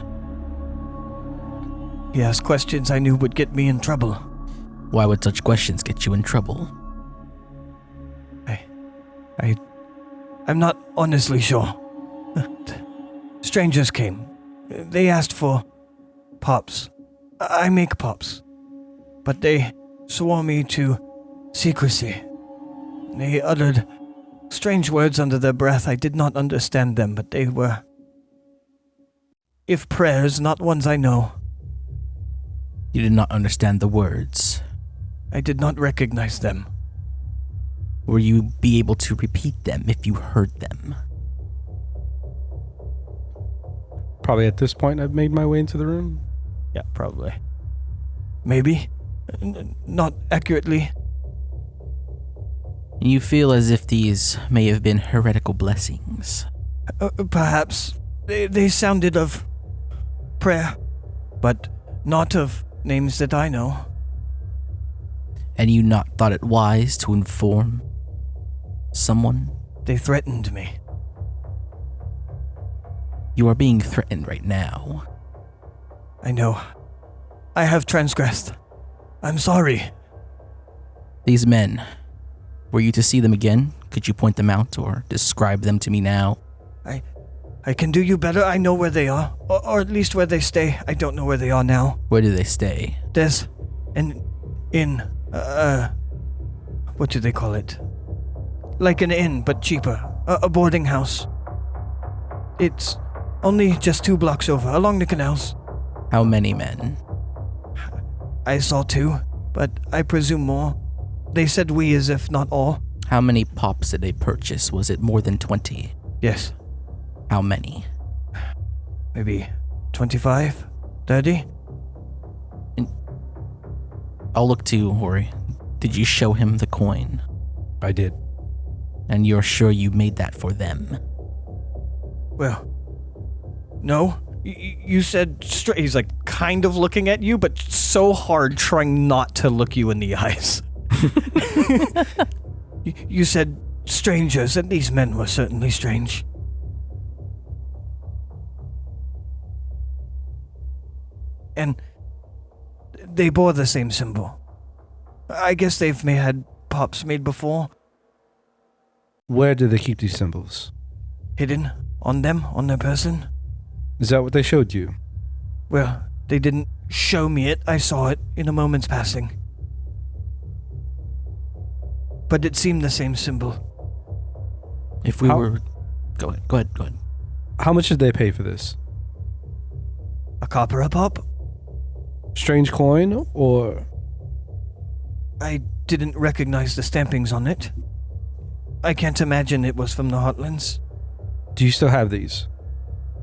He asked questions I knew would get me in trouble. Why would such questions get you in trouble? I'm not honestly sure. Strangers came. They asked for pops. I make pops. But they swore me to secrecy. They uttered strange words under their breath. I did not understand them, but they were, if prayers, not ones I know. You did not understand the words. I did not recognize them. Will you be able to repeat them if you heard them? Probably at this point I've made my way into the room. Yeah, probably. Maybe. Not accurately. You feel as if these may have been heretical blessings. Perhaps. They sounded of prayer, but not of names that I know. And you not thought it wise to inform someone? They threatened me. You are being threatened right now. I know. I have transgressed. I'm sorry. These men, were you to see them again? Could you point them out or describe them to me now? I can do you better. I know where they are, or at least where they stay. I don't know where they are now. Where do they stay? There's an inn. What do they call it? Like an inn, but cheaper. A boarding house. It's only just 2 blocks over, along the canals. How many men? I saw 2, but I presume more. They said we as if not all. How many pops did they purchase? Was it more than 20? Yes. How many? Maybe 25? 30? I'll look to Hori. Did you show him the coin? I did. And you're sure you made that for them? Well, no. You said straight. He's like kind of looking at you, but so hard trying not to look you in the eyes. You said strangers, and these men were certainly strange. And they bore the same symbol. I guess they've had pops made before. Where do they keep these symbols? Hidden on them, on their person. Is that what they showed you? Well, they didn't show me it. I saw it in a moment's passing. But it seemed the same symbol. If we were... Go ahead. How much did they pay for this? A copper a pop? Strange coin, or... I didn't recognize the stampings on it. I can't imagine it was from the Heartlands. Do you still have these?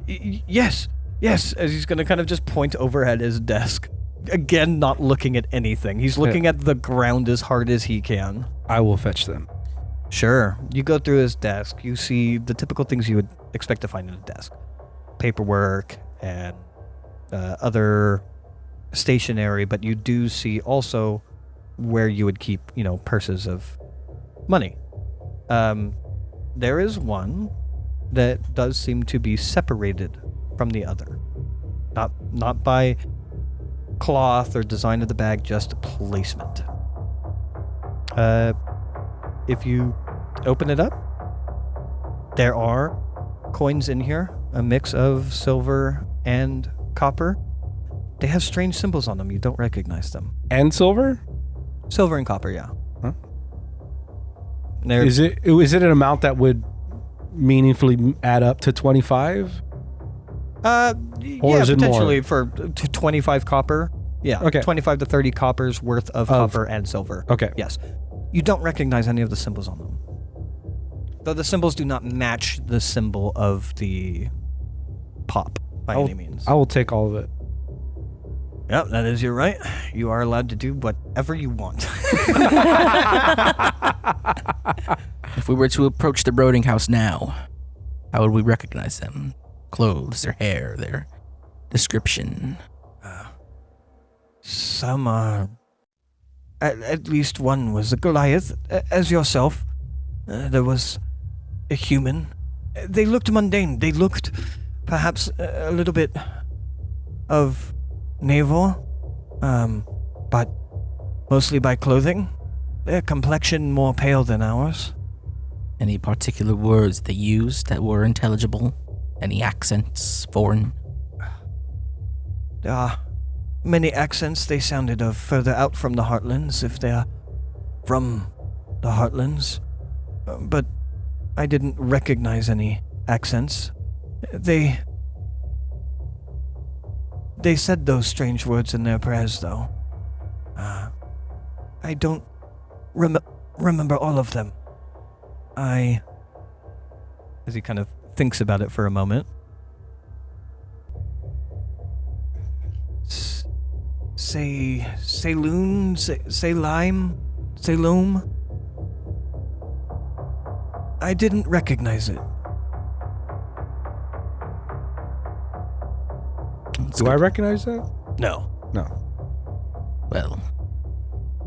Yes, as he's gonna kind of just point over at his desk. Again, not looking at anything. He's looking at the ground as hard as he can. I will fetch them. Sure. You go through his desk. You see the typical things you would expect to find in a desk. Paperwork and other stationery, but you do see also where you would keep, purses of money. There is one that does seem to be separated from the other. Not by cloth or design of the bag, just placement. if you open it up, there are coins in here, a mix of silver and copper. They have strange symbols on them. You don't recognize them. And silver? Silver and copper, yeah. Huh? Is it an amount that would meaningfully add up to 25? Yeah, is it potentially more? for 25 copper. Yeah, Okay. 25 to 30 coppers worth of copper and silver. Okay. Yes. You don't recognize any of the symbols on them. Though the symbols do not match the symbol of the pop by any means. I will take all of it. Yep, that is your right. You are allowed to do whatever you want. If we were to approach the Broding house now, how would we recognize them? Clothes, their hair, their description. Some are... At least one was a Goliath, as yourself. There was a human. They looked mundane. They looked perhaps a little bit of Naevor, but mostly by clothing. Their complexion more pale than ours. Any particular words they used that were intelligible? Any accents, foreign? There are many accents. They sounded of further out from the Heartlands, if they're from the Heartlands. But I didn't recognize any accents. They said those strange words in their prayers, though. I don't remember all of them. As he kind of thinks about it for a moment. Saloon? Salome? I didn't recognize it. Do I recognize that? No. No. Well,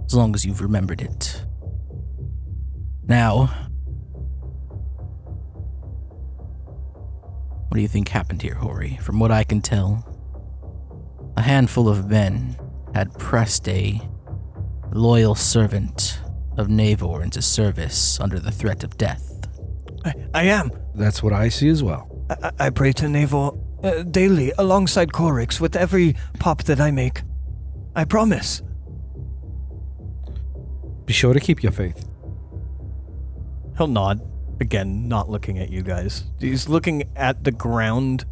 as long as you've remembered it. Now, what do you think happened here, Hori? From what I can tell, a handful of men had pressed a loyal servant of Naevor into service under the threat of death. I am. That's what I see as well. I pray to Naevor daily alongside Korix with every pop that I make. I promise. Be sure to keep your faith. He'll nod. Again, not looking at you guys. He's looking at the ground.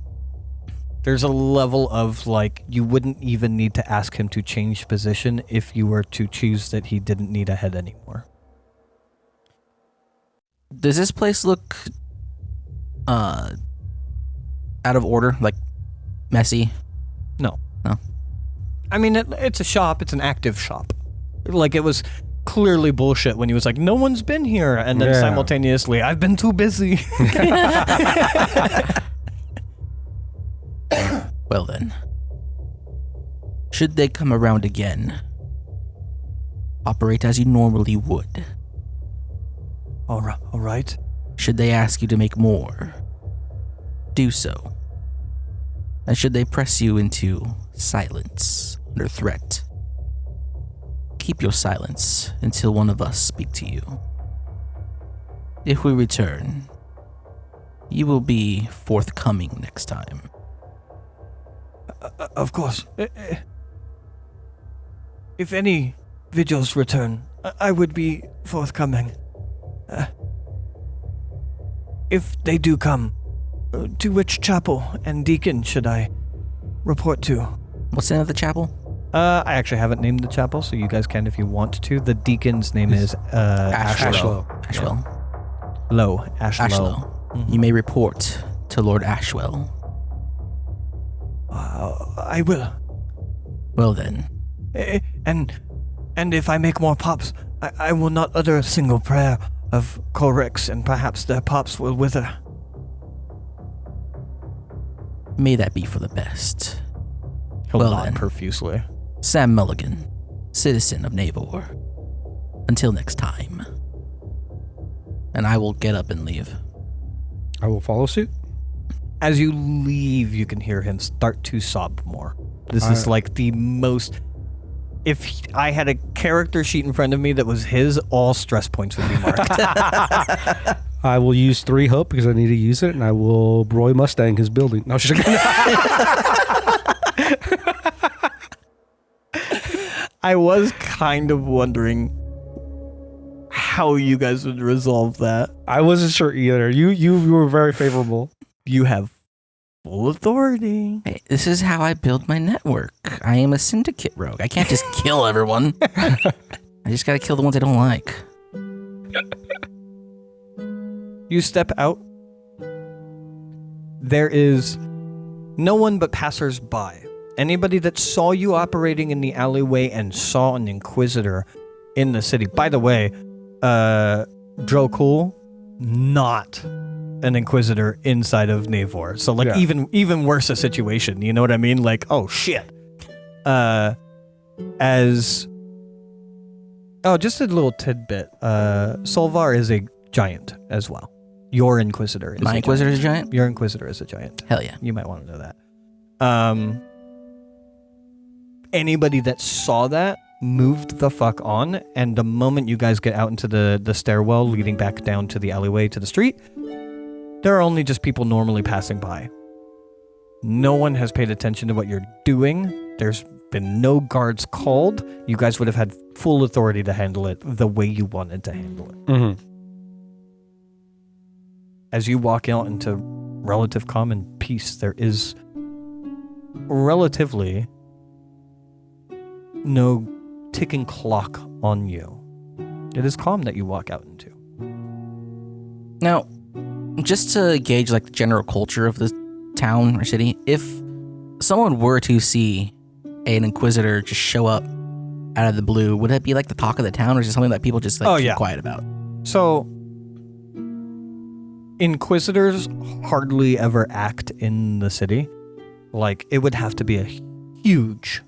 There's a level of, you wouldn't even need to ask him to change position if you were to choose that he didn't need a head anymore. Does this place look out of order? Like, messy? No. No? I mean, it's a shop. It's an active shop. It was clearly bullshit when he was like, no one's been here. And then simultaneously, I've been too busy. Well then, should they come around again, operate as you normally would. All right. Should they ask you to make more, do so. And should they press you into silence under threat, keep your silence until one of us speak to you. If we return, you will be forthcoming next time. Of course. If any vigils return, I would be forthcoming. If they do come, to which chapel and deacon should I report to? What's the name of the chapel? I actually haven't named the chapel, so you guys can if you want to. The deacon's name is Ashwell. Ashlow. Mm-hmm. You may report to Lord Ashwell. I will. Well then. And if I make more pops, I will not utter a single prayer of Korix, and perhaps their pops will wither. May that be for the best. He'll well nod then. profusely. Sam Mulligan, citizen of Naevor. Until next time. And I will get up and leave. I will follow suit. As you leave, you can hear him start to sob more. This is the most if I had a character sheet in front of me that was his, all stress points would be marked. I will use 3 hope because I need to use it, and I will Roy Mustang his building. No, I was kind of wondering how you guys would resolve that. I wasn't sure either. You were very favorable. You have full authority. Hey, this is how I build my network. I am a syndicate rogue. I can't just kill everyone. I just gotta kill the ones I don't like. You step out. There is no one but passers-by. Anybody that saw you operating in the alleyway and saw an Inquisitor in the city. By the way, Drokul, not an Inquisitor inside of Naevor. So like even worse a situation. You know what I mean? Like, oh shit. Just a little tidbit. Solvar is a giant as well. Your Inquisitor is My Inquisitor is a giant? Your Inquisitor is a giant. Hell yeah. You might want to know that. Anybody that saw that moved the fuck on, and the moment you guys get out into the stairwell leading back down to the alleyway to the street, there are only just people normally passing by. No one has paid attention to what you're doing. There's been no guards called. You guys would have had full authority to handle it the way you wanted to handle it. Mm-hmm. As you walk out into relative calm and peace, there is relatively no ticking clock on you. It is calm that you walk out into. Now, just to gauge like the general culture of the town or city, if someone were to see an Inquisitor just show up out of the blue, would it be like the talk of the town, or is it something that people just keep quiet about? So, Inquisitors hardly ever act in the city. Like, it would have to be a huge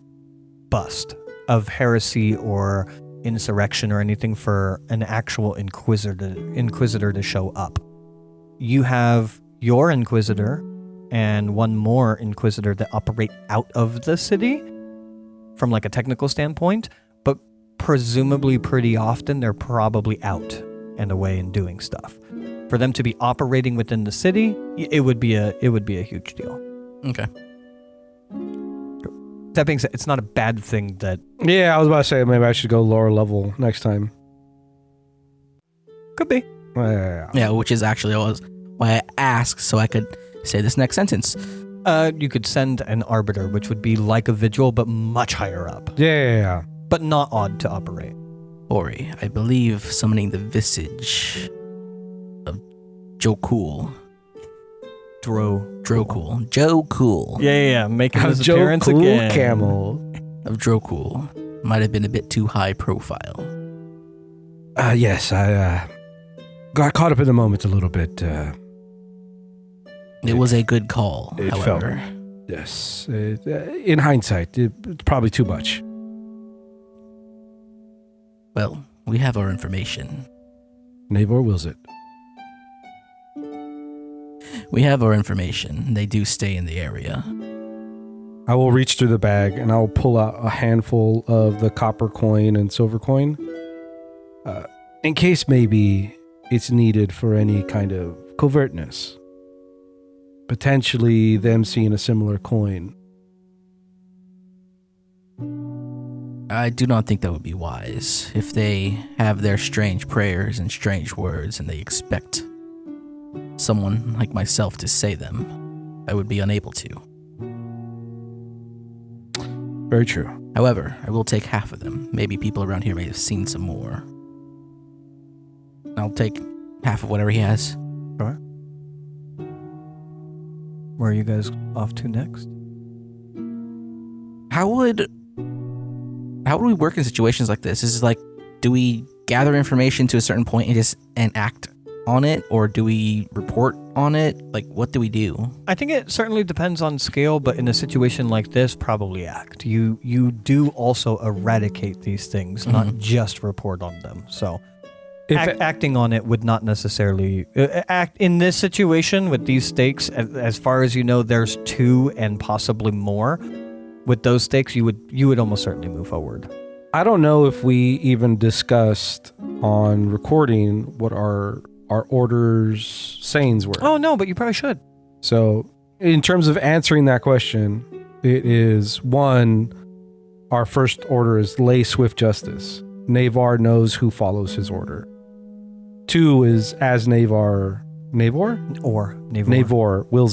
bust of heresy or insurrection or anything for an actual Inquisitor to show up. You have your Inquisitor and one more Inquisitor that operate out of the city from like a technical standpoint, but presumably pretty often they're probably out and away and doing stuff. For them to be operating within the city, it would be a huge deal. Okay. That being said, it's not a bad thing that... Yeah, I was about to say maybe I should go lower level next time. Could be. Yeah, which is actually why I asked, so I could say this next sentence. You could send an Arbiter, which would be like a Vigil, but much higher up. Yeah. But not odd to operate. Ori, I believe summoning the visage of Drokul. Drokul. Joe Cool. Yeah. Making his appearance again. Camel. Of Drokul might have been a bit too high profile. Yes, I got caught up in the moment a little bit. It was a good call, however. Yes. In hindsight, it's probably too much. Well, we have our information. Naevor wills it. We have our information. They do stay in the area. I will reach through the bag and I'll pull out a handful of the copper coin and silver coin. In case maybe it's needed for any kind of covertness. Potentially them seeing a similar coin. I do not think that would be wise. If they have their strange prayers and strange words and they expect someone like myself to say them, I would be unable to. Very true. However, I will take half of them. Maybe people around here may have seen some more. I'll take half of whatever he has. Sure. Where are you guys off to next? How would we work in situations like this? Is it like, do we gather information to a certain point and act on it, or do we report on it? Like, what do we do? I think it certainly depends on scale, but in a situation like this, probably act. You do also eradicate these things, not just report on them. So acting on it would not necessarily act in this situation with these stakes. As far as you know, there's 2 and possibly more. with those stakes, you would almost certainly move forward. I don't know if we even discussed on recording what our orders sayings were. Oh no, but you probably should. So in terms of answering that question, it is 1, our first order is lay swift justice. Naevor knows who follows his order. 2 is as Naevor wills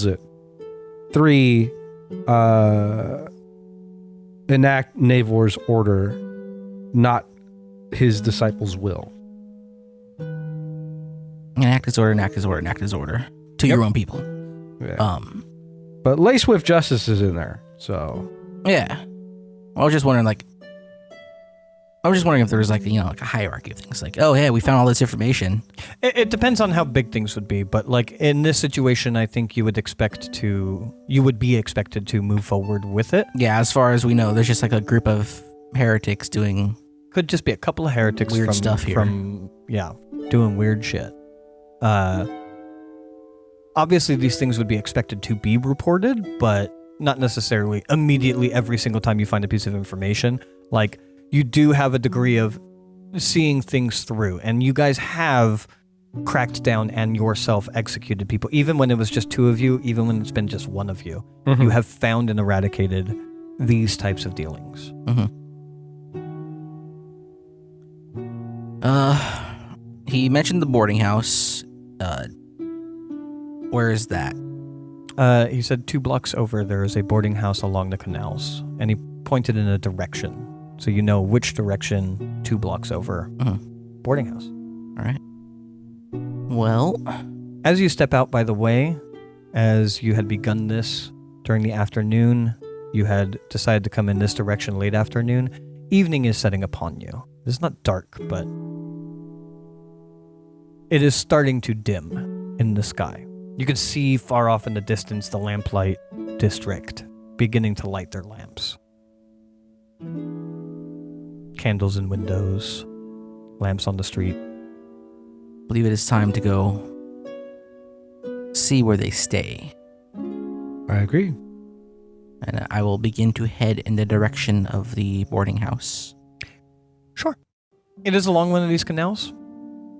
it. 3, enact Naevor's order, not his disciples' will. Enact his order. To your own people. Yeah. But lay swift justice is in there, so. Yeah. I was just wondering if there was like a hierarchy of things. Like, oh yeah, we found all this information. It depends on how big things would be, but like in this situation, I think you would be expected to move forward with it. Yeah, as far as we know, there's just like a group of heretics doing. Could just be a couple of heretics weird stuff here. Doing weird shit. Obviously, these things would be expected to be reported, but not necessarily immediately every single time you find a piece of information. Like, you do have a degree of seeing things through, and you guys have cracked down and yourself executed people, even when it was just 2 of you, even when it's been just 1 of you. Mm-hmm. You have found and eradicated these types of dealings. Mm-hmm. He mentioned the boarding house. Where is that? He said 2 blocks over, there is a boarding house along the canals, and he pointed in a direction. So you know which direction 2 blocks over. Mm-hmm. Boarding house. All right. Well, as you step out by the way, as you had begun this during the afternoon, you had decided to come in this direction late afternoon. Evening is setting upon you. It's not dark, but it is starting to dim in the sky. You can see far off in the distance the lamplight district beginning to light their lamps. Candles in windows, lamps on the street. I believe it is time to go see where they stay. I agree. And I will begin to head in the direction of the boarding house. Sure. It is along one of these canals.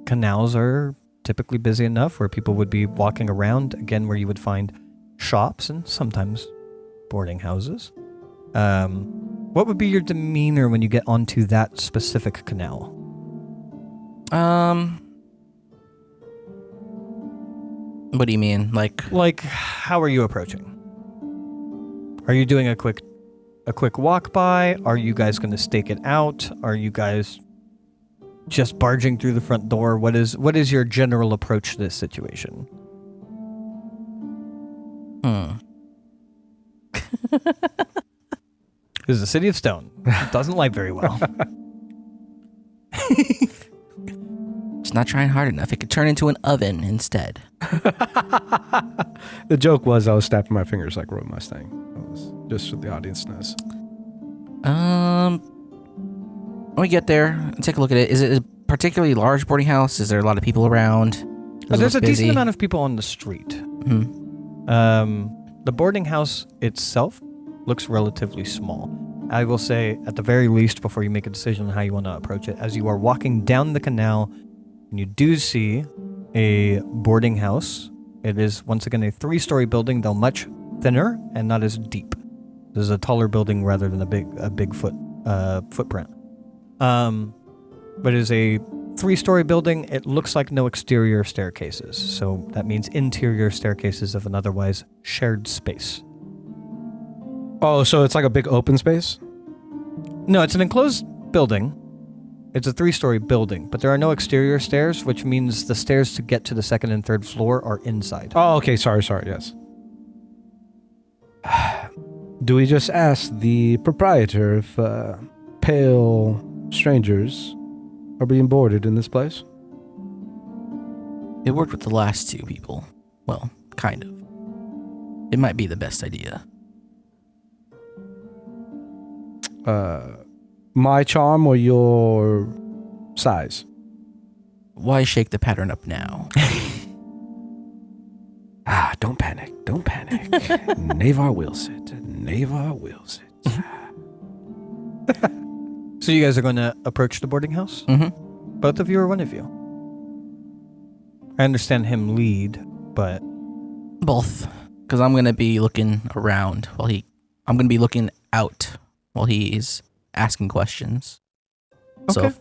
Canals are typically busy enough where people would be walking around, again, where you would find shops and sometimes boarding houses. What would be your demeanor when you get onto that specific canal? What do you mean? Like, how are you approaching? Are you doing a quick walk by? Are you guys going to stake it out? Are you guys just barging through the front door? What is your general approach to this situation? This is a city of stone. It doesn't light very well. It's not trying hard enough. It could turn into an oven instead. The joke was I was snapping my fingers like Roy Mustang. That was just so the audience knows. When we get there and take a look at it, is it a particularly large boarding house? Is there a lot of people around? There's a decent amount of people on the street. Mm-hmm. The boarding house itself looks relatively small. I will say, at the very least, before you make a decision on how you want to approach it, as you are walking down the canal, and you do see a boarding house. It is, once again, a 3-story building, though much thinner and not as deep. This is a taller building rather than a big footprint. But it is a 3-story building. It looks like no exterior staircases, so that means interior staircases of an otherwise shared space. Oh, so it's like a big open space? No, it's an enclosed building. It's a 3-story building, but there are no exterior stairs, which means the stairs to get to the 2nd and 3rd floor are inside. Oh, okay. Sorry, yes. Do we just ask the proprietor if pale strangers are being boarded in this place? It worked with the last 2 people. Well, kind of. It might be the best idea. My charm or your size? Why shake the pattern up now? Don't panic. Naevor wills it. So you guys are going to approach the boarding house? Mm-hmm. Both of you or one of you? I understand him lead, but... Both. Because I'm going to be looking around I'm going to be looking out while he's asking questions. Okay. So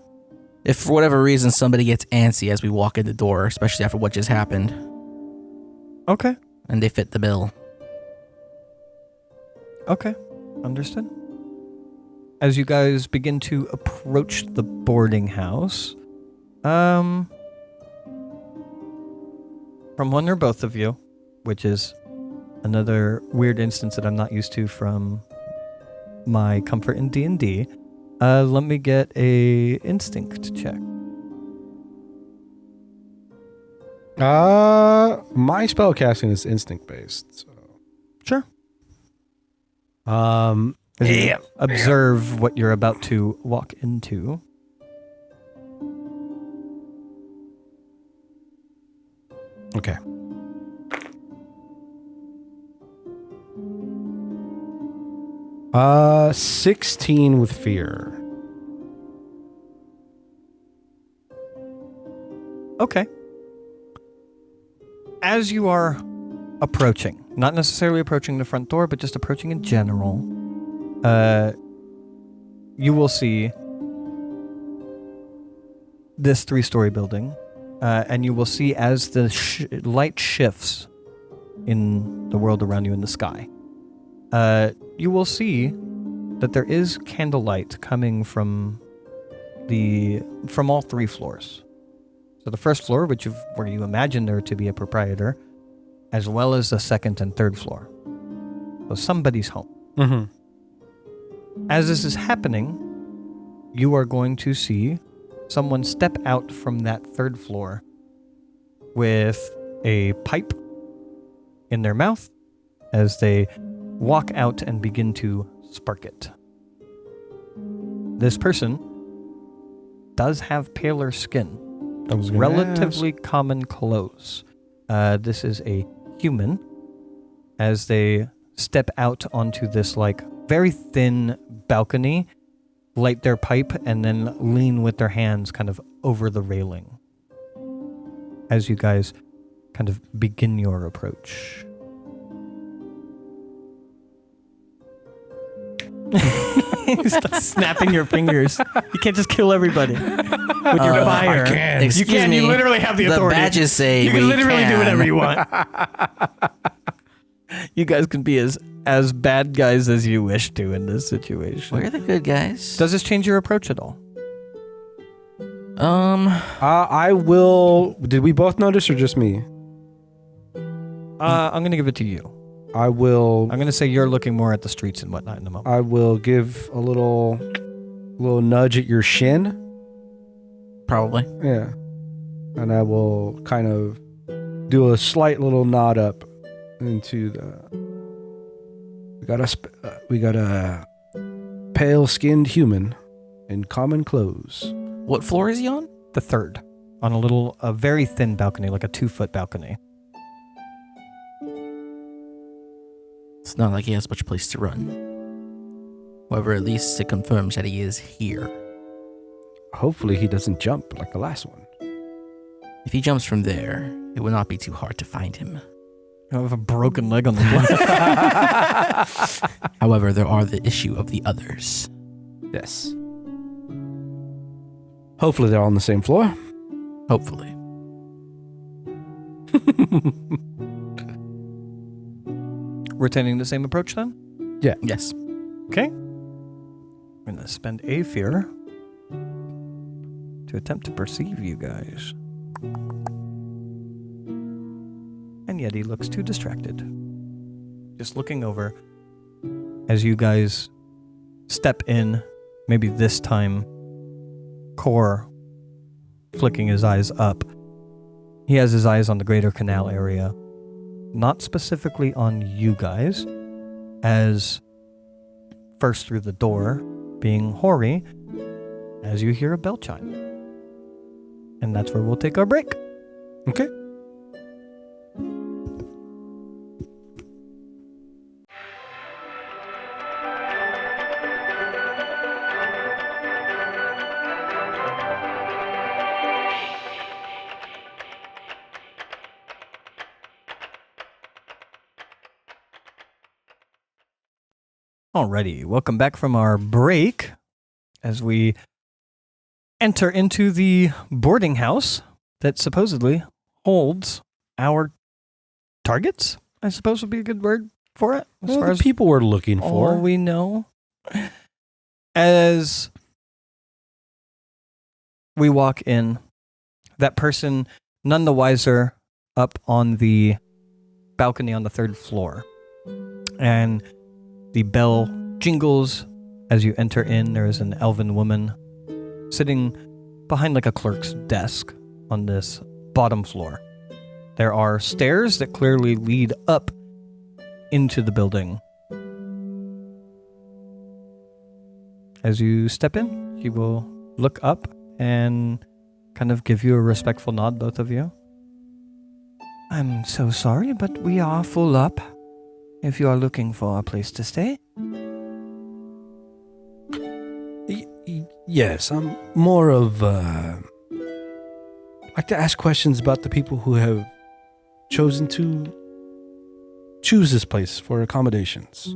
if for whatever reason somebody gets antsy as we walk in the door, especially after what just happened. Okay. And they fit the bill. Okay. Understood. As you guys begin to approach the boarding house, from one or both of you, which is another weird instance that I'm not used to from my comfort in D&D, let me get a instinct check. My spellcasting is instinct based. So. Sure. As you Observe what you're about to walk into. Okay. Uh, 16 with fear. Okay. As you are approaching, not necessarily approaching the front door, but just approaching in general, you will see this 3-story building, and you will see as the light shifts in the world around you in the sky, you will see that there is candlelight coming from all 3 floors. So the first floor, where you imagine there to be a proprietor, as well as the second and third floor. So somebody's home. Mm-hmm. As this is happening, you are going to see someone step out from that third floor with a pipe in their mouth as they walk out and begin to spark it. This person does have paler skin. I was gonna Relatively common clothes. This is a human as they step out onto this very thin balcony, light their pipe, and then lean with their hands kind of over the railing as you guys kind of begin your approach. Stop snapping your fingers. You can't just kill everybody with your fire. I can. You can. You literally have the authority. The badges say You can we literally do can. whatever you want. You guys can be as bad guys as you wish to in this situation. We're the good guys. Does this change your approach at all? I will. Did we both notice or just me? I'm going to give it to you. I will. I'm going to say you're looking more at the streets and whatnot in the moment. I will give a little nudge at your shin. Probably. Yeah. And I will kind of do a slight little nod up into we got a pale-skinned human in common clothes. What floor is he on? The third. On a very thin balcony, like a 2-foot balcony. It's not like he has much place to run. However, at least it confirms that he is here. Hopefully he doesn't jump like the last one. If he jumps from there, it will not be too hard to find him. I have a broken leg on the floor. However, there are the issue of the others. Yes. Hopefully they're all on the same floor. Hopefully. Retaining the same approach then? Yeah. Yes. Okay. I'm going to spend a fear to attempt to perceive you guys. And yet he looks too distracted. Just looking over as you guys step in, maybe this time, Core flicking his eyes up. He has his eyes on the greater canal area, not specifically on you guys, as first through the door, being Hori, as you hear a bell chime. And that's where we'll take our break. Okay. Alrighty, welcome back from our break as we enter into the boarding house that supposedly holds our targets, I suppose would be a good word for it. As Well, far the as people we're looking all for. we know. As we walk in, that person none the wiser up on the balcony on the 3rd floor. And the bell jingles as you enter in. There is an elven woman sitting behind like a clerk's desk on this bottom floor. There are stairs that clearly lead up into the building. As you step in, she will look up and kind of give you a respectful nod, both of you. I'm so sorry, but we are full up. If you are looking for a place to stay. Yes, I'm more of like to ask questions about the people who have chosen to choose this place for accommodations.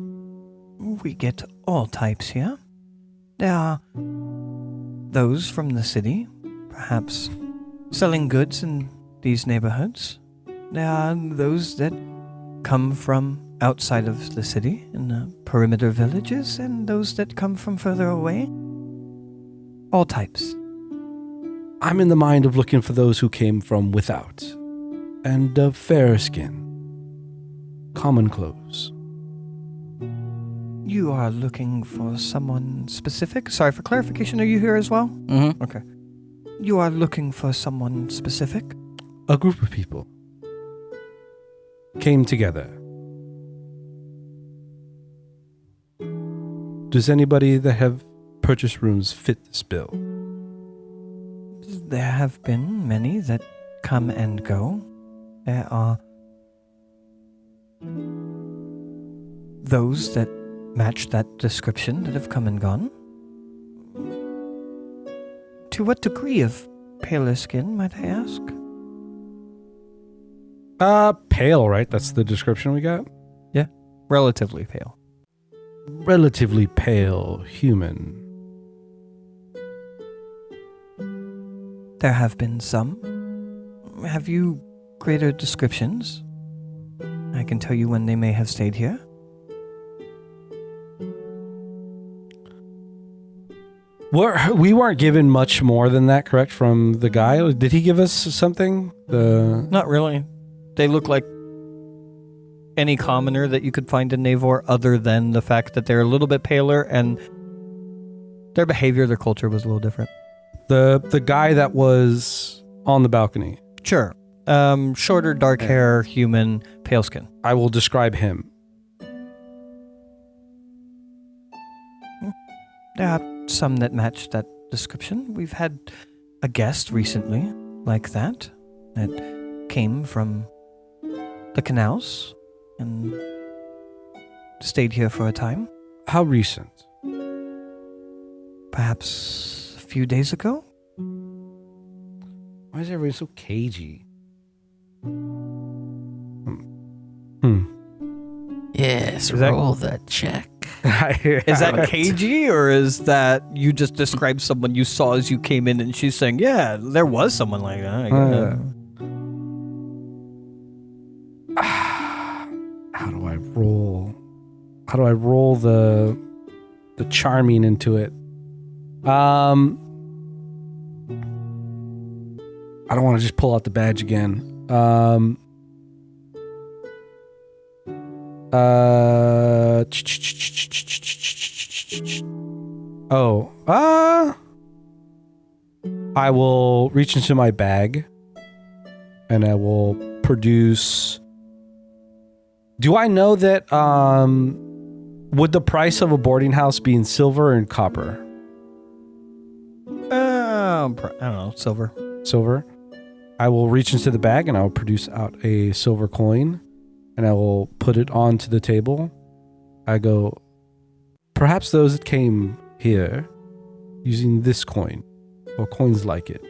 We get all types here. There are those from the city, perhaps selling goods in these neighborhoods. There are those that come from outside of the city, in the perimeter villages, and those that come from further away. All types. I'm in the mind of looking for those who came from without, and of fairer skin, common clothes. You are looking for someone specific? Sorry, for clarification, are you here as well? Mm-hmm. Okay. You are looking for someone specific? A group of people came together. Does anybody that have purchased rooms fit this bill? There have been many that come and go. There are those that match that description that have come and gone. To what degree of paler skin, might I ask? Pale, right? That's the description we got? Relatively pale. Relatively pale human. There have been some. Have you greater descriptions? I can tell you when they may have stayed here. We weren't given much more than that, correct, from the guy? Did he give us something? Not really. They look like any commoner that you could find in Naevor, other than the fact that they're a little bit paler and their behavior, their culture was a little different. The guy that was on the balcony. Sure. Shorter, dark hair, human, pale skin. I will describe him. There are some that match that description. We've had a guest recently like that came from the canals and stayed here for a time. How recent? Perhaps a few days ago? Why is everybody so cagey? Yes, Is that- roll the check. Is that cagey, or is that you just described someone you saw as you came in and she's saying, yeah, there was someone like that? How do I roll? How do I roll the charming into it? I don't want to just pull out the badge again. I will reach into my bag and I will produce. Do I know that would the price of a boarding house be in silver and copper? I don't know, silver. Silver. I will reach into the bag and I will produce out a silver coin and I will put it onto the table. I go, perhaps those that came here using this coin or coins like it.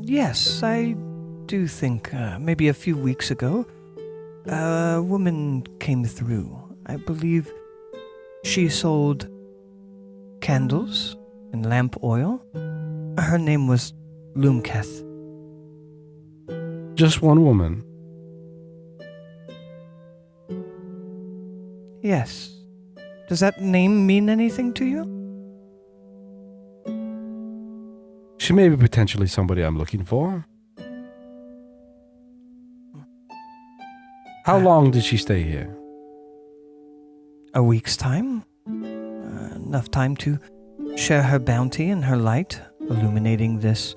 Yes, I do think maybe a few weeks ago, a woman came through. I believe she sold candles and lamp oil. Her name was Lumketh. Just one woman. Yes. Does that name mean anything to you? She may be potentially somebody I'm looking for. How long did she stay here? A week's time? Enough time to share her bounty and her light, illuminating this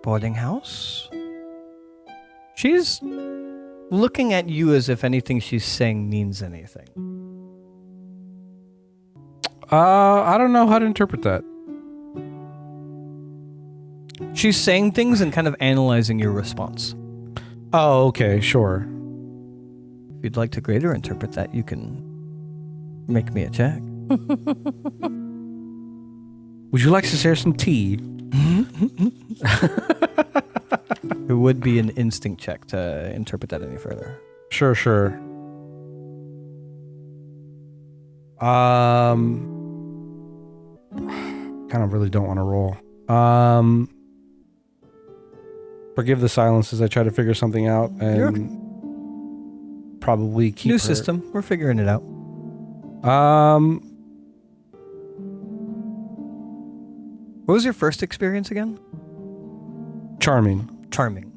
boarding house. She's looking at you as if anything she's saying means anything. I don't know how to interpret that. She's saying things and kind of analyzing your response. Oh, okay, sure. If you'd like to greater interpret that, you can make me a check. Would you like to share some tea? It would be an instinct check to interpret that any further. Sure. Kind of really don't want to roll. Forgive the silence as I try to figure something out and probably keep New her. system. We're figuring it out. What was your first experience again? Charming. Charming.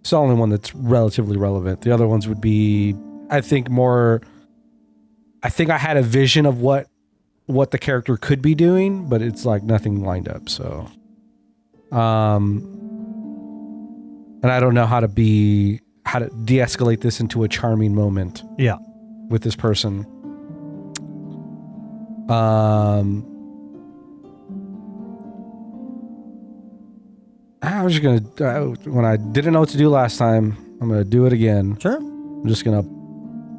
It's the only one that's relatively relevant. The other ones would be, I think I had a vision of what the character could be doing, but it's like nothing lined up. So, and I don't know how to de-escalate this into a charming moment. Yeah. With this person. I was just gonna, when I didn't know what to do last time, I'm gonna do it again. Sure. I'm just gonna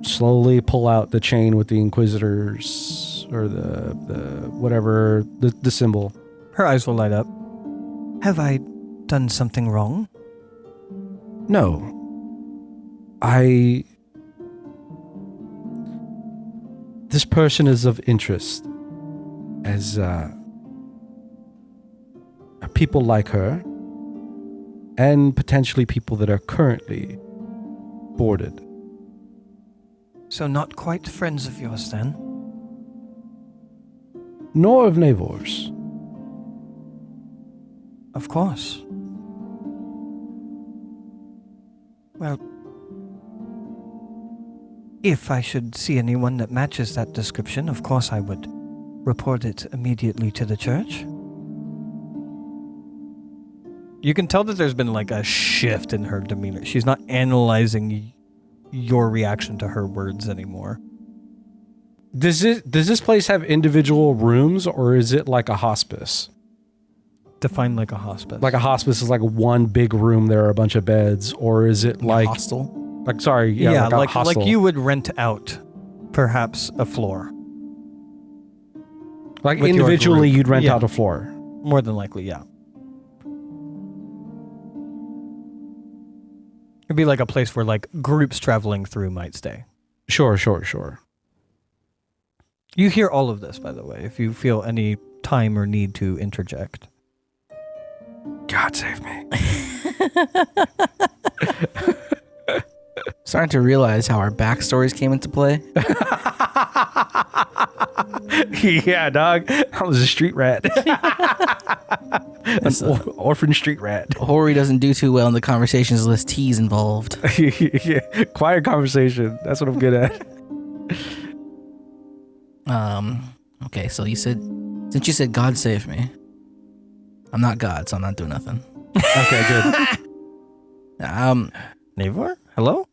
slowly pull out the chain with the Inquisitors or the whatever, the symbol. Her eyes will light up. Have I done something wrong? No. This person is of interest as people like her and potentially people that are currently boarded. So not quite friends of yours then? Nor of Naevor's. Of course. Well, if I should see anyone that matches that description, of course I would report it immediately to the church. You can tell that there's been like a shift in her demeanor. She's not analyzing your reaction to her words anymore. Does this place have individual rooms, or is it like a hospice? Define like a hospice. Like a hospice is like one big room, there are a bunch of beds, or is it like hostel? Like sorry, yeah, like a hostel. Like you would rent out perhaps a floor. Like with individually you'd rent out a floor. More than likely, yeah. It'd be like a place where like groups traveling through might stay. Sure. You hear all of this, by the way, if you feel any time or need to interject. God save me. Starting to realize how our backstories came into play. Yeah, dog. I was a street rat. An orphan street rat. Hori doesn't do too well in the conversations unless tea's involved. Yeah, quiet conversation. That's what I'm good at. Okay, so since you said God save me, I'm not God, so I'm not doing nothing. Okay, good. Naevor? Hello?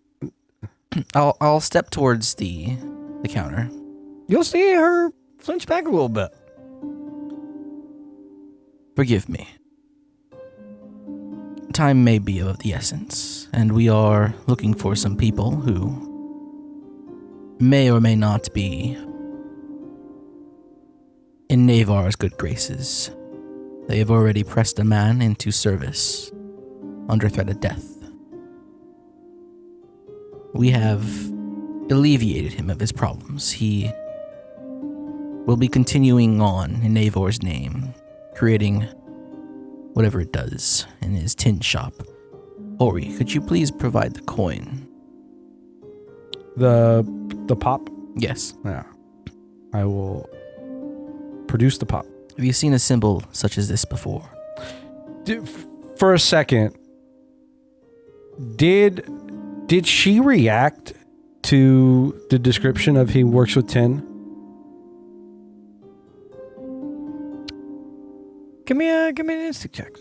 I'll step towards the counter. You'll see her flinch back a little bit. Forgive me. Time may be of the essence, and we are looking for some people who may or may not be in Naevor's good graces. They have already pressed a man into service under threat of death. We have alleviated him of his problems. He will be continuing on in Naevor's name, creating whatever it does in his tin shop. Ori, could you please provide the coin? The pop? Yes. Yeah. I will produce the pop. Have you seen a symbol such as this before? For a second, did she react to the description of he works with tin? Give me an instinct check.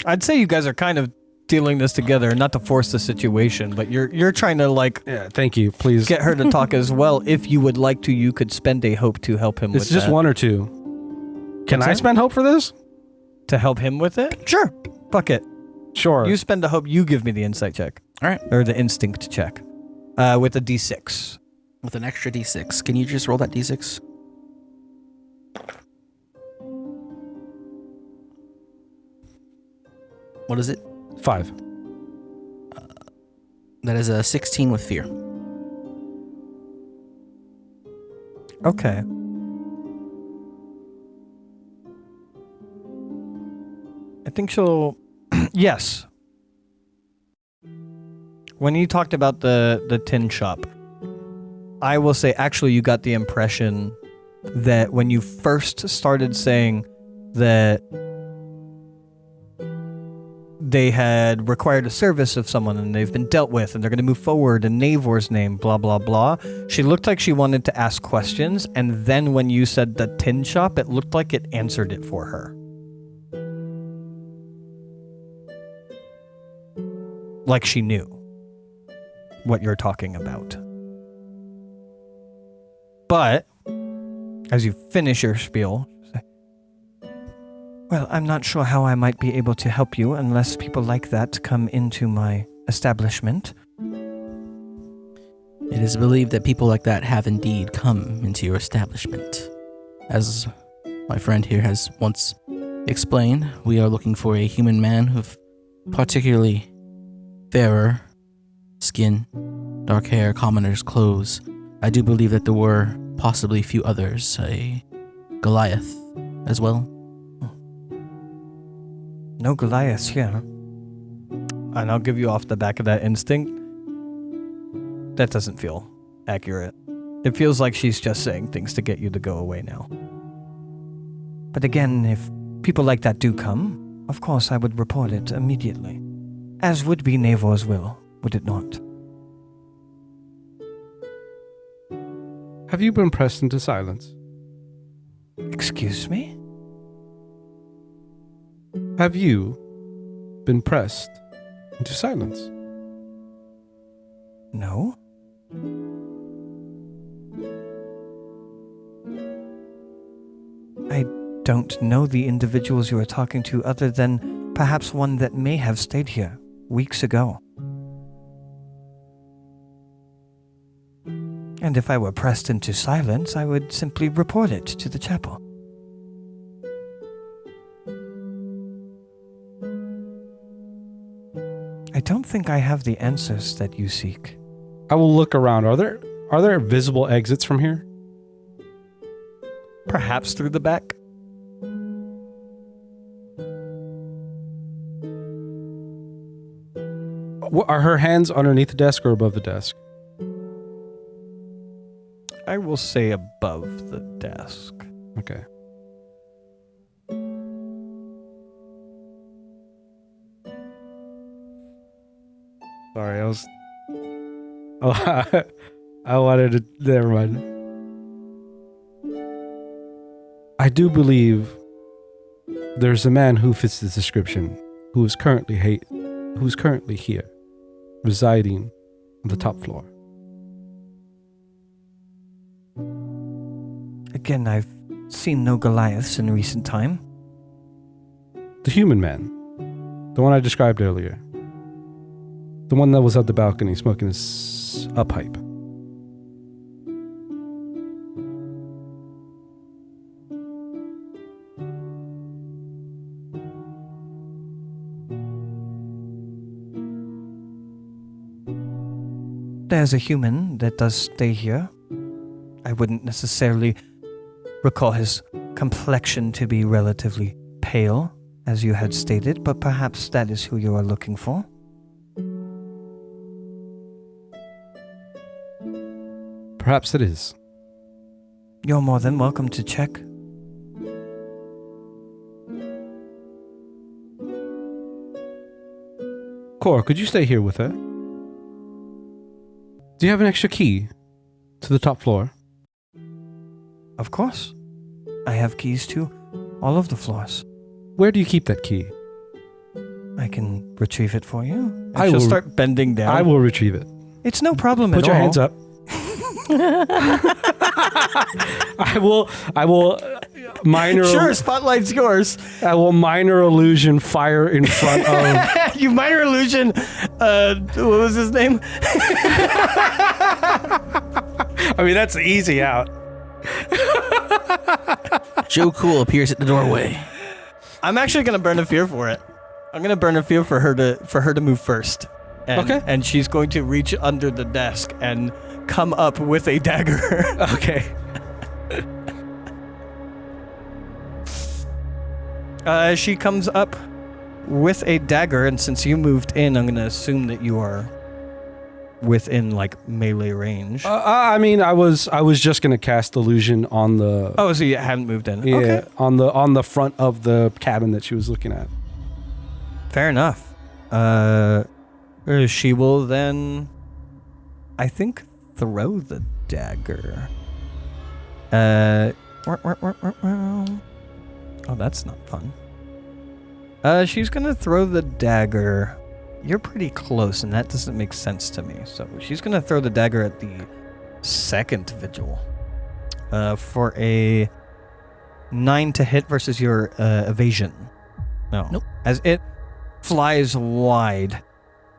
I'd say you guys are kind of dealing this together, not to force the situation, but you're trying to Yeah, thank you. Please get her to talk as well. If you would like to, you could spend a hope to help him with It's just that. one or two. Can What's I that? spend hope for this? To help him with it? Sure. Fuck it. Sure. You spend the hope, you give me the insight check. All right. Or the instinct check. With a D6. With an extra d6. Can you just roll that d6? What is it? 5. That is a 16 with fear. Okay. I think she'll... Yes. When you talked about the tin shop, I will say actually you got the impression that when you first started saying that they had required a service of someone and they've been dealt with and they're going to move forward in Naevor's name, blah, blah, blah. She looked like she wanted to ask questions, and then when you said the tin shop, it looked like it answered it for her. Like she knew what you're talking about. But as you finish your spiel, say, well, I'm not sure how I might be able to help you unless people like that come into my establishment. It is believed that people like that have indeed come into your establishment. As my friend here has once explained, we are looking for a human man with particularly fairer skin, dark hair, commoner's clothes. I do believe that there were possibly a few others, a Goliath as well. No Goliaths here. And I'll give you off the back of that instinct. That doesn't feel accurate. It feels like she's just saying things to get you to go away now. But again, if people like that do come, of course I would report it immediately. As would be Naevor's will, would it not? Have you been pressed into silence? Excuse me? Have you been pressed into silence? No? I don't know the individuals you are talking to other than perhaps one that may have stayed here weeks ago. And if I were pressed into silence, I would simply report it to the chapel. I don't think I have the answers that you seek. I will look around. Are there visible exits from here? Perhaps through the back? Are her hands underneath the desk or above the desk? I will say above the desk. Okay. Sorry, I was... Oh, I wanted to... Never mind. I do believe there's a man who fits this description, who is currently here, residing on the top floor. Again, I've seen no Goliaths in recent time. The human man. The one I described earlier. The one that was at the balcony smoking a pipe. there's a human that does stay here. I wouldn't necessarily recall his complexion to be relatively pale, as you had stated, but perhaps that is who you are looking for. Perhaps it is. You're more than welcome to check. Cora, could you stay here with her? Do you have an extra key to the top floor? Of course. I have keys to all of the floors. Where do you keep that key? I can retrieve it for you. And I she'll will- start bending down. I will retrieve it. It's no problem Put at your all. hands up. I will minor Sure, spotlight's yours. I will minor illusion fire in front of You minor illusion. What was his name? I mean that's easy out. Joe Cool appears at the doorway. I'm actually gonna burn a fear for it. I'm gonna burn a fear for her to move first. And, Okay. And she's going to reach under the desk and come up with a dagger. Okay. She comes up with a dagger, and since you moved in, I'm gonna assume that you are within like melee range. I mean I was just going to cast illusion on the Oh, so you hadn't moved in. yeah, Okay. on the front of the cabin that she was looking at. Fair enough. She will then, I think, throw the dagger. Oh, that's not fun. She's gonna throw the dagger. You're pretty close, and that doesn't make sense to me. So she's gonna throw the dagger at the second vigil. For a 9 to hit versus your evasion. No. Nope. As it flies wide,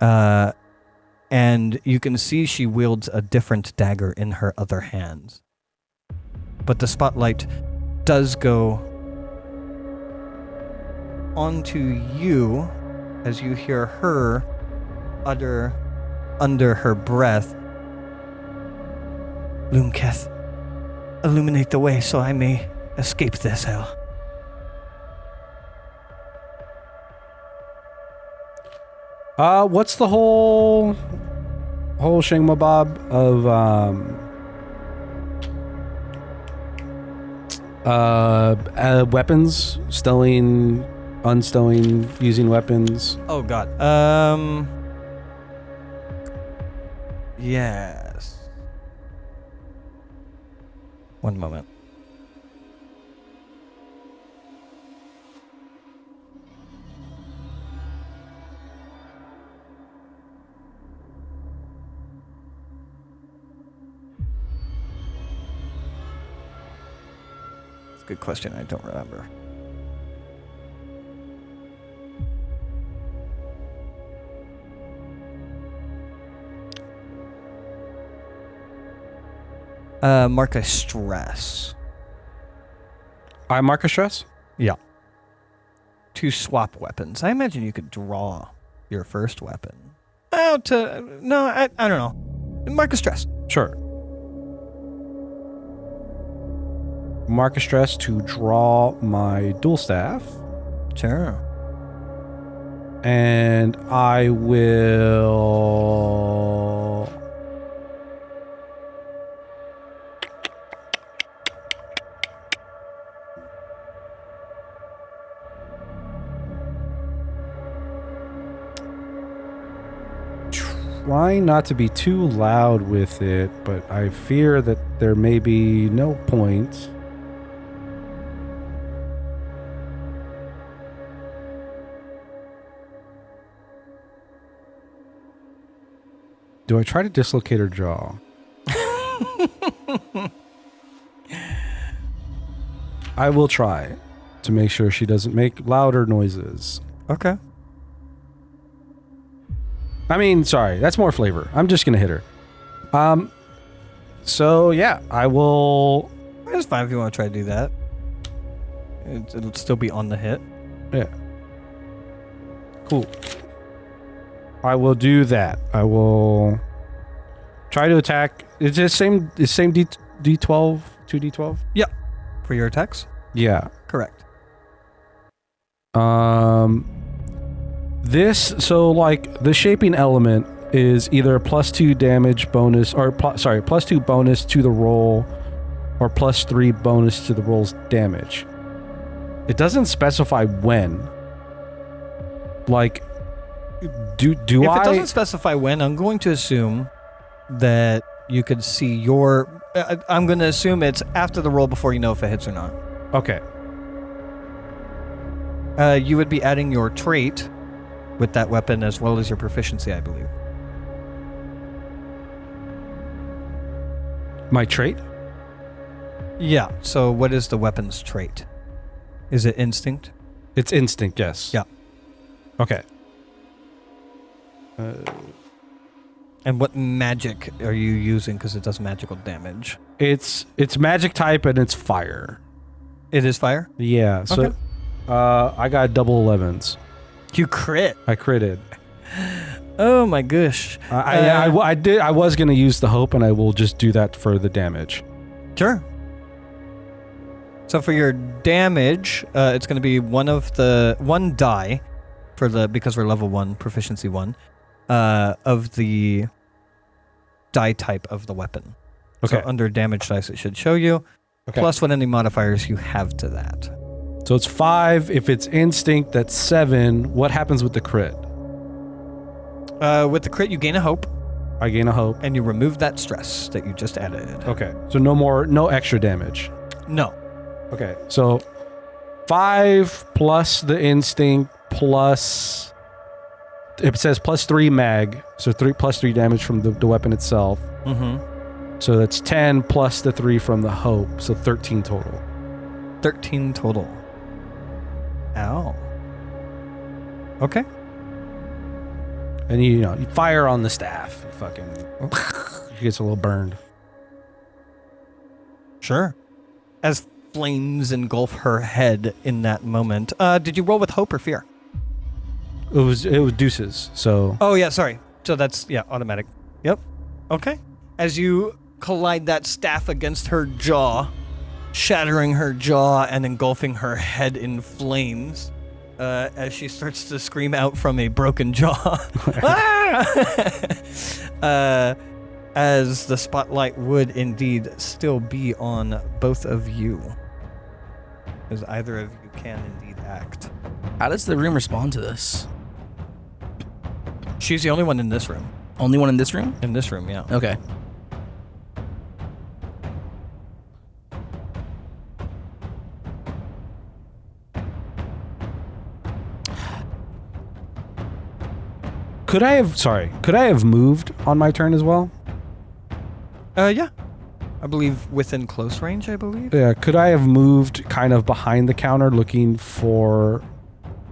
and you can see she wields a different dagger in her other hand. But the spotlight does go onto you as you hear her utter under her breath, Loomketh, illuminate the way so I may escape this hell. What's the whole shingmabob of weapons, stowing, unstowing, using weapons? Oh god. Yes. One moment. It's a good question. I don't remember. Mark a stress. I mark a stress? Yeah. To swap weapons. I imagine you could draw your first weapon. I don't know. Mark a stress. Sure. Mark a stress to draw my dual staff. Sure. And I will... trying not to be too loud with it, but I fear that there may be no point. Do I try to dislocate her jaw? I will try to make sure she doesn't make louder noises. Okay. I mean, sorry, that's more flavor. I'm just gonna hit her. So yeah, I will. It's fine if you want to try to do that. It'll still be on the hit. Yeah. Cool. I will do that. I will Try to attack. Is it same D12, 2d12? Yeah. For your attacks? Yeah. Correct. So like the shaping element is either a +2 damage bonus or +2 bonus to the roll or +3 bonus to the roll's damage. It doesn't specify when. Like do If I it doesn't specify when, I'm going to assume that you could see your I'm going to assume it's after the roll before you know if it hits or not. Okay. You would be adding your trait with that weapon as well as your proficiency, I believe. My trait? Yeah. So what is the weapon's trait? Is it instinct? It's instinct, yes. Yeah. Okay. And what magic are you using because it does magical damage? It's magic type and it's fire. It is fire? Yeah. So Okay. I got double 11s. You crit. I critted. Oh my gosh. I did. I was gonna use the hope, and I will just do that for the damage. Sure. So for your damage, it's going to be one die because we're level 1, proficiency 1, of the die type of the weapon. Okay. So under damage dice, it should show you. Okay. Plus what any modifiers you have to that. So it's 5. If it's instinct, that's 7. What happens with the crit? With the crit, you gain a hope, I gain a hope. and you remove that stress that you just added. Okay. So no extra damage. No. Okay. So 5 plus the instinct plus. It says +3 mag, so +3 damage from the weapon itself. Mm-hmm. So that's 10 plus the 3 from the hope, so 13 total. 13 total. Ow. Okay. And you fire on the staff. Fucking she gets a little burned. Sure. As flames engulf her head in that moment. Did you roll with hope or fear? It was deuces. So Oh, yeah, sorry. So that's, automatic. Yep. Okay. As you collide that staff against her jaw, shattering her jaw and engulfing her head in flames, as she starts to scream out from a broken jaw. As the spotlight would indeed still be on both of you. As either of you can indeed act. How does the room respond to this? She's the only one in this room. Only one in this room? In this room, yeah. Okay. could I have moved on my turn as well? Yeah. I believe within close range, I believe. Yeah, could I have moved kind of behind the counter looking for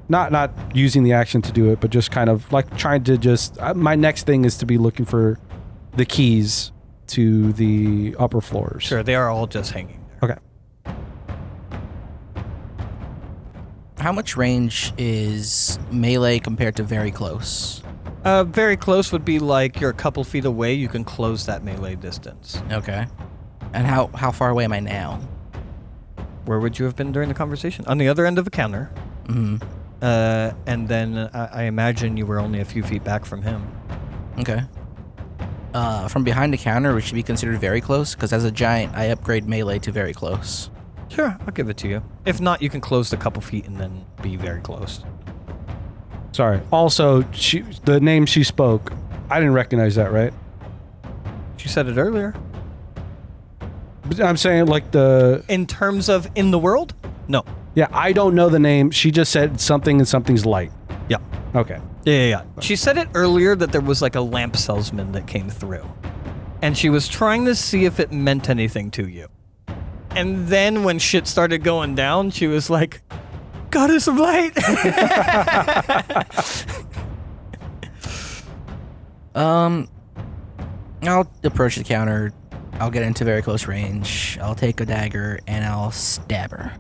not using the action to do it, but just kind of like trying to just my next thing is to be looking for the keys to the upper floors. Sure, they are all just hanging there. Okay. How much range is melee compared to very close? Very close would be like you're a couple feet away. You can close that melee distance. Okay. And how far away am I now? Where would you have been during the conversation? On the other end of the counter. Mm-hmm. And then I imagine you were only a few feet back from him. Okay. From behind the counter, which should be considered very close, because as a giant, I upgrade melee to very close. Sure, I'll give it to you. If not, you can close the couple feet and then be very close. Sorry. Also, the name she spoke, I didn't recognize that, right? She said it earlier. But I'm saying like In terms of in the world? No. Yeah, I don't know the name. She just said something and something's light. Yeah. Okay. Yeah. She said it earlier that there was like a lamp salesman that came through. And she was trying to see if it meant anything to you. And then when shit started going down, she was like, Goddess of Light! I'll approach the counter. I'll get into very close range. I'll take a dagger and I'll stab her.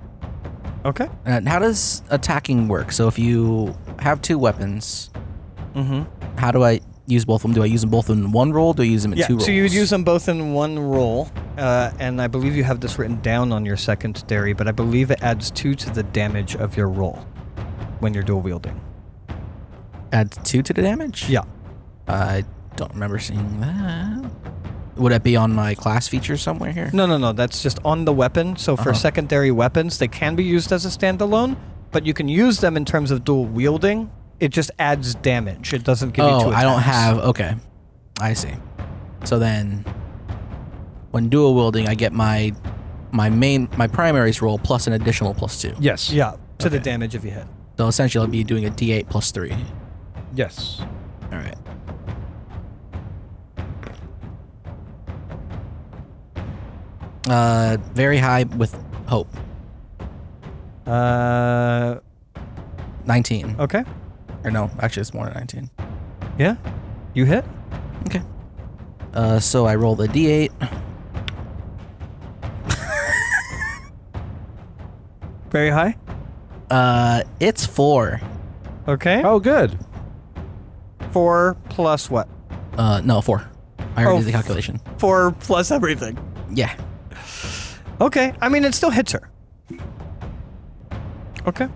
Okay. How does attacking work? So if you have two weapons, Mm-hmm. how do I use both of them? Do I use them both in one roll? Do I use them in two rolls? So you would use them both in one roll, and I believe you have this written down on your secondary, but I believe it adds 2 to the damage of your roll when you're dual wielding. Add 2 to the damage? Yeah. I don't remember seeing that. Would it be on my class feature somewhere here? No. That's just on the weapon. So for secondary weapons, they can be used as a standalone, but you can use them in terms of dual wielding. It just adds damage. It doesn't give you 2 attacks. I don't have... Okay. I see. So then, when dual wielding, I get my primaries roll plus an additional +2. Yes. Yeah, to the damage if you hit. So essentially, I'll be doing a D8 plus 3. Yes. All right. Very high with hope. 19. Okay. Or no, actually it's more than 19. Yeah. You hit? Okay. So I roll the D8. Very high? It's 4. Okay. Oh, good. 4 plus what? No, 4. I already did the calculation. 4 plus everything. Yeah. Okay. I mean, it still hits her. Okay.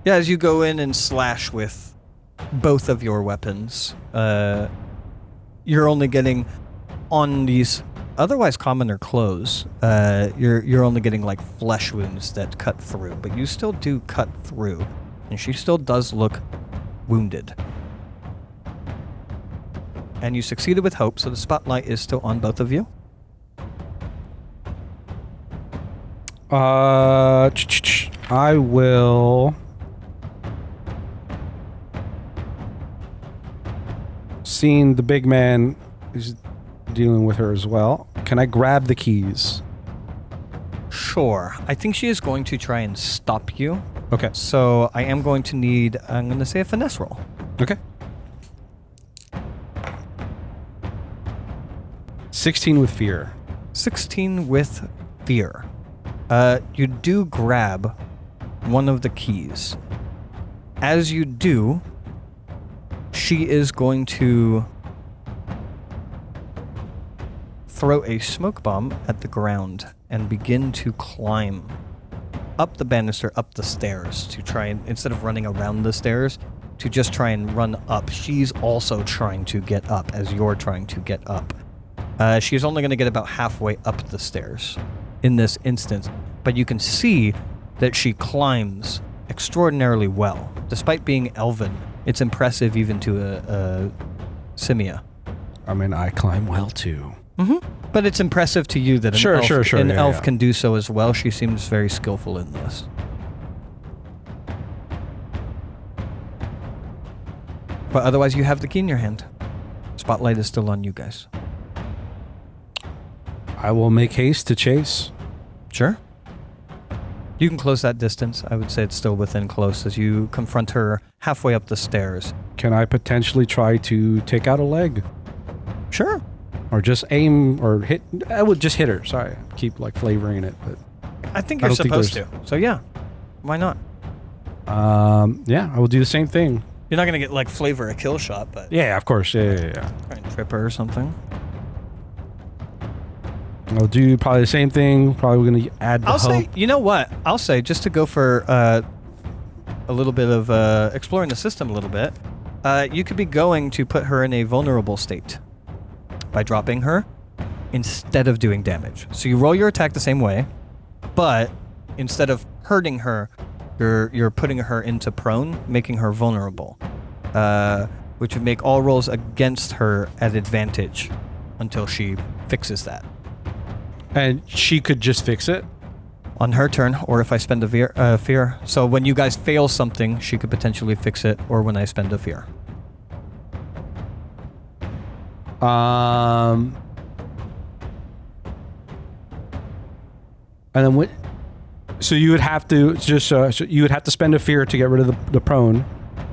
Yeah, as you go in and slash with both of your weapons, you're only getting on these otherwise commoner clothes. You're only getting like flesh wounds that cut through, but you still do cut through, and she still does look wounded. And you succeeded with hope, so the spotlight is still on both of you. I will. Seeing the big man is dealing with her as well. Can I grab the keys? Sure. I think she is going to try and stop you. Okay. So I am going to need, I'm going to say a finesse roll. Okay. 16 with fear. 16 with fear. You do grab one of the keys. As you do, she is going to throw a smoke bomb at the ground and begin to climb up the banister, up the stairs to try and, instead of running around the stairs, to just try and run up. She's also trying to get up as you're trying to get up. She's only going to get about halfway up the stairs in this instance, but you can see that she climbs extraordinarily well. Despite being elven, it's impressive even to a Simia. I mean, I climb well too. Mm-hmm. But it's impressive to you that an elf can do so as well. She seems very skillful in this. But otherwise, you have the key in your hand. Spotlight is still on you guys. I will make haste to chase. Sure. You can close that distance. I would say it's still within close as you confront her halfway up the stairs. Can I potentially try to take out a leg? Sure. Or just aim or hit? I would just hit her. Sorry, keep like flavoring it, but I think you're supposed to. So yeah, why not? Yeah, I will do the same thing. You're not gonna get like flavor a kill shot, but Yeah, of course. Yeah. try and trip her or something. I'll do probably the same thing. Probably going to add the I'll hope. say, you know what? I'll say just to go for a little bit of exploring the system a little bit. You could be going to put her in a vulnerable state by dropping her instead of doing damage. So you roll your attack the same way, but instead of hurting her, you're putting her into prone, making her vulnerable, which would make all rolls against her at advantage until she fixes that. And she could just fix it? On her turn, or if I spend a fear. So when you guys fail something, she could potentially fix it, or when I spend a fear. And then what? So you would have to just so you would have to spend a fear to get rid of the prone.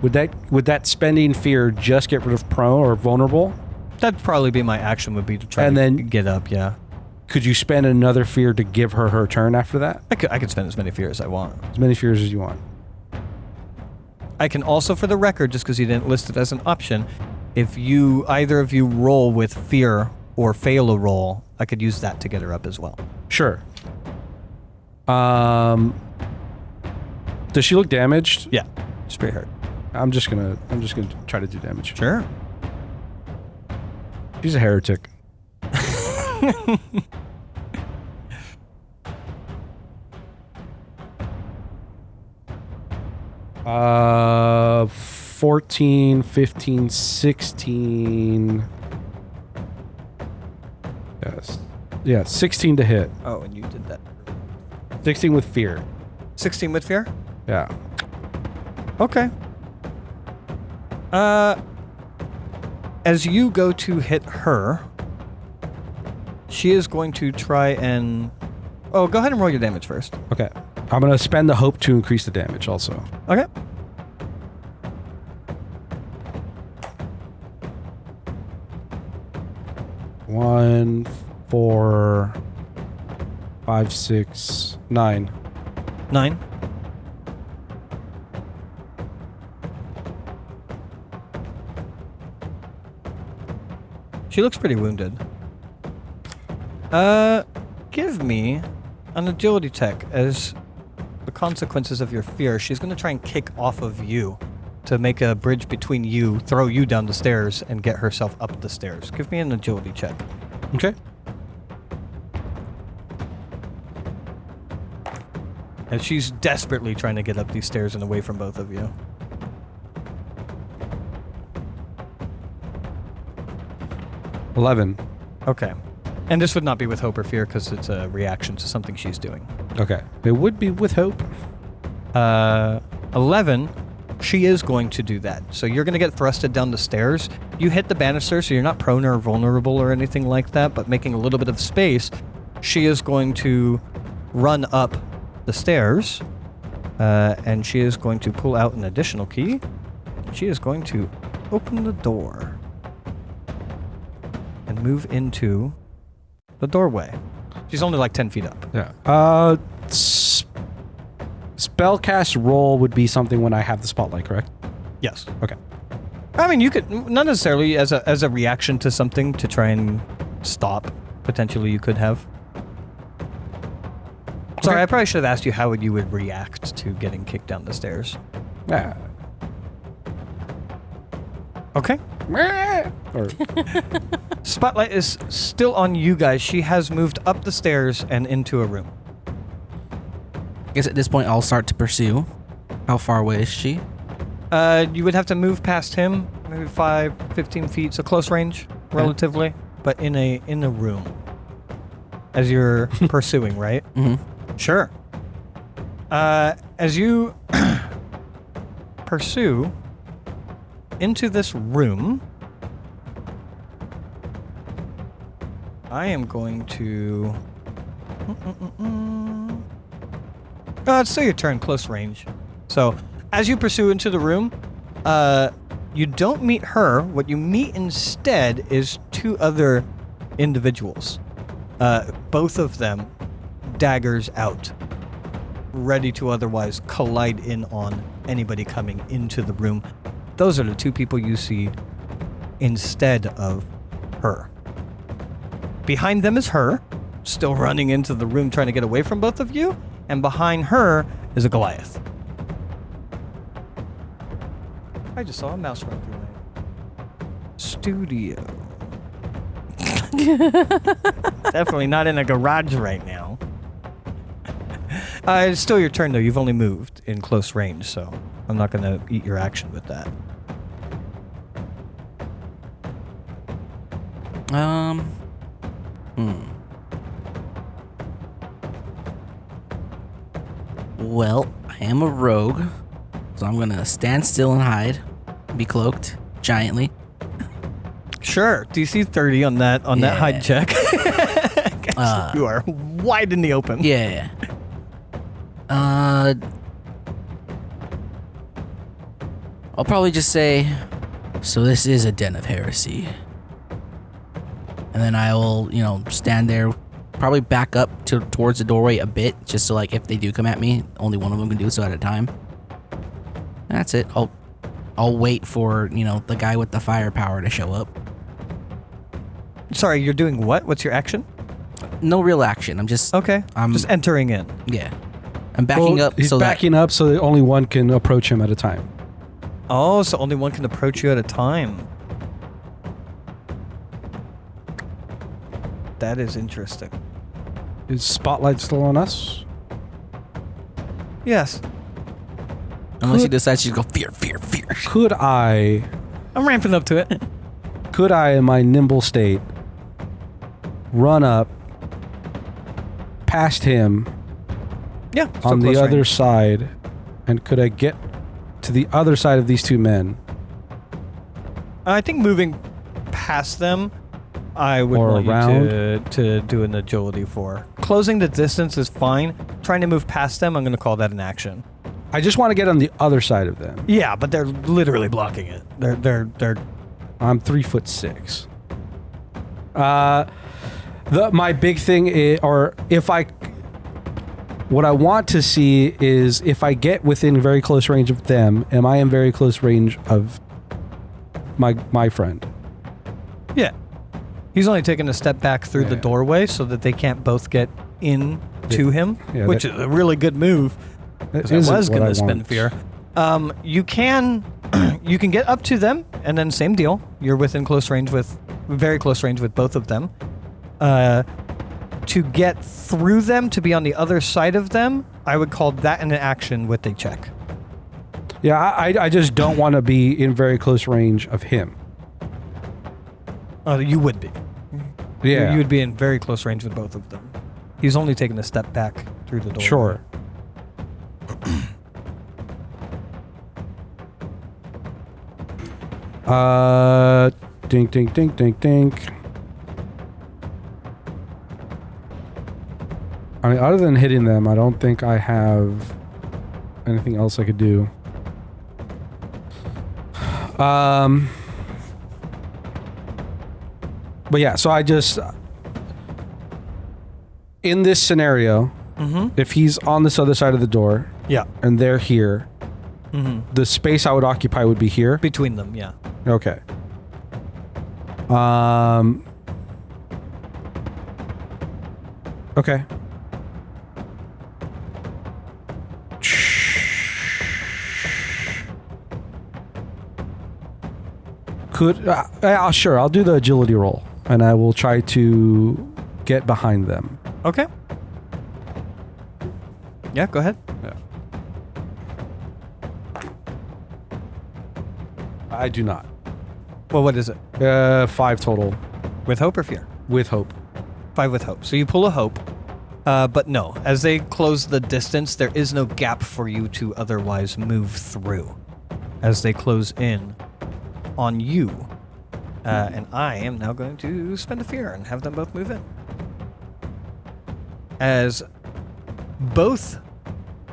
Would that spending fear just get rid of prone or vulnerable? That'd probably be my action, would be to try and to then get up, yeah. Could you spend another fear to give her turn after that? I could spend as many fears as I want. As many fears as you want. I can also, for the record, just because you didn't list it as an option, if you either of you roll with fear or fail a roll, I could use that to get her up as well. Sure. Does she look damaged? Yeah, she's pretty hurt. I'm just gonna try to do damage. Sure. She's a heretic. 14, 15, 16. Yes. Yeah, 16 to hit. Oh, and you did that. 16 with fear. 16 with fear? Yeah. Okay. As you go to hit her, she is going to try and... Oh, go ahead and roll your damage first. Okay. I'm going to spend the hope to increase the damage also. Okay. One, 4, 5, 6, 9. 9. She looks pretty wounded. Give me an agility check as the consequences of your fear. She's going to try and kick off of you to make a bridge between you, throw you down the stairs, and get herself up the stairs. Give me an agility check. Okay. And she's desperately trying to get up these stairs and away from both of you. 11. Okay. And this would not be with hope or fear because it's a reaction to something she's doing. Okay. It would be with hope. 11, she is going to do that. So you're going to get thrusted down the stairs. You hit the banister, so you're not prone or vulnerable or anything like that, but making a little bit of space, she is going to run up the stairs, and she is going to pull out an additional key. She is going to open the door and move into the doorway. She's only like 10 feet up. Yeah. Spellcast roll would be something when I have the spotlight, correct? Yes. Okay. I mean, you could, not necessarily as a reaction to something to try and stop. Potentially you could have. Sorry, I probably should have asked you how you would react to getting kicked down the stairs. Yeah. Okay. Or, Spotlight is still on you guys. She has moved up the stairs and into a room. I guess at this point I'll start to pursue. How far away is she? You would have to move past him, maybe 15 feet, so close range, relatively, but in a room. As you're pursuing, right? Mm-hmm. Sure. As you pursue into this room, I am going to... it's still your turn, close range. So, as you pursue into the room, you don't meet her. What you meet instead is two other individuals. Both of them, daggers out, ready to otherwise collide in on anybody coming into the room. Those are the two people you see instead of her. Behind them is her, still running into the room trying to get away from both of you, and behind her is a Goliath. I just saw a mouse run through my studio. Definitely not in a garage right now. It's still your turn, though. You've only moved in close range, so I'm not going to eat your action with that. Well, I am a rogue, so I'm gonna stand still and hide, be cloaked giantly. Sure, DC 30 on that hide check. You are wide in the open. Yeah. I'll probably just say, so this is a den of heresy. And then I will, stand there, probably back up towards the doorway a bit, just so like if they do come at me, only one of them can do so at a time. That's it. I'll wait for, the guy with the firepower to show up. Sorry, you're doing what? What's your action? No real action. I'm just Okay. I'm just entering in. Yeah. I'm backing up He's so backing up so that only one can approach him at a time. Oh, so only one can approach you at a time. That is interesting. Is Spotlight still on us? Yes. unless he decides to go fear. Could I, I'm ramping up to it. in my nimble state, run up past him Yeah. on the close other range. side, and could I get to the other side of these two men? I think moving past them, I would Or want around? you to do an agility for. Closing the distance is fine. Trying to move past them, I'm going to call that an action. I just want to get on the other side of them. Yeah, but they're literally blocking it. They're I'm 3'6". My big thing is, what I want to see is if I get within very close range of them, am I in very close range of my friend? yeah. He's only taking a step back through the doorway so that they can't both get in to him, which is a really good move. Because I was going to spend fear. You can get up to them, and then same deal. You're within very close range with both of them. To get through them, to be on the other side of them, I would call that an action with a check. Yeah, I just don't want to be in very close range of him. You would be. Yeah. You would be in very close range with both of them. He's only taking a step back through the door. Sure. Dink, dink, dink, dink, dink. I mean, other than hitting them, I don't think I have anything else I could do. But yeah, so I just... In this scenario, if he's on this other side of the door, Yeah. and they're here, the space I would occupy would be here. Between them, yeah. Okay. Okay. Sure, I'll do the agility roll, and I will try to get behind them. Okay. Yeah, go ahead. Yeah. I do not. Well, what is it? 5 total With hope or fear? with hope. 5 with hope. So you pull a hope, but no. As they close the distance, there is no gap for you to otherwise move through. As they close in on you. And I am now going to spend a fear and have them both move in. As both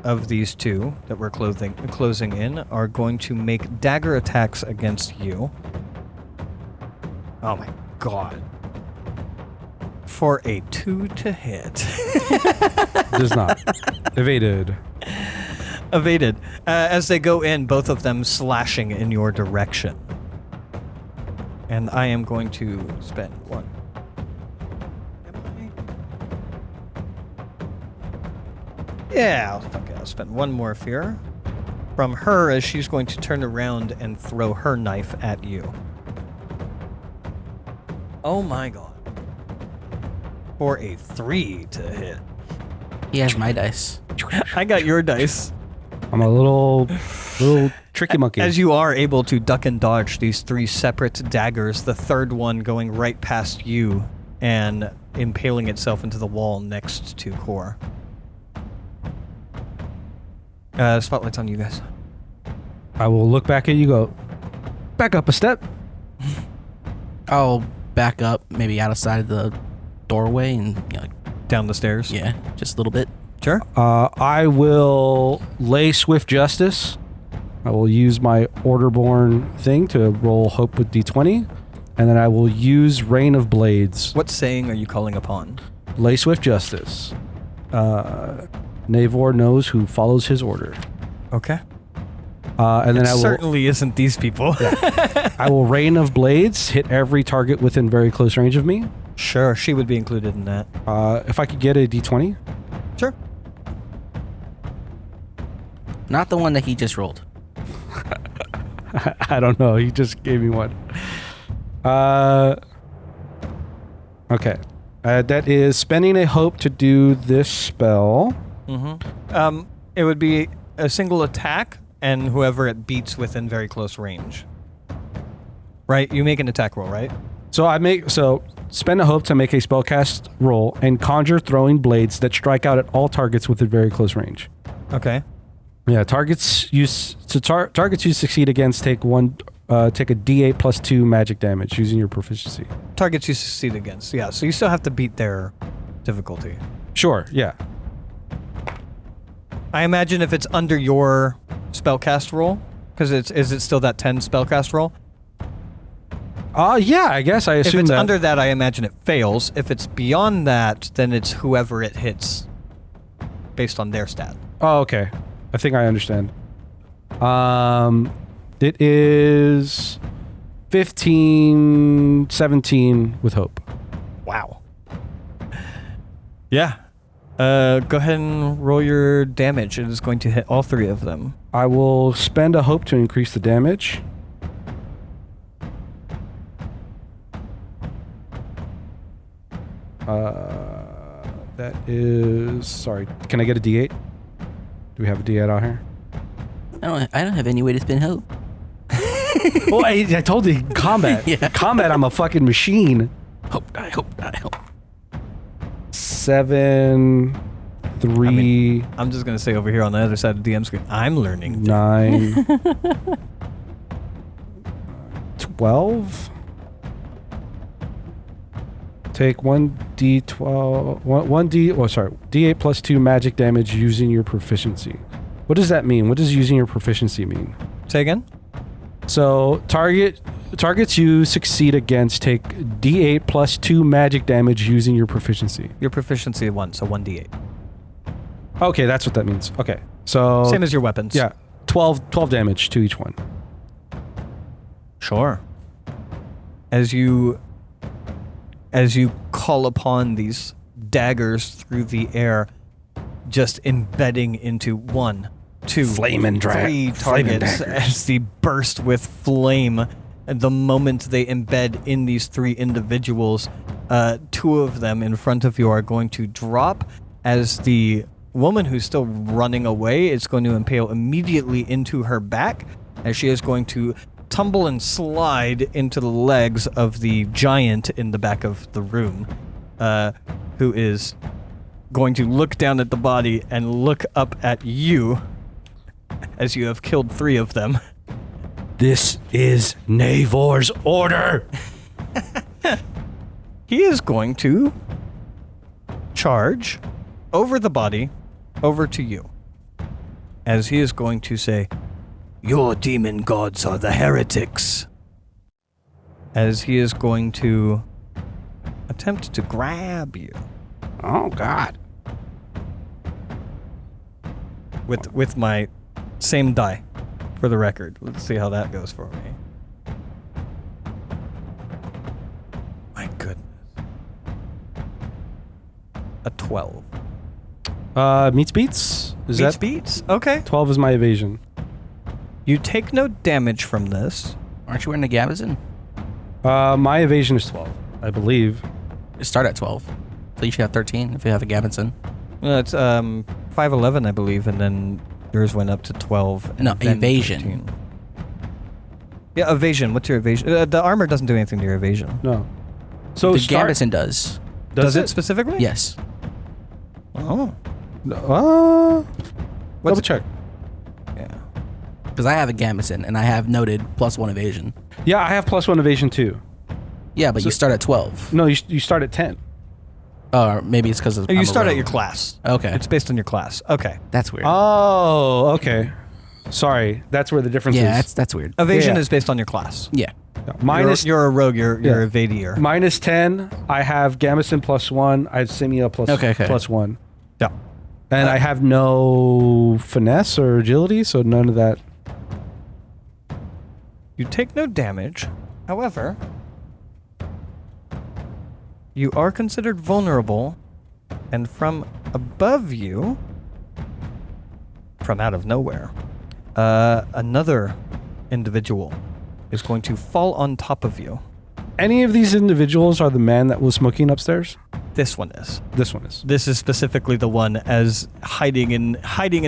of these two that we're closing in are going to make dagger attacks against you. Oh my god. For a 2 to hit. Does not. Evaded. Evaded. As they go in, both of them slashing in your direction. And I am going to spend 1. Yeah, I'll spend 1 more fear from her as she's going to turn around and throw her knife at you. Oh my god. For a 3 to hit. He has my dice. I got your dice. I'm a little tricky monkey. As you are able to duck and dodge these 3 separate daggers, the third one going right past you and impaling itself into the wall next to Core. Spotlight's on you guys. I will look back at you, go, back up a step. I'll back up, maybe outside the doorway and Down the stairs? yeah, just a little bit. Sure. I will lay Swift Justice. I will use my Orderborn thing to roll Hope with D20. And then I will use Rain of Blades. What saying are you calling upon? Lay Swift Justice. Naevor knows who follows his order. Okay. And then It certainly isn't these people. I will Rain of Blades, hit every target within very close range of me. Sure, she would be included in that. If I could get a D20. Sure. Not the one that he just rolled. I don't know. He just gave me one. Okay. That is spending a hope to do this spell. Mm-hmm. It would be a single attack, and whoever it beats within very close range. Right? You make an attack roll, right? So spend a hope to make a spellcast roll and conjure throwing blades that strike out at all targets within very close range. Okay. Yeah, targets you succeed against take a D8 plus 2 magic damage using your proficiency. Targets you succeed against. Yeah, so you still have to beat their difficulty. Sure, yeah. I imagine if it's under your spellcast roll, because is it still that 10 spellcast roll? Yeah, I guess I assume if it's that. under that, I imagine it fails. If it's beyond that, then it's whoever it hits based on their stat. Oh, okay. I think I understand. It is 15, 17 with hope. Wow. Yeah. Go ahead and roll your damage. It is going to hit all three of them. I will spend a hope to increase the damage. That is... Sorry, can I get a D8? Do we have a D8 out here? I don't have any way to spin hope. Well, I told you, combat. Yeah. Combat, I'm a fucking machine. Hope, die, hope, die, hope. 7, 3, I'm just going to say over here on the other side of the DM screen, I'm learning. 9, 12. Take D8 plus 2 magic damage using your proficiency. What does that mean? What does using your proficiency mean? Say again? So targets you succeed against take D8 plus 2 magic damage using your proficiency. Your proficiency 1, so 1d8. Okay, that's what that means. Okay. So Same as your weapons. yeah, 12 damage to each one. Sure. As you call upon these daggers through the air, just embedding into 1, 2, Flaming 3 targets as they burst with flame. And the moment they embed in these 3 individuals, 2 of them in front of you are going to drop as the woman who's still running away is going to impale immediately into her back as she is going to tumble and slide into the legs of the giant in the back of the room, who is going to look down at the body and look up at you as you have killed 3 of them. This is Naevor's order. He is going to charge over the body, over to you, as he is going to say, "Your demon gods are the heretics." As he is going to attempt to grab you. Oh God. With my same die, for the record. Let's see how that goes for me. My goodness. A 12. Meets beats? Is Beats that beats? Okay. 12 is my evasion. You take no damage from this. Aren't you wearing a gabardine? My evasion is 12, I believe. You start at 12. So you should have 13 if you have a gabardine. It's 5'11", I believe, and then yours went up to 12. And No, then evasion. 13. Yeah, evasion. What's your evasion? The armor doesn't do anything to your evasion. No. So The gabardine does. Does it specifically? Yes. Oh. Double check. Yeah. Because I have a gabardine and I have noted +1 evasion. Yeah, I have +1 evasion too. Yeah, but you start at 12. No, you start at 10. Or maybe it's because of You start at your class. Okay. It's based on your class. Okay. That's weird. Oh, okay. Sorry, that's where the difference yeah, is. that's weird. Evasion Yeah. is based on your class. Yeah. Minus You're a rogue. You're Yeah. evadier. minus 10. I have Gamison +1. I have Simia Okay. +1. Yeah. And I have no finesse or agility, so none of that. You take no damage. However, you are considered vulnerable, and from above you, from out of nowhere, another individual is going to fall on top of you. Any of these individuals are the man that was smoking upstairs? This one is. This one is. This is specifically the one as hiding in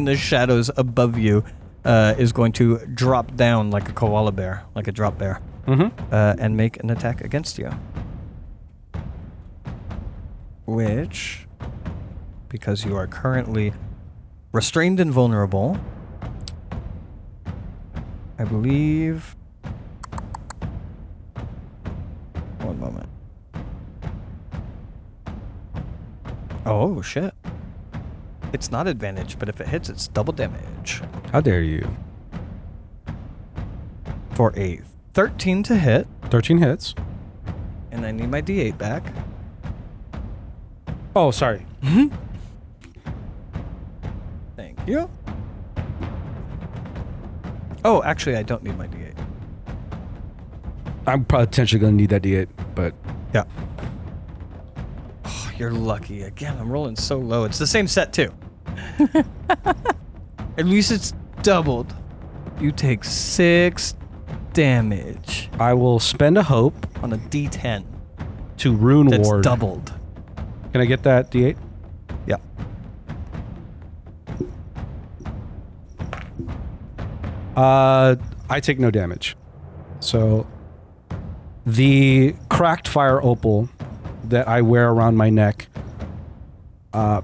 the shadows above you, is going to drop down like a koala bear, like a drop bear, and make an attack against you. Which, because you are currently restrained and vulnerable, I believe... One moment. Oh, shit. It's not advantage, but if it hits, it's double damage. How dare you? For a 13 to hit. 13 hits. And I need my D8 back. Oh, sorry. Thank you. Oh, actually, I don't need my D8. I'm potentially going to need that D8, but... Yeah. Oh, you're lucky. Again, I'm rolling so low. It's the same set, too. At least it's doubled. You take 6 damage I will spend a hope on a D10. to Rune That's Ward. doubled. Can I get that D8? Yeah. I take no damage. So the cracked fire opal that I wear around my neck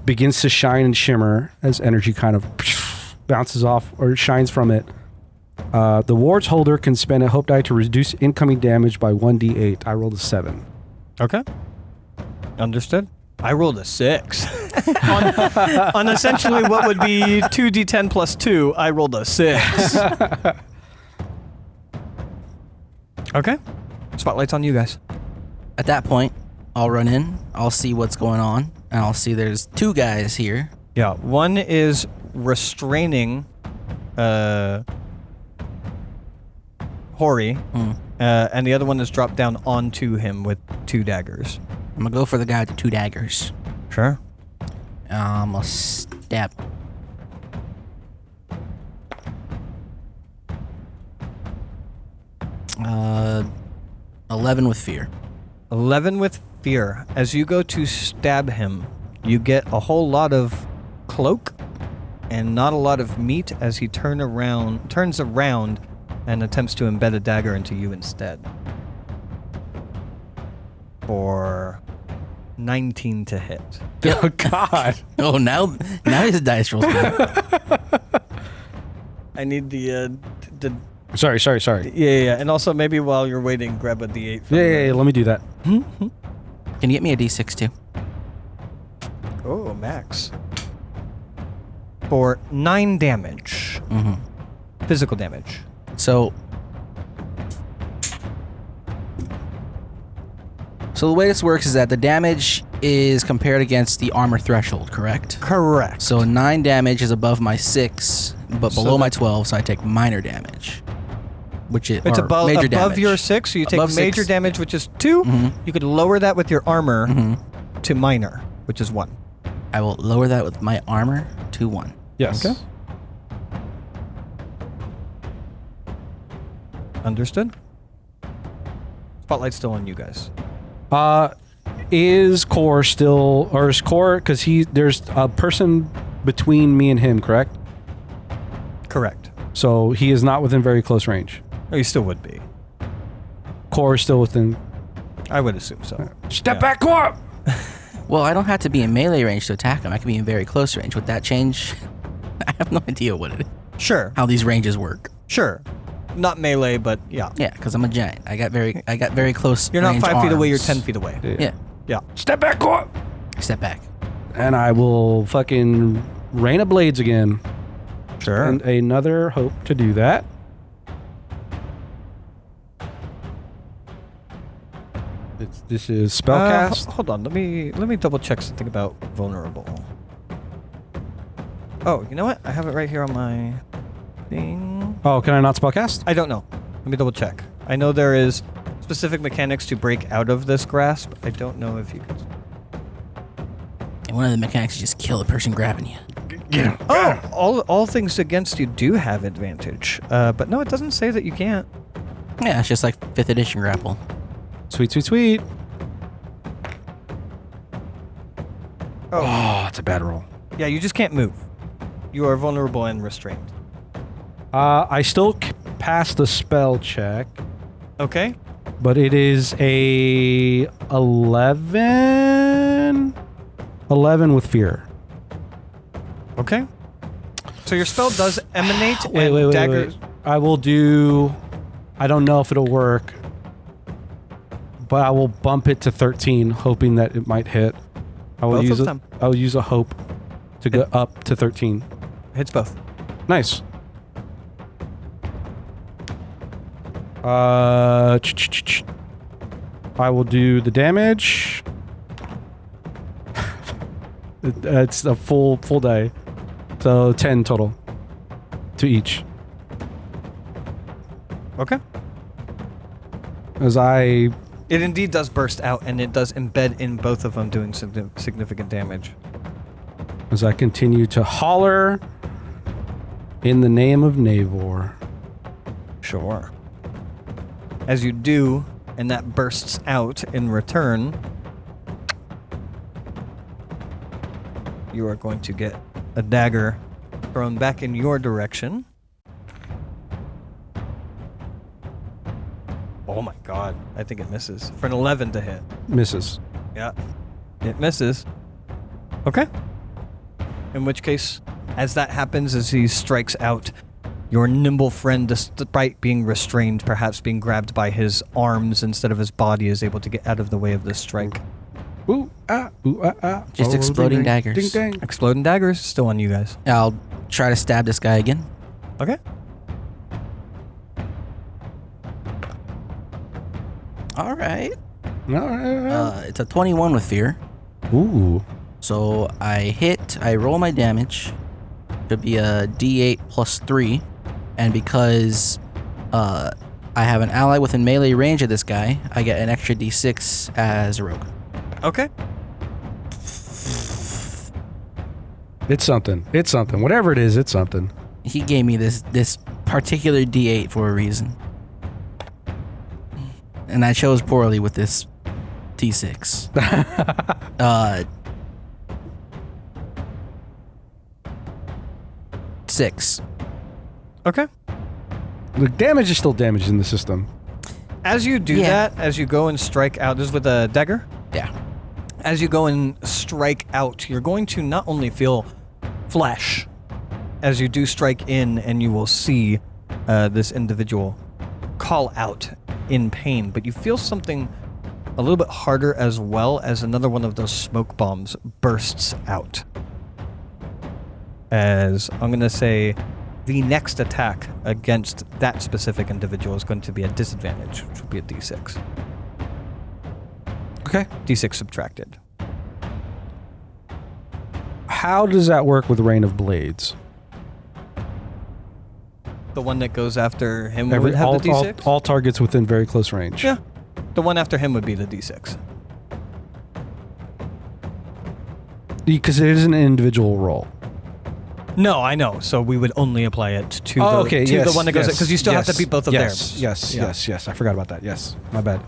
begins to shine and shimmer as energy kind of bounces off or shines from it. The ward's holder can spend a hope die to reduce incoming damage by 1d8. I rolled a 7. Okay. Understood. I rolled a 6. on essentially what would be 2d10 plus 2, I rolled a 6. Okay. Spotlight's on you guys. At that point, I'll run in. I'll see what's going on, and I'll see there's 2 guys here. Yeah, one is restraining Hori, and the other one is dropped down onto him with 2 daggers. I'm gonna go for the guy with the 2 daggers. Sure. I'm gonna stab. Uh, 11 with fear. 11 with fear. As you go to stab him, you get a whole lot of cloak and not a lot of meat as he turns around and attempts to embed a dagger into you instead. For 19 to hit. Oh, God. Oh, now his dice rolls good. I need the Sorry. yeah. And also maybe while you're waiting, grab a D8. From Yeah, let me do that. Can you get me a D6 too? Oh, max. For 9 damage. Physical damage. So the way this works is that the damage is compared against the armor threshold, correct? Correct. So 9 damage is above my 6, but So below my that- 12, so I take minor damage. Which is It's or above major damage. your 6, so you take Above major 6, damage, which is 2. You could lower that with your armor to minor, which is 1. I will lower that with my armor to 1. Yes. Okay. Understood? Spotlight's still on you guys. Is Core still, or is Core, because there's a person between me and him, correct? Correct. So he is not within very close range. Oh, you still would be. Core is still within. I would assume so. Step back, Core! Well, I don't have to be in melee range to attack him. I can be in very close range. Would that change? I have no idea Sure. how these ranges work. Sure. Not melee, but yeah. Yeah, because I'm a giant. I got very close. You're not range 5 feet away, you're arms. 10 feet away. Yeah. Yeah. Step back, Core! Step back. And I will fucking rain of blades again. Sure. And another hope to do that. This is spellcast. Hold on, let me double check something about vulnerable. Oh, you know what? I have it right here on my thing. Oh, can I not spellcast? I don't know. Let me double check. I know there is specific mechanics to break out of this grasp. I don't know if you can. And one of the mechanics is just kill the person grabbing you. Oh, all things against you do have advantage. But no, it doesn't say that you can't. Yeah, it's just like 5th edition grapple. Sweet, sweet, sweet. Oh, it's a bad roll. yeah, you just can't move. You are vulnerable and restrained. I still pass the spell check, Okay. but it is a 11 with fear. Okay. So your spell does emanate. Wait. Dagger. I will do. I don't know if it'll work, but I will bump it to 13, hoping that it might hit. I will Both use of it. them. I will use a hope to go up to 13. Hits both. Nice. I will do the damage. It's a full die. So 10 total to each. Okay. As I It indeed does burst out, and it does embed in both of them, doing significant damage. continue to holler in the name of Naevor. Sure. As you do, and that bursts out in return, you are going to get a dagger thrown back in your direction. Oh my god, I think it misses. For an 11 to hit. Misses. Yeah, it misses. Okay. In which case, as that happens, as he strikes out, your nimble friend, despite being restrained, perhaps being grabbed by his arms instead of his body, is able to get out of the way of this strike. Ooh, ah, ooh, ah, ah. Just Oh, exploding ding, ding, daggers. Ding, ding. Exploding daggers, still on you guys. I'll try to stab this guy again. Okay. All right. All right. It's a 21 with fear. Ooh. So I hit, I roll my damage. Should be a D8 plus 3. And because I have an ally within melee range of this guy, I get an extra D6 as a rogue. Okay. It's something. It's something. Whatever it is, it's something. He gave me this particular D8 for a reason. And I chose poorly with this D6. 6. Okay. The damage is still damage in the system. As you do that, as you go and strike out, this is with a dagger? Yeah. As you go and strike out, you're going to not only feel flesh as you do strike in, and you will see this individual call out in pain, but you feel something a little bit harder as well, as another one of those smoke bombs bursts out. As I'm going to say, the next attack against that specific individual is going to be a disadvantage, which will be a D6. Okay. D6 subtracted. How does that work with Rain of Blades? The one that goes after him would have all, the D6? all targets within very close range. Yeah. The one after him would be the D6. Because it is an individual roll. No, I know. So we would only apply it to, the one that goes... Because you still have to beat both of theirs. Yes. I forgot about that. Yes. My bad.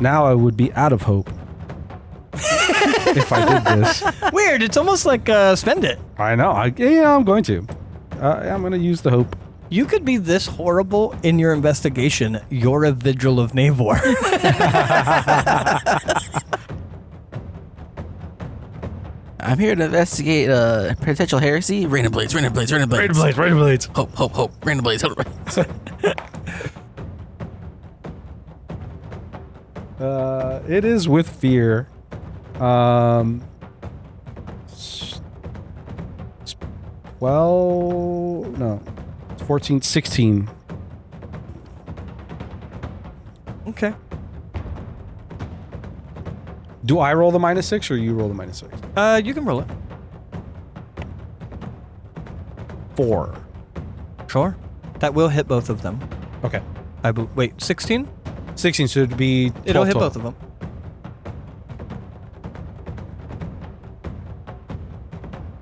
Now I would be out of hope if I did this. Weird. It's almost like spend it. I know. I'm going to. I'm going to use the hope. You could be this horrible in your investigation. You're a Vigil of Naevor. I'm here to investigate potential heresy. Rain of Blades, Rain of Blades, Rain of Blades. Rain of Blades. Hope, hope, hope. Rain of Blades, Rain of Blades. It is with fear. 14, 16. Okay. Do I roll the -6 or you roll the -6? You can roll it. 4. Sure. That will hit both of them. Okay. Wait, 16? 16, so it'd be 12 It'll hit total. both of them.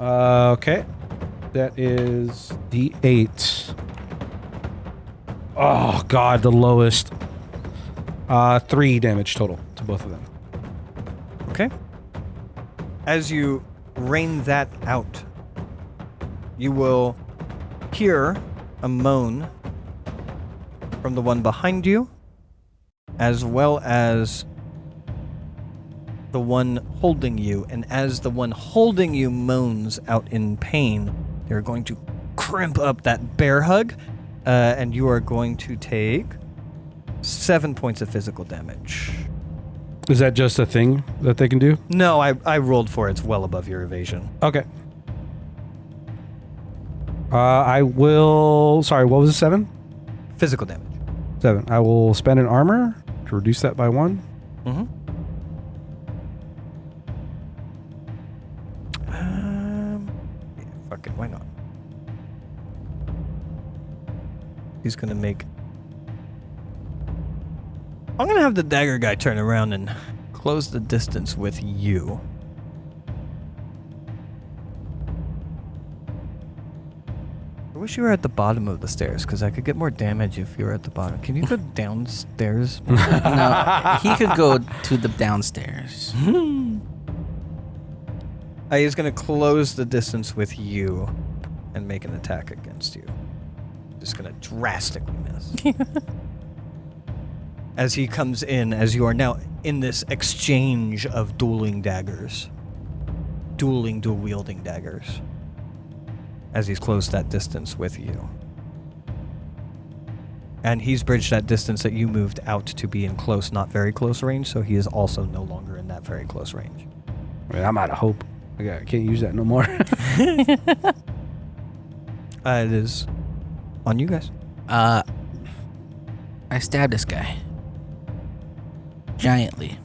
Okay. That is D8. Oh, God, the lowest. 3 damage total to both of them. Okay. As you rain that out, you will hear a moan from the one behind you, as well as the one holding you. And as the one holding you moans out in pain, they're going to crimp up that bear hug, and you are going to take 7 points of physical damage. Is that just a thing that they can do? No, I rolled for it. It's well above your evasion. Okay. I will... Sorry, what was it, 7? Physical damage. 7. I will spend an armor to reduce that by 1. Mm-hmm. Yeah, fuck it. Why not? He's gonna make... I'm gonna have the dagger guy turn around and close the distance with you. I wish you were at the bottom of the stairs, because I could get more damage if you were at the bottom. Can you go downstairs? No, he could go to the downstairs. He's going to close the distance with you and make an attack against you. Just going to drastically miss. As he comes in, as you are now in this exchange of dual-wielding daggers. As he's closed that distance with you. And he's bridged that distance that you moved out to be in close, not very close range, so he is also no longer in that very close range. I mean, I'm out of hope. I can't use that no more. It is on you guys. I stabbed this guy. Giantly.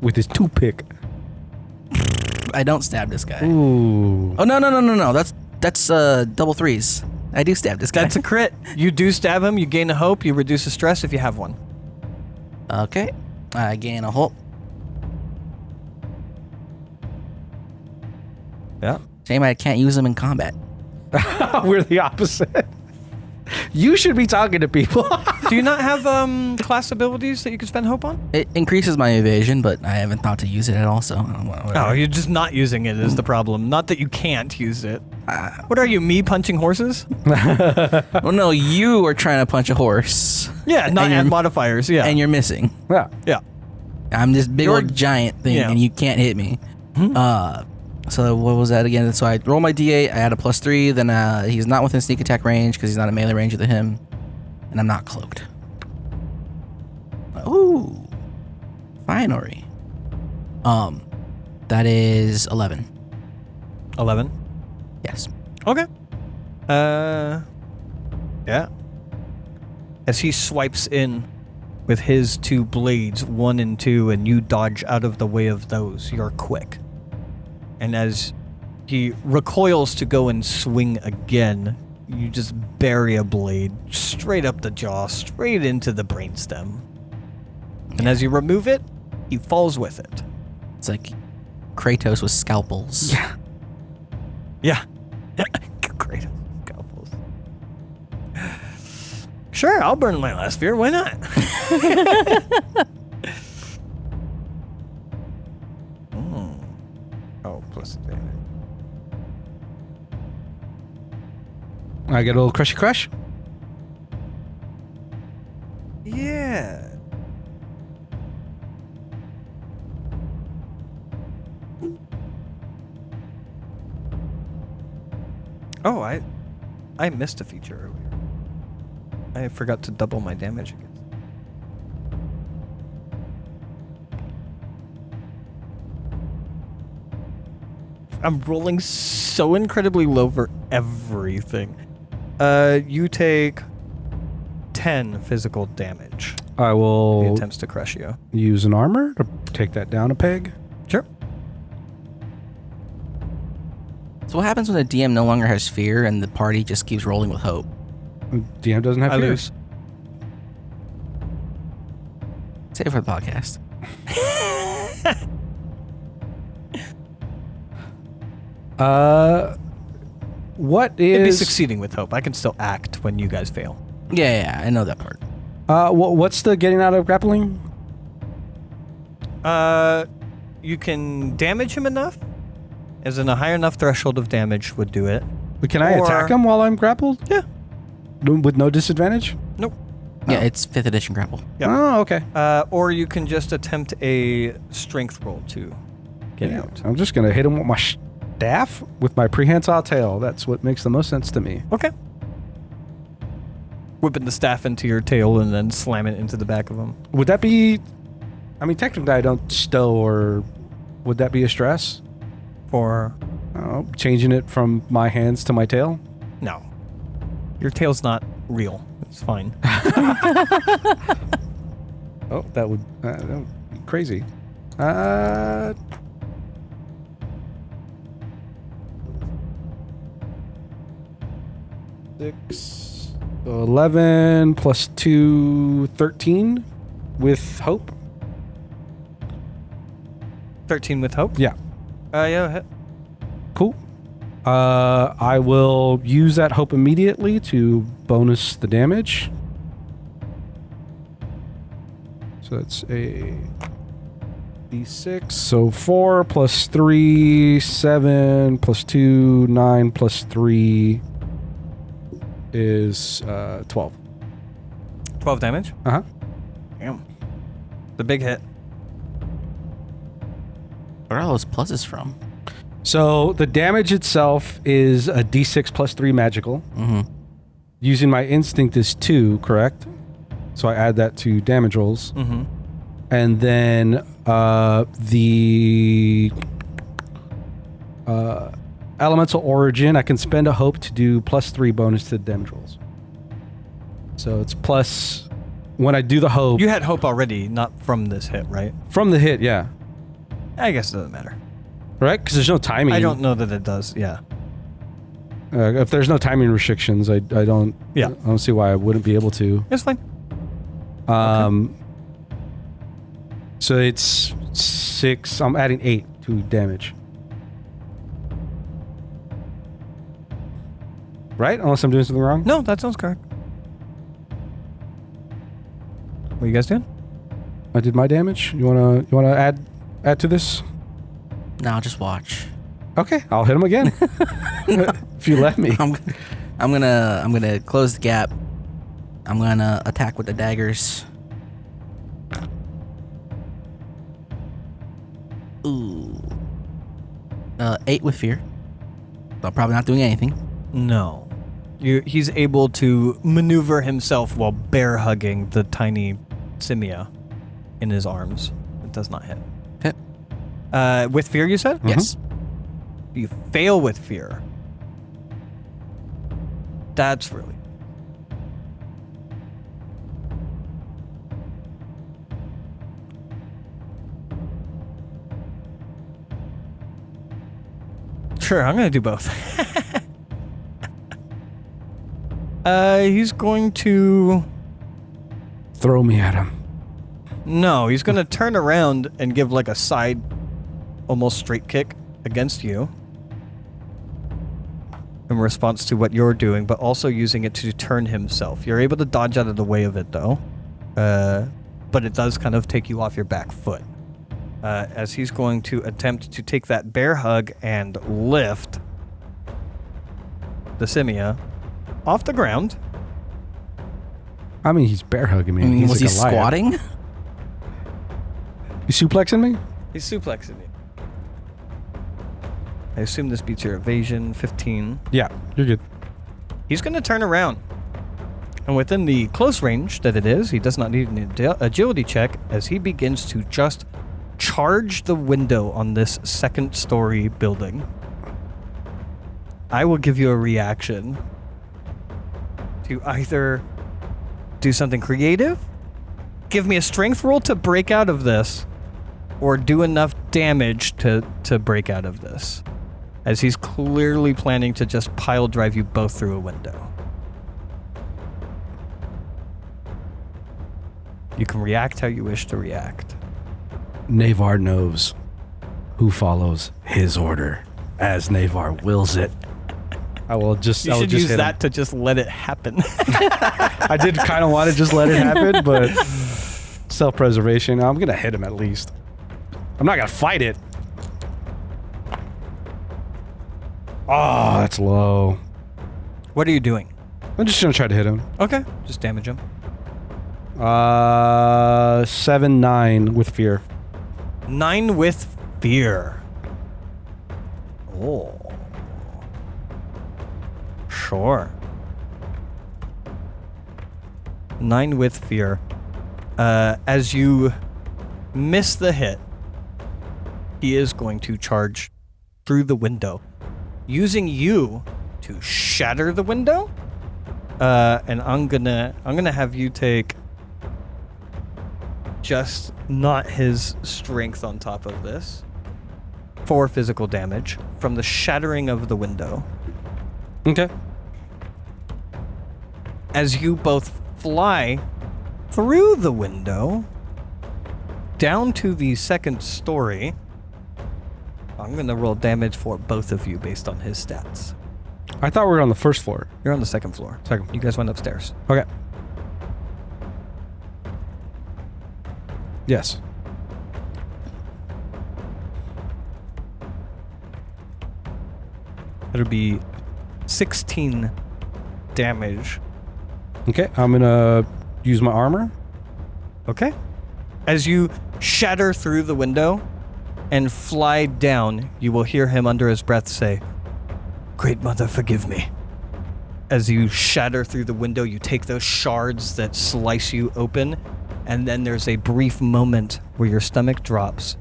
With his toothpick. I don't stab this guy. Ooh. Oh, no. That's double 3s. I do stab this guy. That's a crit. You do stab him, you gain a hope, you reduce the stress if you have one. Okay. I gain a hope. Yeah. Shame I can't use them in combat. We're the opposite. You should be talking to people. Do you not have class abilities that you can spend hope on? It increases my evasion, but I haven't thought to use it at all, so whatever. Oh, you're just not using it is the problem. Not that you can't use it. What are you, me punching horses? Well, no, you are trying to punch a horse. Yeah, not And add you're- modifiers, yeah. And you're missing. Yeah. yeah. I'm this big You're- old giant thing, yeah. and you can't hit me. So what was that again? So I roll my D8, I add a +3, then he's not within sneak attack range because he's not a melee range of him, and I'm not cloaked. Ooh. Finery. That is 11. 11. Yes. Okay. Yeah. As he swipes in with his 2 blades, 1 and 2, and you dodge out of the way of those, you're quick. And as he recoils to go and swing again, you just bury a blade straight up the jaw, straight into the brainstem. And as you remove it, he falls with it. It's like Kratos with scalpels. Yeah. Great scalpels. Sure, I'll burn my last fear. Why not? Oh, plus advantage. I get a little crushy crush. Yeah. Oh, I missed a feature earlier. I forgot to double my damage against. I'm rolling so incredibly low for everything. You take 10 physical damage. I He will attempts to crush you. use an armor to take that down a peg. Sure. So what happens when the DM no longer has fear and the party just keeps rolling with hope? DM doesn't have I fear. lose. Save it for the podcast. What It'd be is succeeding with hope. I can still act when you guys fail. Yeah, I know that part. what's the getting out of grappling? You can damage him enough, as in a high enough threshold of damage would do it. But can I attack him while I'm grappled? Yeah. With no disadvantage? Nope. Yeah, it's 5th edition grapple. Yep. Oh, okay. Or you can just attempt a strength roll to get out. I'm just gonna hit him with my staff with my prehensile tail. That's what makes the most sense to me. Okay. Whipping the staff into your tail and then slam it into the back of him. Would that be? I mean, technically, I don't stow, or would that be a stress? For Changing it from my hands to my tail? no, your tail's not real. It's fine. Oh, that would be crazy. 6, 11 plus 2, 13 with hope. 13 with hope. Yeah. Yeah. Hit. Cool. I will use that hope immediately to bonus the damage. So that's a D6. So 4 plus 3, 7 plus 2, 9 plus 3 is 12. 12 damage. Uh-huh. Damn. The big hit. Where are all those pluses from? So the damage itself is a D6 plus 3 magical. Mm-hmm. Using my instinct is 2, correct? So I add that to damage rolls. Mm-hmm. And then the elemental origin, I can spend a hope to do plus 3 bonus to the damage rolls. So it's plus, when I do the hope. You had hope already, not from this hit, right? From the hit, yeah. I guess it doesn't matter. Right? Because there's no timing. I don't know that it does. Yeah. If there's no timing restrictions, I don't. Yeah. I don't see why I wouldn't be able to. It's fine. So it's 6. I'm adding 8 to damage. Right? Unless I'm doing something wrong? No, that sounds correct. What are you guys doing? I did my damage. You wanna add to this? No, I'll just watch. Okay, I'll hit him again. If you let me. I'm gonna close the gap. I'm gonna attack with the daggers. Ooh. 8 with fear. So I'm probably not doing anything. No. He's able to maneuver himself while bear hugging the tiny simia in his arms. It does not hit. Hit. With fear, you said? Yes. You fail with fear. That's really... Sure, I'm gonna do both. He's going to... Throw me at him. No, he's gonna turn around and give like a side, almost straight kick against you in response to what you're doing, but also using it to turn himself. You're able to dodge out of the way of it though, but it does kind of take you off your back foot. As he's going to attempt to take that bear hug and lift the simia off the ground. I mean, he's bear hugging me. He's Was like he a lion. squatting? You suplexing me? He's suplexing you. I assume this beats your evasion, 15. Yeah, you're good. He's going to turn around. And within the close range that it is, he does not need an agility check as he begins to just charge the window on this second-story building. I will give you a reaction to either do something creative, give me a strength roll to break out of this, or do enough damage to break out of this. as he's clearly planning to just pile drive you both through a window. You can react how you wish to react. Naevor knows who follows his order as Naevor wills it. You should use that to just let it happen. I did kind of want to just let it happen, but self-preservation. I'm going to hit him at least. I'm not going to fight it. Oh, that's low. What are you doing? I'm just going to try to hit him. Okay. Just damage him. 7-9 with fear. 9 with fear. Oh. Sure. 9 with fear. As you miss the hit, he is going to charge through the window, using you to shatter the window. And I'm gonna have you take just not his strength on top of this. 4 physical damage from the shattering of the window. Okay. As you both fly through the window down to the second story, I'm going to roll damage for both of you based on his stats. I thought we were on the first floor. You're on the second floor. Second. You guys went upstairs. Okay. Yes. It'll be 16 damage. Okay, I'm gonna use my armor. Okay. As you shatter through the window and fly down, you will hear him under his breath say, "Great Mother, forgive me." As you shatter through the window, you take those shards that slice you open, and then there's a brief moment where your stomach drops.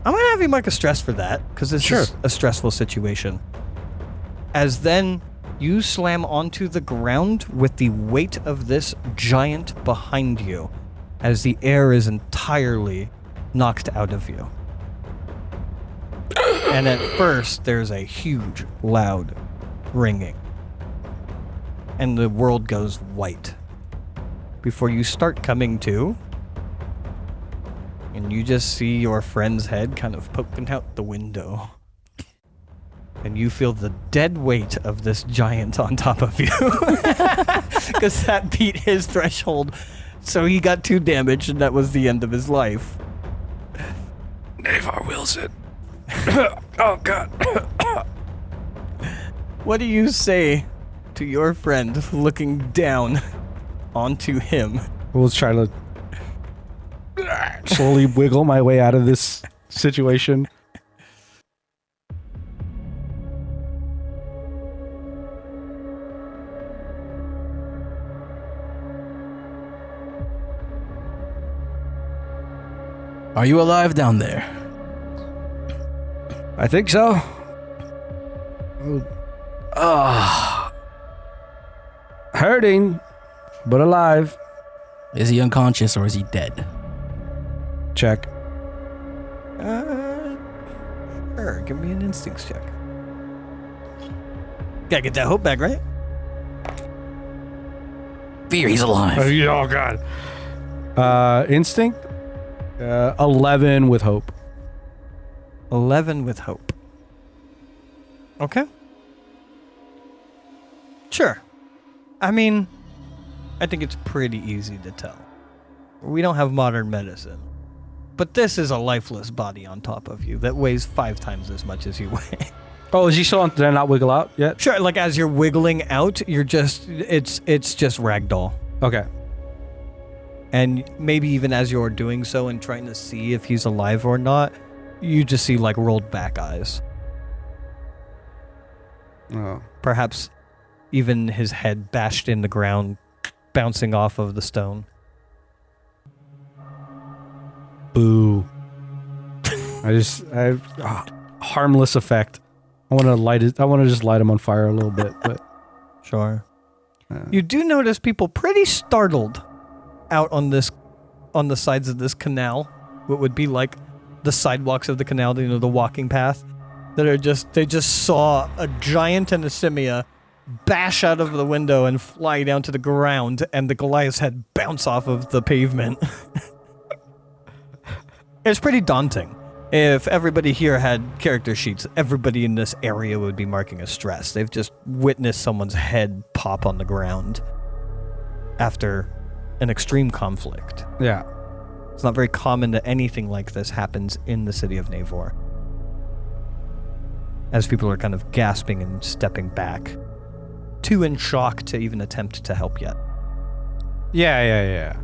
I'm gonna have you mark a stress for that, because this is a stressful situation. As then you slam onto the ground with the weight of this giant behind you, as the air is entirely knocked out of you. And at first, there's a huge, loud ringing. And the world goes white. Before you start coming to, and you just see your friend's head kind of poking out the window. And you feel the dead weight of this giant on top of you. Because that beat his threshold. So he got 2 damage, and that was the end of his life. Naevor wills it. Oh, God. What do you say to your friend looking down onto him? We'll try to slowly wiggle my way out of this situation. Are you alive down there? I think so. Hurting, but alive. Is he unconscious or is he dead? Check. Sure, give me an instincts check. Gotta get that hope back, right? Fear, he's alive. Oh, God. Instinct? 11 with hope. 11 with hope. Okay. Sure. I mean, I think it's pretty easy to tell. We don't have modern medicine. But this is a lifeless body on top of you that weighs 5 times as much as you weigh. Oh, is he still on? Did I not wiggle out yet? Sure, like as you're wiggling out, you're just, it's just ragdoll. Okay. And maybe even as you're doing so and trying to see if he's alive or not, you just see like rolled back eyes. Oh. Perhaps even his head bashed in the ground, bouncing off of the stone. Boo. Harmless effect. I want to just light him on fire a little bit, but Sure. You do notice people pretty startled out on the sides of this canal, what would be like the sidewalks of the canal, the walking path. they just saw a giant and a simia bash out of the window and fly down to the ground, and the Goliath's head bounce off of the pavement. It's pretty daunting. If everybody here had character sheets, everybody in this area would be marking a stress. They've just witnessed someone's head pop on the ground after an extreme conflict. Yeah. It's not very common that anything like this happens in the city of Naevor, as people are kind of gasping and stepping back, too in shock to even attempt to help yet. Yeah.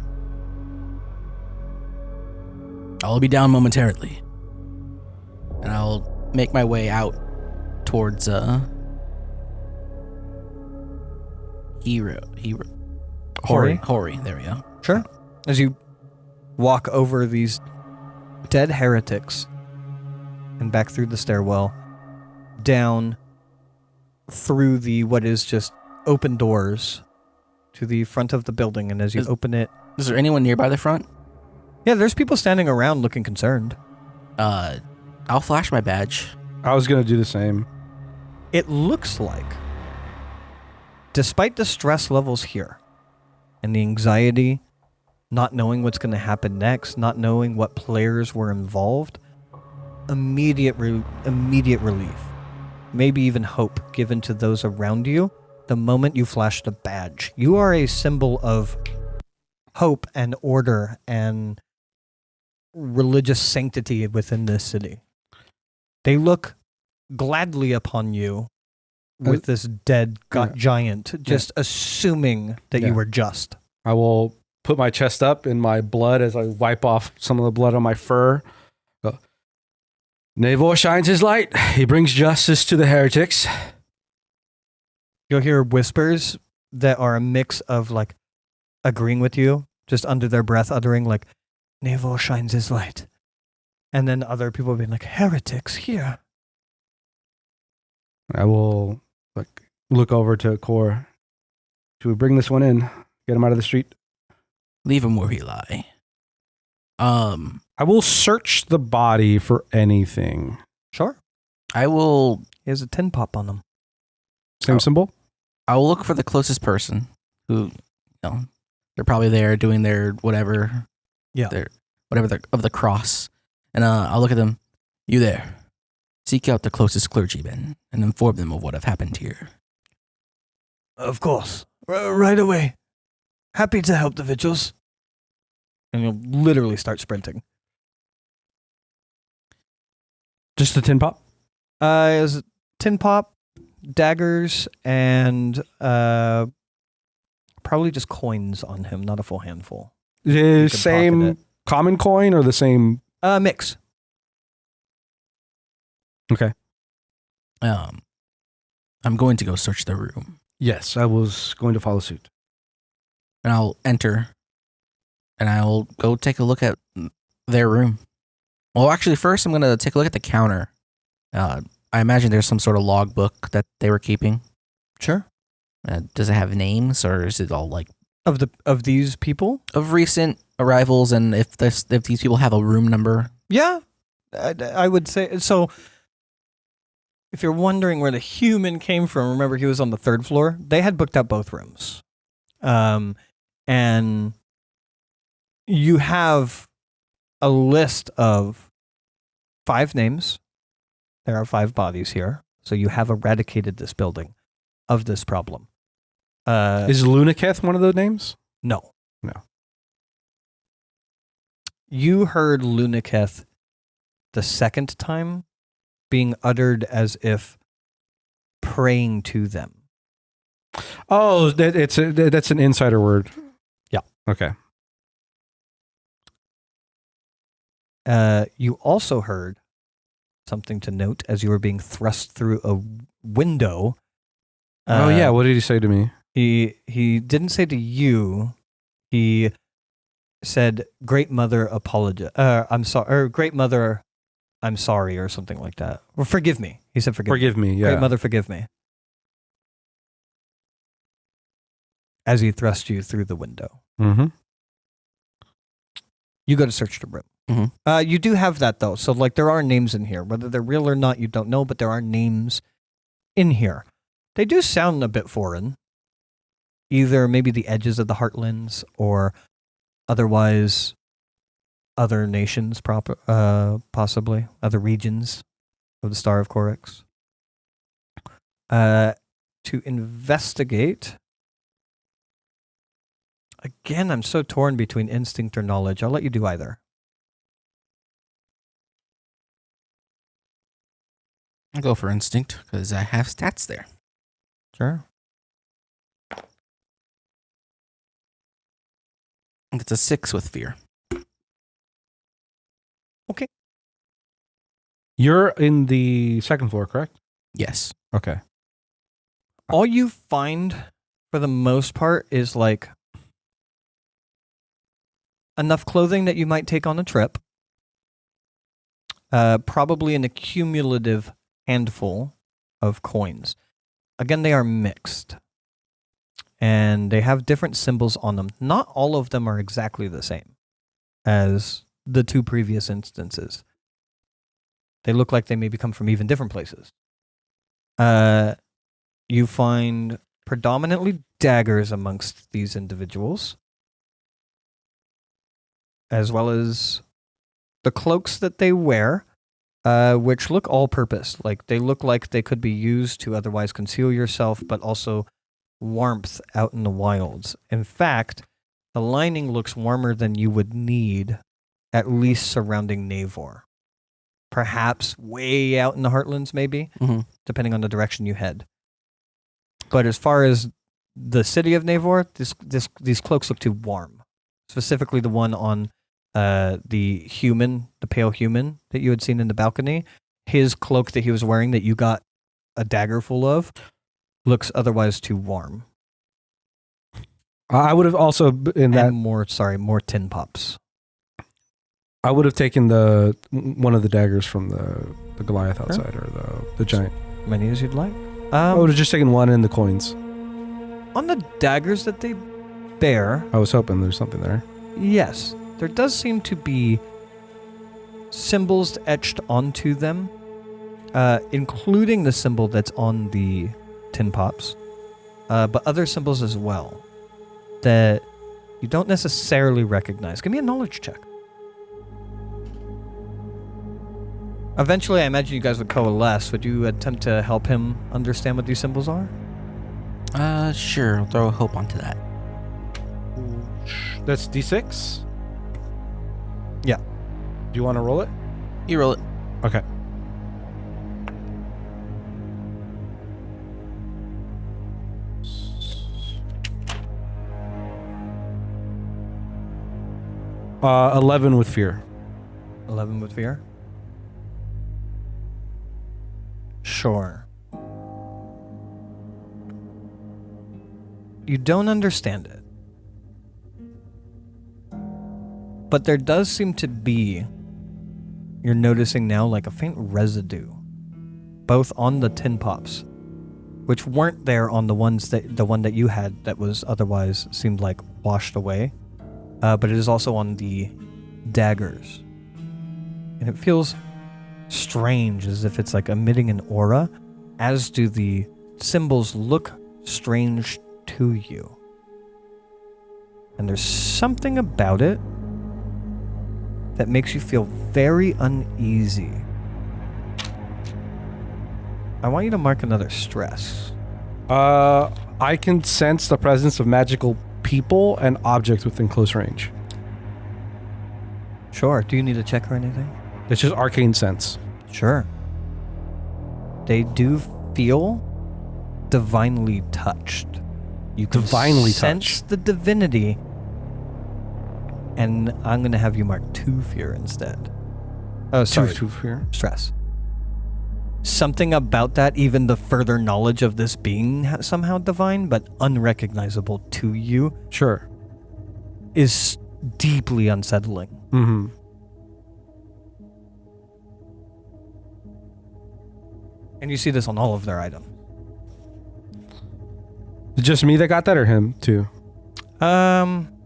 I'll be down momentarily. And I'll make my way out towards Hori. There we go. Sure. As you walk over these dead heretics and back through the stairwell, down through the what is just open doors to the front of the building, and as you open it... Is there anyone nearby the front? Yeah, there's people standing around looking concerned. I'll flash my badge. I was going to do the same. It looks like, despite the stress levels here, and the anxiety, not knowing what's going to happen next, not knowing what players were involved, immediate relief, maybe even hope given to those around you the moment you flash the badge. You are a symbol of hope and order and religious sanctity within this city. They look gladly upon you with this dead giant, just assuming that you were just. I will put my chest up in my blood as I wipe off some of the blood on my fur. Naevor shines his light. He brings justice to the heretics. You'll hear whispers that are a mix of like agreeing with you, just under their breath uttering like, Naevor shines his light. And then other people being like, heretics here. I will look over to Kor. Should we bring this one in? Get him out of the street? Leave him where he lie. I will search the body for anything. Sure. I will... He has a tin pop on him. Same symbol? I will look for the closest person who, they're probably there doing their whatever. Yeah. Their whatever of the cross. And I'll look at them. You there. Seek out the closest clergyman and inform them of what have happened here. Of course. Right away. Happy to help the vigils. And you'll literally start sprinting. Just the tin pop? Is it tin pop, daggers, and probably just coins on him, not a full handful. The same common coin or the same? Mix. Okay. I'm going to go search the room. Yes, I was going to follow suit. And I'll enter. And I'll go take a look at their room. Well, actually, first I'm going to take a look at the counter. I imagine there's some sort of logbook that they were keeping. Sure. Does it have names, or is it all like of these people? Of recent arrivals, and if these people have a room number? Yeah, I would say so. If you're wondering where the human came from, remember he was on the 3rd floor. They had booked out both rooms, and you have a list of 5 names. There are 5 bodies here, so you have eradicated this building of this problem. Is Lunaketh one of those names? No. You heard Lunaketh the second time being uttered as if praying to them. Oh, that's an insider word. Yeah. Okay. You also heard something to note as you were being thrust through a window. What did he say to me? He didn't say to you. He said, "Great Mother, I'm sorry." Or "Great Mother, I'm sorry," or something like that. Or "Forgive me." He said, "Forgive me." Yeah. Great Mother, forgive me. As he thrust you through the window. Mm-hmm. You go to search the room. Mhm. You do have that though. So like there are names in here. Whether they're real or not, you don't know, but there are names in here. They do sound a bit foreign. Either maybe the edges of the Heartlands or otherwise other nations, possibly other regions of the Star of Corex. To investigate. Again, I'm so torn between instinct or knowledge. I'll let you do either. I'll go for instinct because I have stats there. Sure. It's a 6 with fear. You're in the second floor, correct? Yes. Okay. All you find for the most part is like enough clothing that you might take on a trip. Probably an accumulative handful of coins. Again, they are mixed. And they have different symbols on them. Not all of them are exactly the same as the two previous instances. They look like they maybe come from even different places. You find predominantly daggers amongst these individuals, as well as the cloaks that they wear, which look all-purpose. Like they look like they could be used to otherwise conceal yourself, but also warmth out in the wilds. In fact, the lining looks warmer than you would need, at least surrounding Naevor. Perhaps way out in the Heartlands, maybe, depending on the direction you head. But as far as the city of Naevor, these cloaks look too warm. Specifically, the one on the pale human that you had seen in the balcony. His cloak that he was wearing that you got a dagger full of looks otherwise too warm. I would have also And more tin pops. I would have taken one of the daggers from the Goliath outside, or the giant. Many as you'd like. I would have just taken one and the coins. On the daggers that they bear, I was hoping there's something there. yes, there does seem to be symbols etched onto them, including the symbol that's on the tin pops, but other symbols as well that you don't necessarily recognize. Give me a knowledge check. Eventually, I imagine you guys would coalesce. Would you attempt to help him understand what these symbols are? Sure. I'll throw a hope onto that. That's D6? Yeah. Do you want to roll it? You roll it. Okay. Uh, 11 with fear. 11 with fear? Sure. You don't understand it. But there does seem to be, you're noticing now, like a faint residue, both on the tin pops, which weren't there on the one that you had that was otherwise seemed like washed away, but it is also on the daggers. And it feels strange, as if it's like emitting an aura, as do the symbols look strange to you. And there's something about it that makes you feel very uneasy. I want you to mark another stress. I can sense the presence of magical people and objects within close range. Sure. Do you need a check or anything? It's just arcane sense. Sure. They do feel divinely touched. You can Divinely sense touched. the divinity, and I'm going to have you mark 2 fear instead. Oh, sorry. Two fear. Stress. Something about that, even the further knowledge of this being somehow divine, but unrecognizable to you, Sure. is deeply unsettling. Mm-hmm. And you see this on all of their items. Just me that got that, or him too?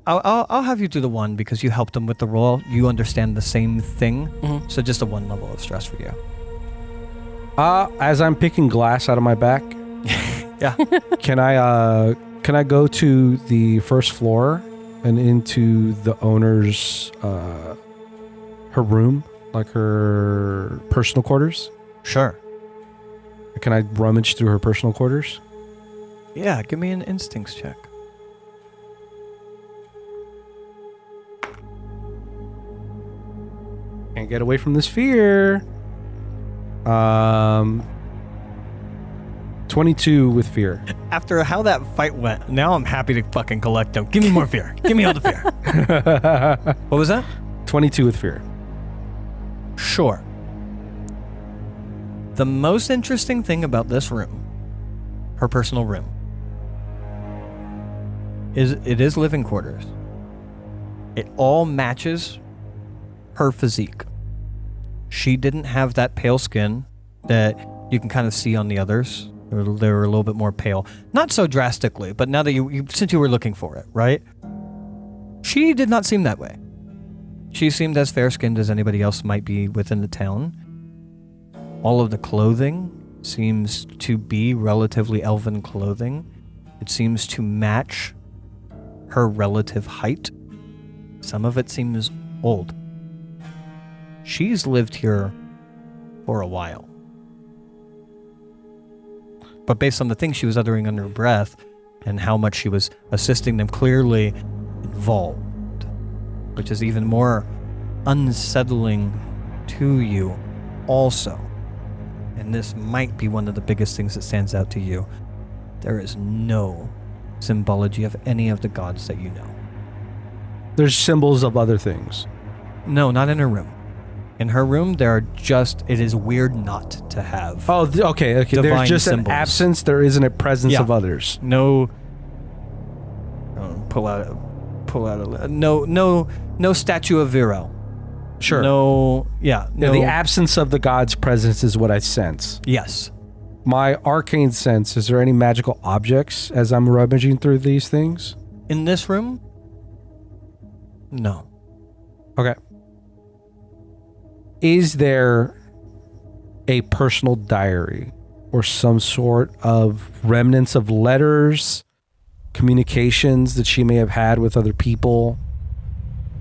I'll have you do the 1 because you helped him with the roll. You understand the same thing. Mhm. So just a 1 level of stress for you. As I'm picking glass out of my back, Yeah. can I go to the first floor and into the owner's her room, like her personal quarters? Sure. Can I rummage through her personal quarters? Yeah, give me an instincts check. Can't get away from this fear. 22 with fear. After how that fight went, now I'm happy to fucking collect them. Give me more fear. Give me all the fear. What was that? 22 with fear. Sure. The most interesting thing about this room, her personal room, is it is living quarters. It all matches her physique. She didn't have that pale skin that you can kind of see on the others. They were a little bit more pale. Not so drastically, but now that since you were looking for it, right? She did not seem that way. She seemed as fair-skinned as anybody else might be within the town. All of the clothing seems to be relatively elven clothing. It seems to match her relative height. Some of it seems old. She's lived here for a while. But based on the things she was uttering under her breath and how much she was assisting them, clearly involved, which is even more unsettling to you also. And this might be one of the biggest things that stands out to you. There is no symbology of any of the gods that you know. There's symbols of other things. No, not in her room. In her room, it is weird not to have. Oh, okay. Divine There's just symbols. an absence. There isn't a presence Yeah. of others. No. Pull out no statue of Vero. Sure. No. Yeah. Yeah, No. the absence of the god's presence is what I sense. Yes. My arcane sense, is there any magical objects as I'm rummaging through these things? In this room? No. Okay. Is there a personal diary or some sort of remnants of letters, communications that she may have had with other people?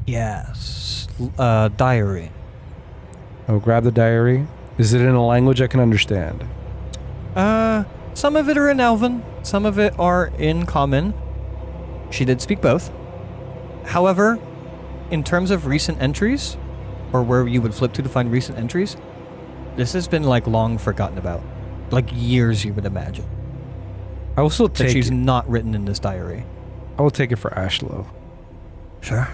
Yes. Diary. I'll grab the diary. Is it in a language I can understand? Some of it are in Elven. Some of it are in Common. She did speak both. However, in terms of recent entries, or where you would flip to find recent entries, this has been like long forgotten about. Like years, you would imagine. I will still That take she's it. not written in this diary. I will take it for Ashlow. Sure.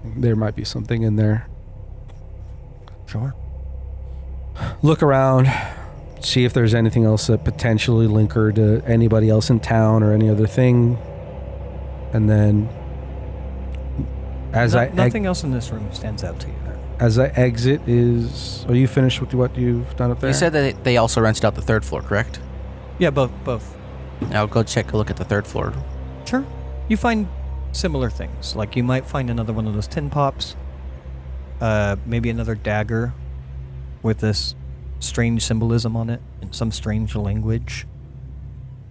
There might be something in there. Sure. Look around, see if there's anything else that potentially link her to anybody else in town or any other thing. And then Nothing else in this room stands out to you. as I exit are you finished with what you've done up there? You said that they also rented out the third floor, correct? Yeah, both. I'll go check a look at the third floor. Sure. You find similar things. Like you might find another one of those tin pops. Maybe another dagger with this strange symbolism on it in some strange language.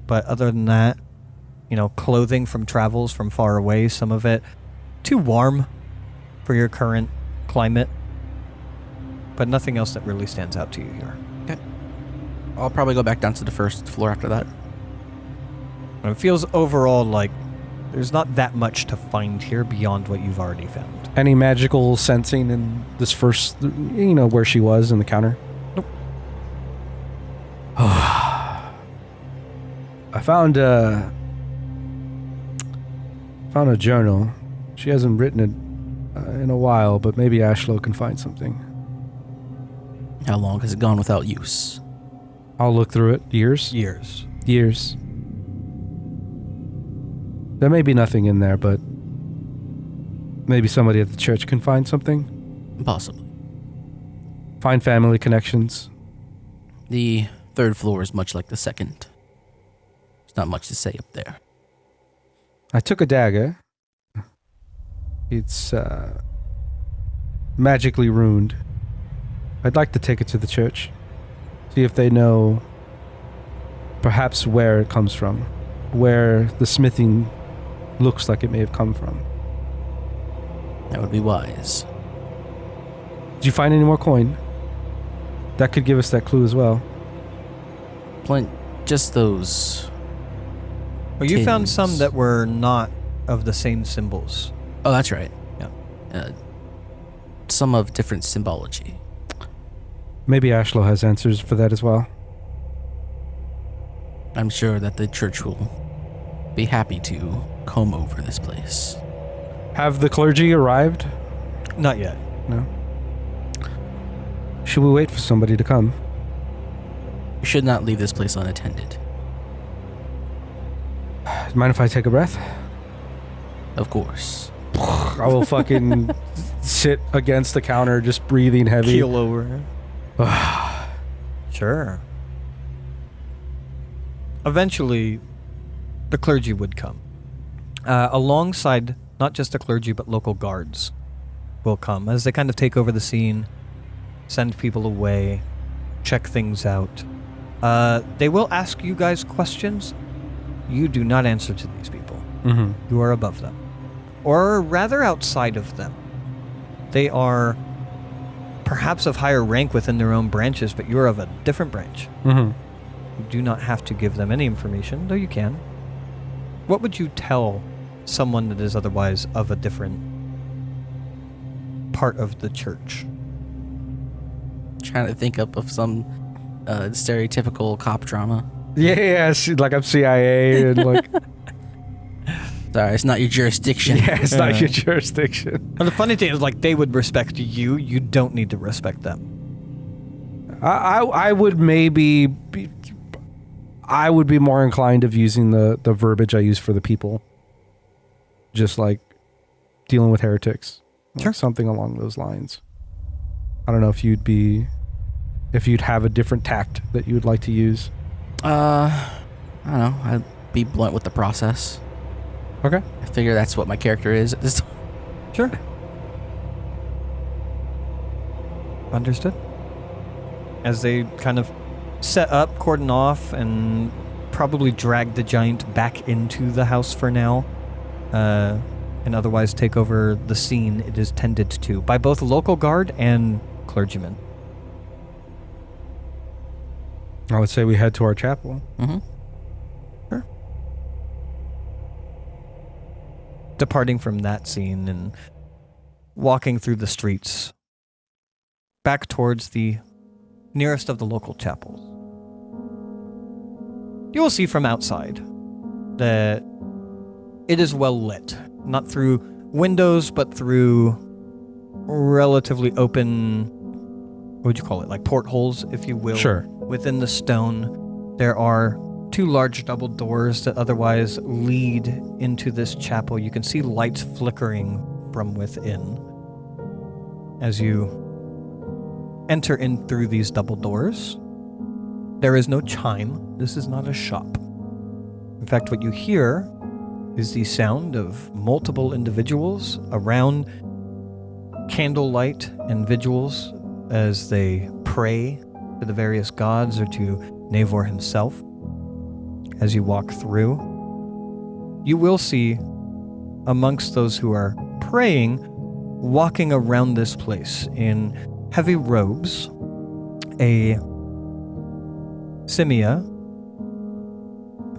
But other than that, clothing from travels from far away, some of it too warm for your current climate. But nothing else that really stands out to you here. Okay. I'll probably go back down to the first floor after that. And it feels overall like there's not that much to find here beyond what you've already found. Any magical sensing in this first, where she was in the counter? Nope. I found a journal. She hasn't written it in a while, but maybe Ashlow can find something. How long has it gone without use? I'll look through it. Years? Years. Years. There may be nothing in there, but maybe somebody at the church can find something. Possibly. Find family connections. The third floor is much like the second. There's not much to say up there. I took a dagger. It's magically ruined. I'd like to take it to the church. See if they know perhaps where it comes from. Where the smithing looks like it may have come from. That would be wise. Did you find any more coin? That could give us that clue as well. Just those. Well, you found tins. some that were not of the same symbols. Oh, that's right. Yeah. Some of different symbology. Maybe Ashlow has answers for that as well. I'm sure that the church will be happy to comb over this place. Have the clergy arrived? Not yet. No. Should we wait for somebody to come? We should not leave this place unattended. Mind if I take a breath? Of course. I will fucking sit against the counter, just breathing heavy. Keel over. Sure. Eventually, the clergy would come. Alongside not just the clergy, but local guards will come as they kind of take over the scene, send people away, check things out. They will ask you guys questions. You do not answer to these people. Mm-hmm. You are above them. Or rather outside of them. They are perhaps of higher rank within their own branches, but you're of a different branch. Mm-hmm. You do not have to give them any information, though you can. What would you tell someone that is otherwise of a different part of the church? Trying to think up of some stereotypical cop drama. Yeah, like I'm CIA and like... Sorry, it's not your jurisdiction. Yeah, it's not your jurisdiction. Well, the funny thing is, like, they would respect you. You don't need to respect them. I would maybe be... I would be more inclined of using the verbiage I use for the people. Just like dealing with heretics. Like Sure. something along those lines. I don't know if you'd have a different tact that you would like to use. I don't know. I'd be blunt with the process. Okay. I figure that's what my character is at this. Sure. Understood. As they kind of set up, cordon off, and probably drag the giant back into the house for now, and otherwise take over the scene it is tended to by both local guard and clergymen. I would say we head to our chapel. Mm-hmm. Sure. Departing from that scene and walking through the streets back towards the nearest of the local chapels. You will see from outside that it is well lit, not through windows, but through relatively open, what would you call it, like portholes, if you will. Sure. Within the stone, there are two large double doors that otherwise lead into this chapel. You can see lights flickering from within. As you enter in through these double doors, there is no chime. This is not a shop. In fact, what you hear is the sound of multiple individuals around candlelight and vigils as they pray to the various gods or to Naevor himself. As you walk through, you will see amongst those who are praying, walking around this place in heavy robes, a Simia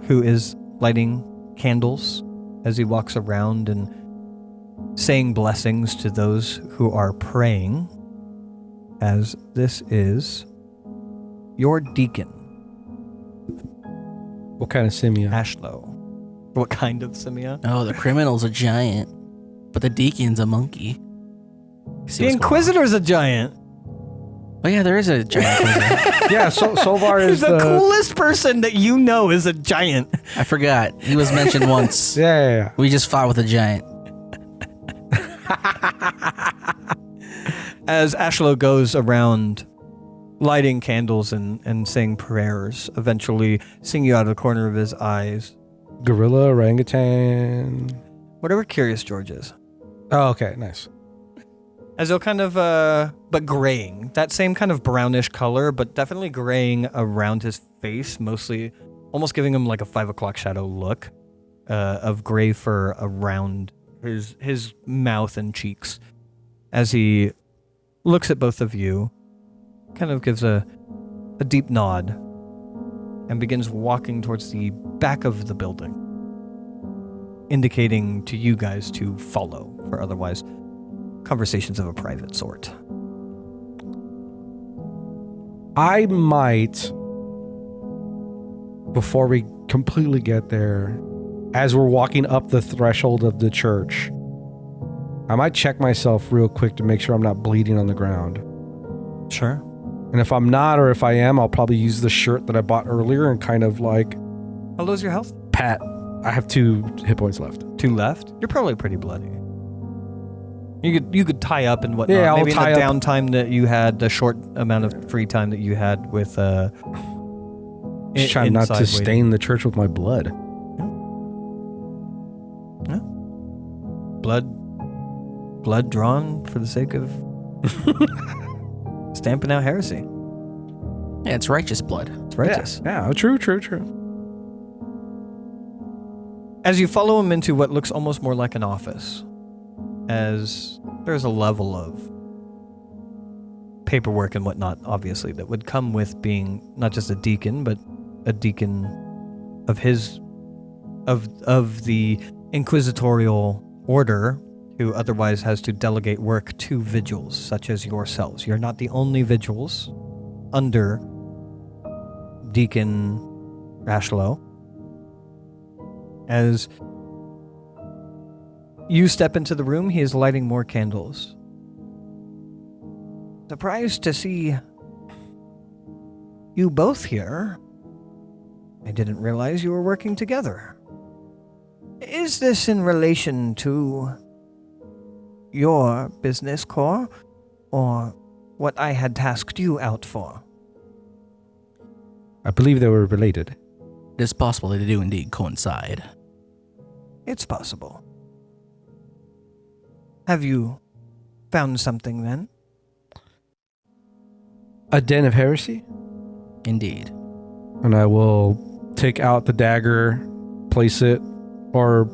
who is lighting candles as he walks around and saying blessings to those who are praying, as this is your deacon, What kind of simia? Ashlow. What kind of Simia? Oh, the criminal's a giant, but the deacon's a monkey. See The what's going Inquisitor's a giant. on. Oh yeah, there is a giant inquisitor. Yeah, Solvar is the coolest person that you know is a giant. I forgot. He was mentioned once. Yeah. We just fought with a giant. As Ashlow goes around lighting candles and saying prayers, eventually seeing you out of the corner of his eyes. Gorilla, orangutan. Whatever Curious George is. Oh, okay, nice. As he'll kind of, but graying. That same kind of brownish color, but definitely graying around his face, mostly almost giving him like a 5 o'clock shadow look of gray fur around his mouth and cheeks. As he looks at both of you, kind of gives a deep nod, and begins walking towards the back of the building, indicating to you guys to follow, for otherwise conversations of a private sort. I might, before we completely get there, as we're walking up the threshold of the church, I might check myself real quick to make sure I'm not bleeding on the ground. Sure. And if I'm not, or if I am, I'll probably use the shirt that I bought earlier and kind of like How low's your health? pat. I have 2 hit points left. 2 left? You're probably pretty bloody. You could tie up and whatnot. Yeah, I'll Maybe tie in the up. downtime that you had, the short amount of free time that you had with Just trying not to inside stain the church with my blood. blood drawn for the sake of stamping out heresy. Yeah, it's righteous blood. It's righteous. Yeah, true. As you follow him into what looks almost more like an office, as there's a level of paperwork and whatnot, obviously, that would come with being not just a deacon, but a deacon of the inquisitorial order, who otherwise has to delegate work to vigils such as yourselves. You're not the only vigils under Deacon Rashlow. As you step into the room, he is lighting more candles. Surprised to see you both here. I didn't realize you were working together. Is this in relation to your business core, or what I had tasked you out for? I believe they were related. It is possible they do indeed coincide. It's possible. Have you found something then? A den of heresy? Indeed. And I will take out the dagger, place it, or,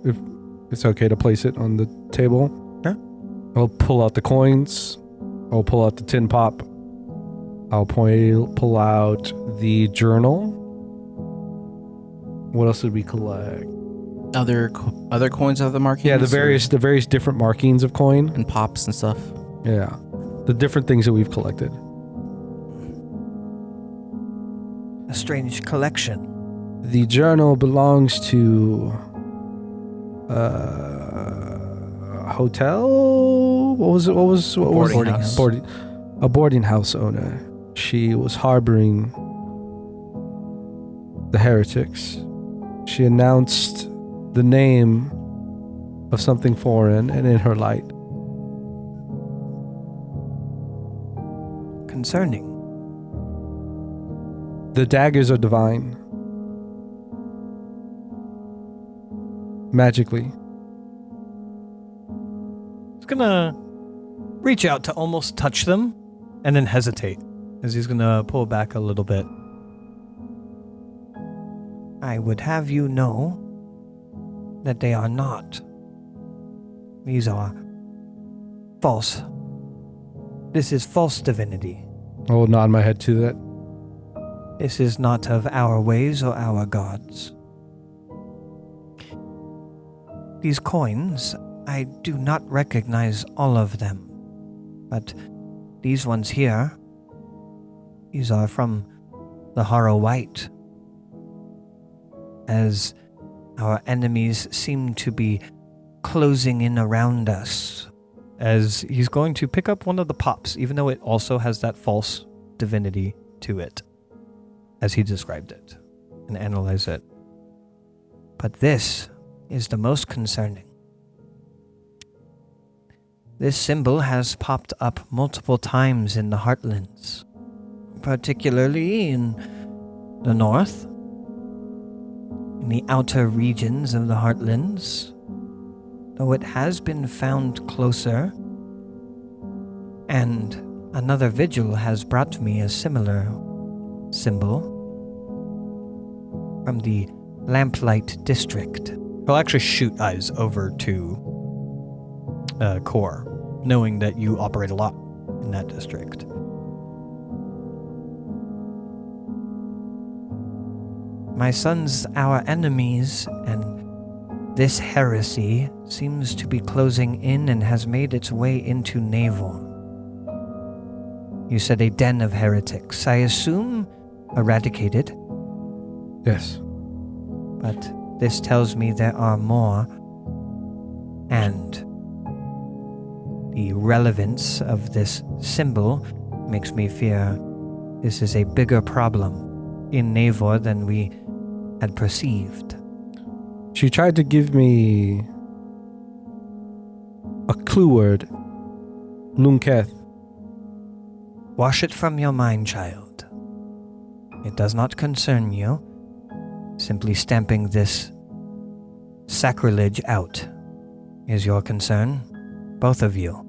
if it's okay to place it on the table. Yeah. I'll pull out the coins. I'll pull out the tin pop. I'll pull out the journal. What else did we collect? Other coins of the markings? Yeah, the various different markings of coin. and pops and stuff. Yeah. The different things that we've collected. A strange collection. The journal belongs to hotel. What was it? Boarding house. A boarding house owner. She was harboring the heretics. She announced the name of something foreign and in her light. Concerning. The daggers are divine. Magically. He's gonna reach out to almost touch them and then hesitate as he's gonna pull back a little bit. I would have you know that they are not. These are false. This is false divinity. I will nod my head to that. This is not of our ways or our gods. These coins, I do not recognize all of them, but these ones here, these are from the Harrow White. As our enemies seem to be closing in around us. As he's going to pick up one of the pops, even though it also has that false divinity to it, as he described it, and analyze it. But this is the most concerning. This symbol has popped up multiple times in the Heartlands, particularly in the north, in the outer regions of the Heartlands, though it has been found closer, and another vigil has brought me a similar symbol from the Lamplight District. He'll actually shoot eyes over to Core, knowing that you operate a lot in that district. My sons, our enemies, and this heresy seems to be closing in and has made its way into Naevor. You said a den of heretics. I assume eradicated, Yes. but this tells me there are more, and the relevance of this symbol makes me fear this is a bigger problem in Naevor than we had perceived. She tried to give me a clue word. Lunketh. Wash it from your mind, child. It does not concern you. Simply stamping this sacrilege out is your concern, both of you.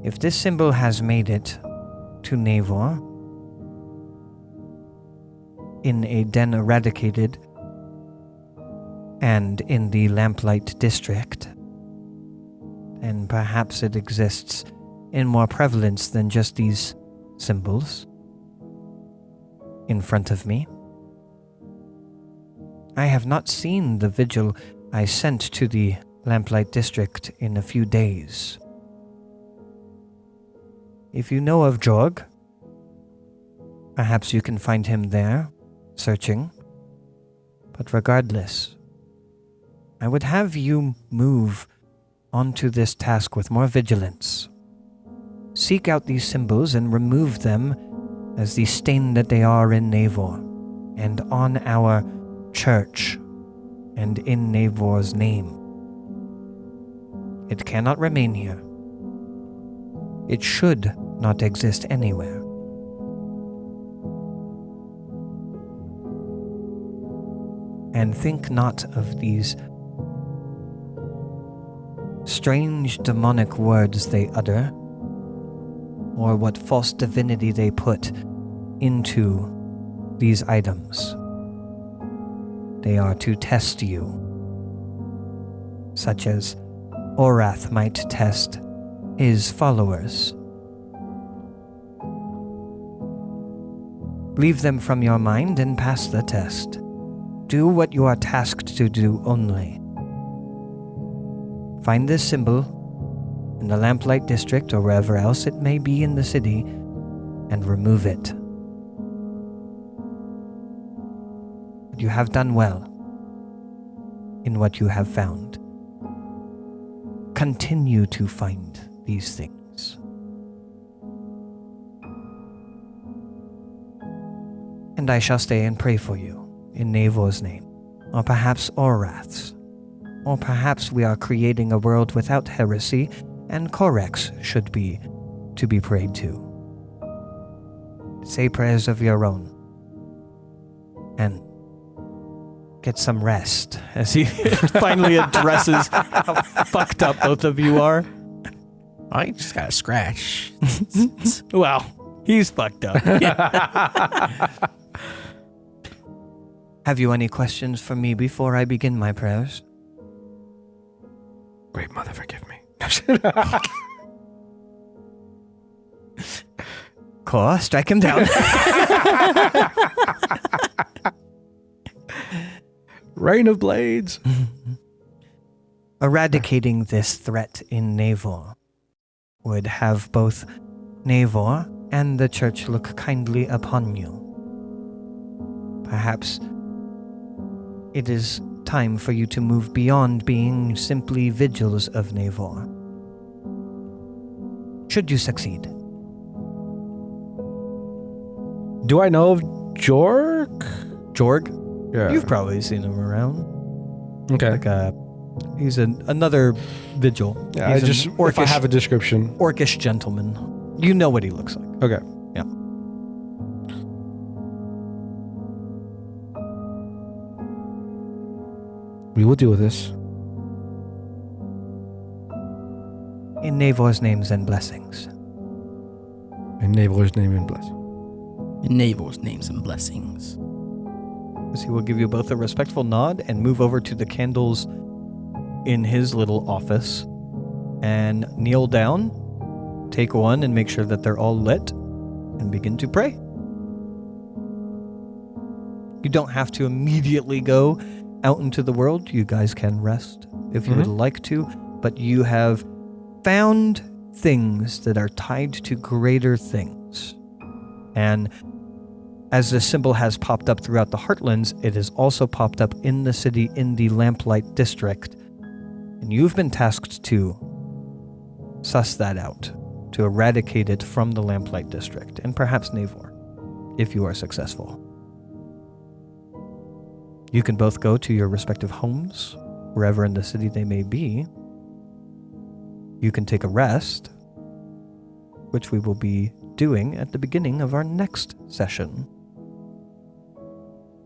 If this symbol has made it to Naevor in a den eradicated and in the Lamplight District, then perhaps it exists in more prevalence than just these symbols in front of me. I have not seen the vigil I sent to the Lamplight District in a few days. If you know of Jorg, perhaps you can find him there, searching. But regardless, I would have you move onto this task with more vigilance. Seek out these symbols and remove them as the stain that they are in Naevor, and on our church, and in Naevor's name. It cannot remain here. It should not exist anywhere. And think not of these strange demonic words they utter, or what false divinity they put into these items. They are to test you, such as Orath might test his followers. Leave them from your mind and pass the test. Do what you are tasked to do only. Find this symbol in the Lamplight District or wherever else it may be in the city and remove it. But you have done well in what you have found. Continue to find these things. And I shall stay and pray for you in Naevor's name, or perhaps Orath's, or perhaps we are creating a world without heresy, and Korex should be to be prayed to. Say prayers of your own, and get some rest, as he finally addresses how fucked up both of you are. I just got a scratch. Well, he's fucked up. Have you any questions for me before I begin my prayers? Great mother, forgive me. Cor, strike him down. Rain of blades. Eradicating this threat in Naevor would have both Naevor and the church look kindly upon you. Perhaps it is time for you to move beyond being simply vigils of Naevor. Should you succeed. Do I know of Jorg? Jorg? Yeah. You've probably seen him around. Okay. Like he's another vigil. Yeah, He's I just if I have a description. orcish gentleman. You know what he looks like. Okay. Yeah. We will deal with this. In Naevor's names and blessings. In Naevor's name and blessing. In Naevor's names and blessings. As he will give you both a respectful nod and move over to the candles in his little office and kneel down, take one and make sure that they're all lit, and begin to pray. You don't have to immediately go out into the world. You guys can rest if you would like to, but you have found things that are tied to greater things. And as this symbol has popped up throughout the Heartlands, it has also popped up in the city in the Lamplight District. And you've been tasked to suss that out, to eradicate it from the Lamplight District, and perhaps Naevor, if you are successful. You can both go to your respective homes, wherever in the city they may be. You can take a rest, which we will be doing at the beginning of our next session,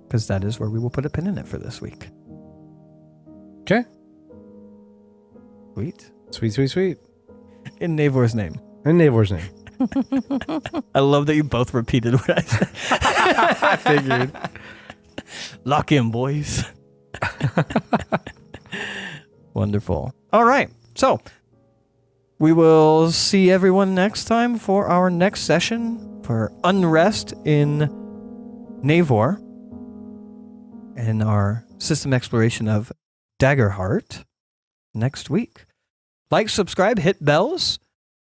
because that is where we will put a pin in it for this week. Okay. Sweet. Sweet, sweet, sweet. In Naevor's name. In Naevor's name. I love that you both repeated what I said. I figured. Lock in, boys. Wonderful. All right. So, we will see everyone next time for our next session for Unrest in Naevor and our system exploration of Daggerheart next week. Like, subscribe, hit bells,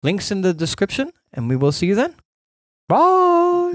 links in the description, and we will see you then. Bye.